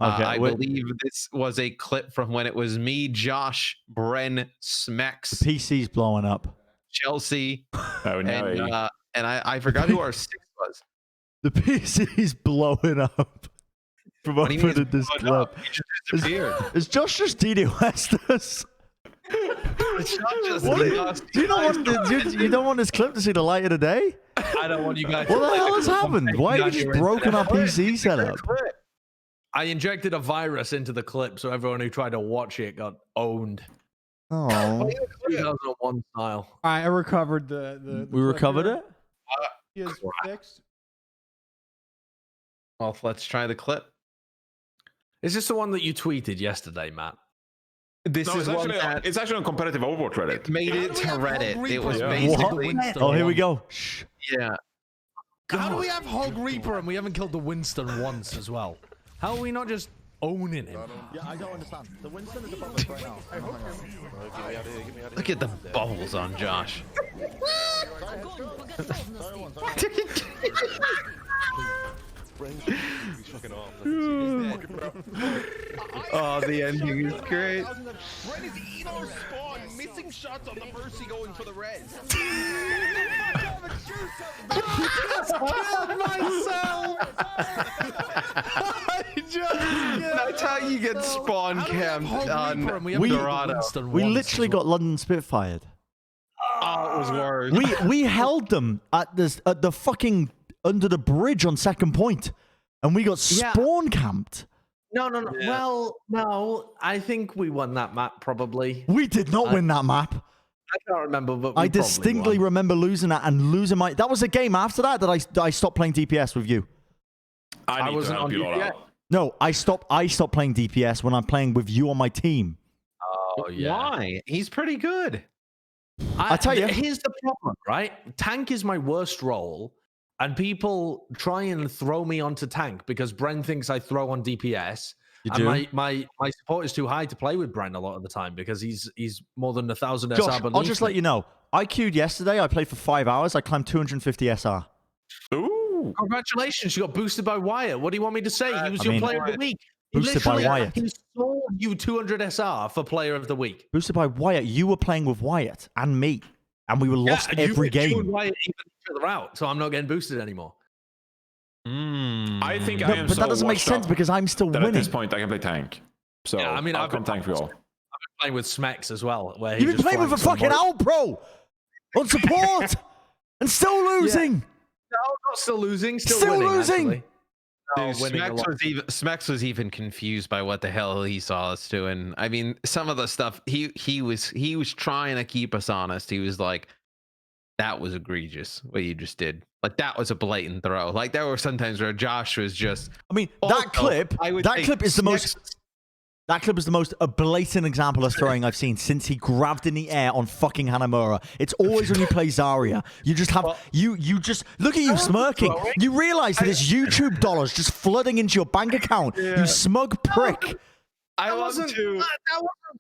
S1: Okay,
S2: I believe this was a clip from when it was me, Josh, Bren, Smex,
S1: the PC's blowing up.
S2: Chelsea,
S4: oh, no.
S2: and I forgot who our sixth was.
S1: The PC's blowing up. From opening this clip.
S2: He just disappeared.
S1: Is Josh just DD Westers? You don't want this clip to see the light of the day?
S6: I don't want you guys.
S1: What the hell has happened? Why have you just broken our PC setup?
S6: I injected a virus into the clip, so everyone who tried to watch it got owned.
S1: Oh,
S6: 2001 style.
S5: All right, I recovered the
S1: we recovered it.
S5: He is fixed.
S2: Well, let's try the clip.
S6: Is this the one that you tweeted yesterday, Matt?
S2: This is one
S4: it's actually on competitive Overwatch Reddit.
S2: Made it to Reddit. It was
S5: Yeah.
S2: basically.
S1: Oh, here we go. Shh.
S2: Yeah.
S5: How do we have Hog Reaper and we haven't killed the Winston once as well? How are we not just owning him?
S8: Yeah, I don't understand. The Winston is above us right now.
S2: Look at the bubbles on Josh. Oh, the ending is great.
S8: Bren is eating our spawn, missing shots on the mercy, going for the res.
S2: That's how you get spawn camped on Toronto.
S1: We literally got London Spitfired.
S2: Oh, it was worse.
S1: We held them at the fucking under the bridge on second point, and we got spawn camped.
S6: No. Yeah. Well, no. I think we won that map probably.
S1: We did not win that map.
S6: I can't remember, but
S1: I distinctly remember losing that and losing my. That was a game after that I stopped playing DPS with you.
S4: I wasn't on DPS.
S1: No, I stopped playing DPS when I'm playing with you on my team.
S6: Oh yeah.
S2: Why? He's pretty good.
S1: I tell you,
S6: here's the problem, right? Tank is my worst role, and people try and throw me onto tank because Bren thinks I throw on DPS. And my support is too high to play with Bren a lot of the time because he's more than 1,000 SR.
S1: Josh, I'll just let you know. I queued yesterday. I played for 5 hours. I climbed 250 SR.
S4: Ooh!
S6: Congratulations! You got boosted by Wyatt. What do you want me to say? He was your player of the week.
S1: Boosted by Wyatt.
S6: He sold you 200 SR for player of the week.
S1: Boosted by Wyatt. You were playing with Wyatt and me, and we were lost every game.
S6: You and Wyatt even each other out, so I'm not getting boosted anymore.
S4: I think I am
S1: but that doesn't make sense because I'm still winning.
S4: At this point, I can play tank. So
S6: yeah, I mean,
S4: I'll come tank for you all.
S6: I've been playing with Smex as well. Where
S1: You've been playing with a fucking Owl Pro on support and still losing.
S6: Yeah. No, not still losing. Still winning,
S1: losing.
S6: Dude,
S2: Smex was even confused by what the hell he saw us doing. I mean, some of the stuff he was trying to keep us honest. He was like, "That was egregious what you just did. Like that was a blatant throw. Like there were some times where Josh was just."
S1: I mean, that clip is the most. That clip is the most blatant example of throwing I've seen since he grabbed in the air on fucking Hanamura. It's always when you play Zarya. You just have you just look at you smirking. You realize that it's YouTube dollars just flooding into your bank account. Yeah. You smug prick.
S6: That wasn't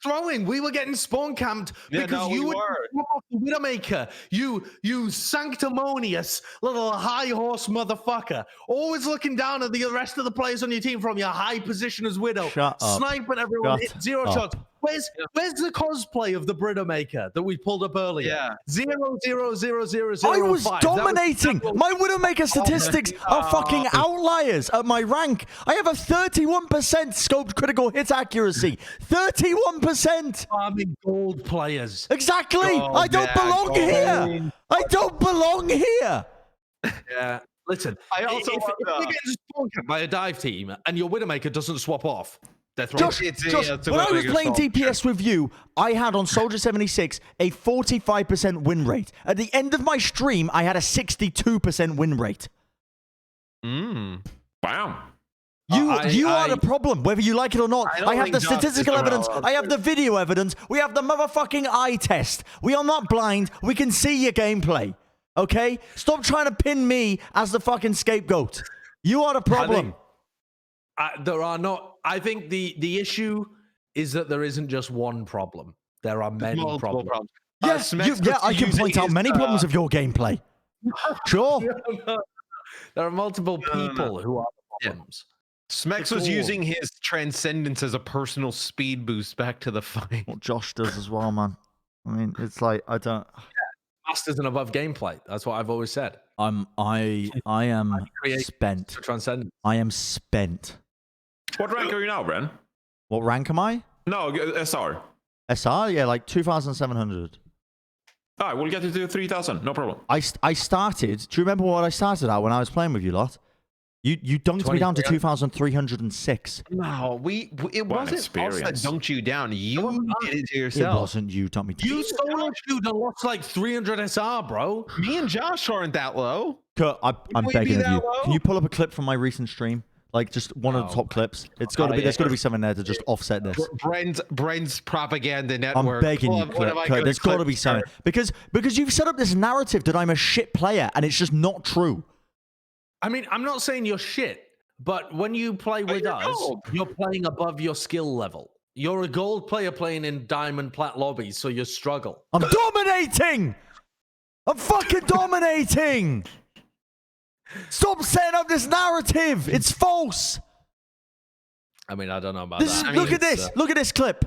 S6: throwing. We were getting spawn camped because you were off the Widowmaker. You sanctimonious little high horse motherfucker. Always looking down at the rest of the players on your team from your high position as Widow. Sniping everyone, hit 0 shots. Where's the cosplay of the Widowmaker that we pulled up earlier? Yeah. 0.00005.
S1: I was dominating. My Widowmaker statistics are fucking outliers at my rank. I have a 31% scoped critical hit accuracy. 31%.
S6: Farming gold players.
S1: Exactly. I don't belong here. I don't belong here.
S6: Yeah. Listen, I also if you get spawn camped by a dive team and your Widowmaker doesn't swap off,
S1: Josh, when I was playing DPS with you, I had on Soldier 76 a 45% win rate. At the end of my stream, I had a 62% win rate.
S4: Wow.
S1: You are the problem, whether you like it or not. I have the statistical evidence. I have the video evidence. We have the motherfucking eye test. We are not blind. We can see your gameplay. Okay? Stop trying to pin me as the fucking scapegoat. You are the problem.
S6: There are not. I think the issue is that there isn't just one problem. There are many problems.
S1: Yeah, I can point out many problems of your gameplay. Sure.
S6: There are multiple people who are the problems.
S2: Smex was using his transcendence as a personal speed boost back to the fight.
S1: Well, Josh does as well, man. I mean, it's like I don't.
S6: Masters and above gameplay. That's what I've always said.
S1: I am spent.
S6: Transcendence.
S1: I am spent.
S4: What rank are you now, Bren?
S1: What rank am I?
S4: No, SR.
S1: SR? Yeah, like 2,700.
S4: All right, we'll get you to 3,000. No problem.
S1: I started. Do you remember what I started at when I was playing with you lot? You dunked me down to 2,306.
S2: No, it wasn't us that dunked you down. You did it to yourself.
S1: It wasn't you dunked me down.
S3: You solo queued and lost like 300 SR, bro.
S2: Me and Josh aren't that low.
S1: Kurt, I'm begging of you. Can you pull up a clip from my recent stream? Like just one of the top clips. It's got to be. There's got to be something there to just offset this.
S2: Bren's propaganda network.
S1: I'm begging you, Kurt. There's got to be something because you've set up this narrative that I'm a shit player, and it's just not true.
S3: I mean, I'm not saying you're shit, but when you play with us, you're playing above your skill level. You're a gold player playing in diamond plat lobbies, so you struggle.
S1: I'm dominating. I'm fucking dominating. Stop setting up this narrative. It's false.
S3: I mean, I don't know about that.
S1: Look at this. Look at this clip.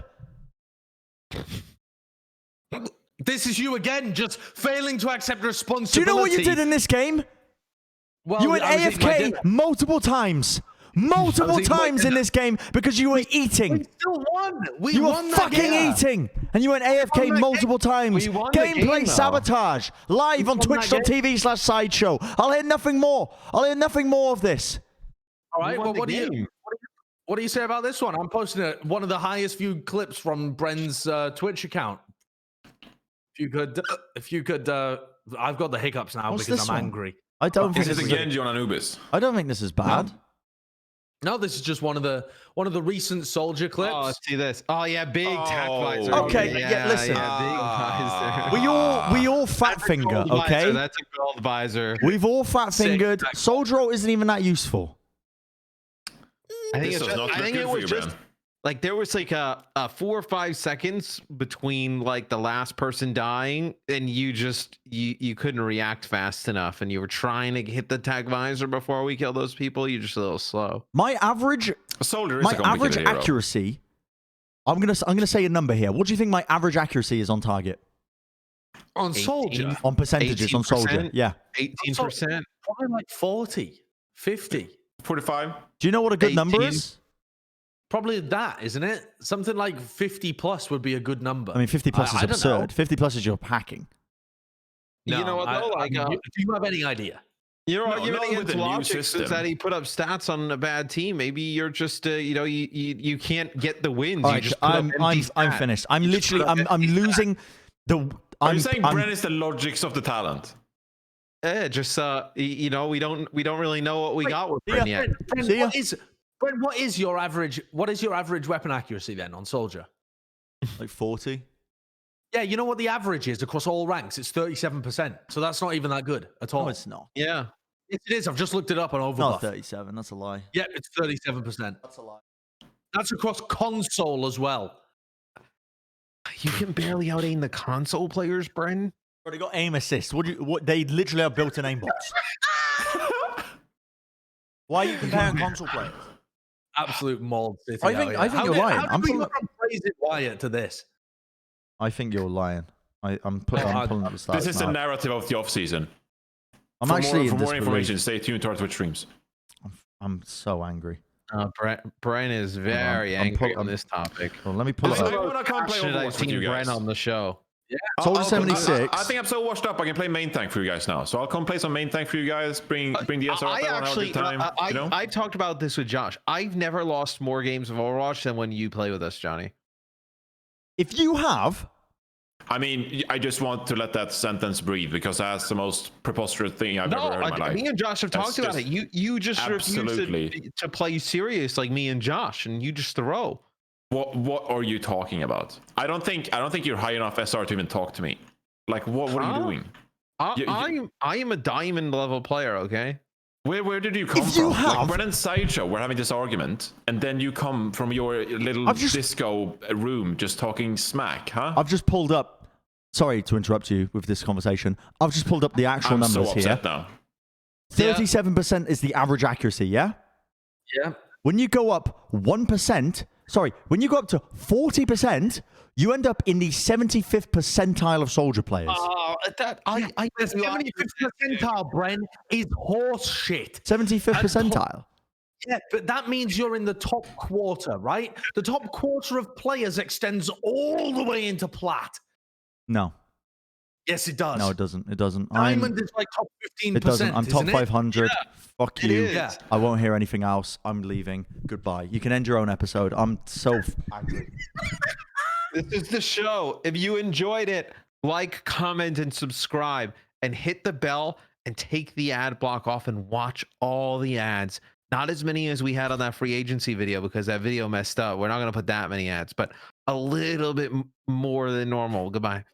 S3: This is you again, just failing to accept responsibility.
S1: Do you know what you did in this game?
S3: Well,
S1: you went AFK multiple times. Multiple times in this game because you were eating.
S3: We still won.
S1: You were fucking eating. And you went AFK multiple times. Gameplay sabotage. Live on twitch.tv/sideshow. I'll hear nothing more. I'll hear nothing more of this.
S3: All right. Well, what do you say about this one? I'm posting one of the highest viewed clips from Bren's Twitch account. If you could, I've got the hiccups now because I'm angry.
S1: I don't think
S4: this is Genji on Anubis.
S1: I don't think this is bad.
S3: No, this is just one of the recent soldier clips.
S2: Oh, let's see this. Oh yeah, big tack visor.
S1: Okay, listen.
S2: Yeah, big
S1: visor. We all fat finger, okay?
S2: That's a gold visor.
S1: We've all fat fingered. Soldier isn't even that useful.
S2: I think it was just like there was like a 4 or 5 seconds between like the last person dying, and you couldn't react fast enough, and you were trying to hit the tag visor before we kill those people. You're just a little slow.
S1: My average accuracy. I'm gonna say a number here. What do you think my average accuracy is on target?
S3: On soldier?
S1: On percentages 18%? On soldier. Yeah.
S2: 18%.
S3: Probably like 40, 50.
S4: 45.
S1: Do you know what a good number is?
S3: Probably that, isn't it? Something like 50 plus would be a good number.
S1: I mean, 50 plus is absurd. 50 plus is your packing.
S2: No, you know what though?
S3: Do you have any idea?
S2: You're arguing against logic that he put up stats on a bad team. Maybe you're just you can't get the wins.
S1: Right, I'm finished. I'm literally I'm losing the.
S4: Are you saying Bren is the logics of the talent?
S2: Just we don't really know what we got with Bren yet.
S3: Bren, what is your average weapon accuracy then on soldier?
S1: Like 40.
S3: Yeah, you know what the average is across all ranks? It's 37%. So that's not even that good at all.
S1: No, it's not.
S2: Yeah.
S3: Yes, it is. I've just looked it up on Overwatch.
S1: Not 37. That's a lie.
S3: Yeah, it's 37%.
S1: That's a lie.
S3: That's across console as well.
S2: You can barely out aim the console players, Bren.
S1: But they got aim assist. What they literally have built-in aimbots. Why are you comparing console players?
S3: Absolute mold city.
S1: I think you're lying.
S3: I'm pulling crazy Wyatt to this.
S1: I think you're lying. I'm pulling up the stats.
S4: This is the narrative of the off season.
S1: For
S4: more information, stay tuned to our Twitch streams.
S1: I'm so angry.
S2: Bren is very angry on this topic.
S1: Well, let me pull it up.
S4: I can't play Overwatch with you guys.
S2: Bren on the show.
S3: Yeah.
S1: Soldier 76.
S4: I think I'm so washed up I can play main tank for you guys now. So I'll come play some main tank for you guys. Bring the SR up.
S2: I talked about this with Josh. I've never lost more games of Overwatch than when you play with us, Johnny.
S1: If you have,
S4: I mean, I just want to let that sentence breathe because that's the most preposterous thing I've ever heard in my life.
S2: Me and Josh have talked about it. You just refuse to play serious like me and Josh, and you just throw.
S4: What are you talking about? I don't think you're high enough SR to even talk to me. Like what are you doing?
S2: I am a diamond level player, okay?
S4: Where did you come from? Like Brennan Sideshow, we're having this argument, and then you come from your little disco room just talking smack, huh?
S1: I've just pulled up. Sorry to interrupt you with this conversation. I've just pulled up the actual numbers
S4: so
S1: here.
S4: Now.
S1: 37% is the average accuracy, yeah?
S3: Yeah.
S1: When you go up 1%, when you go up to 40%, you end up in the 75th percentile of soldier players.
S3: The 75th percentile, Bren, is horse shit.
S1: 75th percentile?
S3: Yeah, but that means you're in the top quarter, right? The top quarter of players extends all the way into plat.
S1: No.
S3: Yes, it does.
S1: No, it doesn't. It doesn't.
S3: Diamond is like top 15%.
S1: It doesn't. I'm top 500.
S2: Yeah,
S1: Fuck you.
S3: Yeah.
S1: I won't hear anything else. I'm leaving. Goodbye. You can end your own episode. I'm so angry.
S2: This is the show. If you enjoyed it, like, comment, and subscribe, and hit the bell and take the ad block off and watch all the ads. Not as many as we had on that free agency video because that video messed up. We're not going to put that many ads, but a little bit more than normal. Goodbye.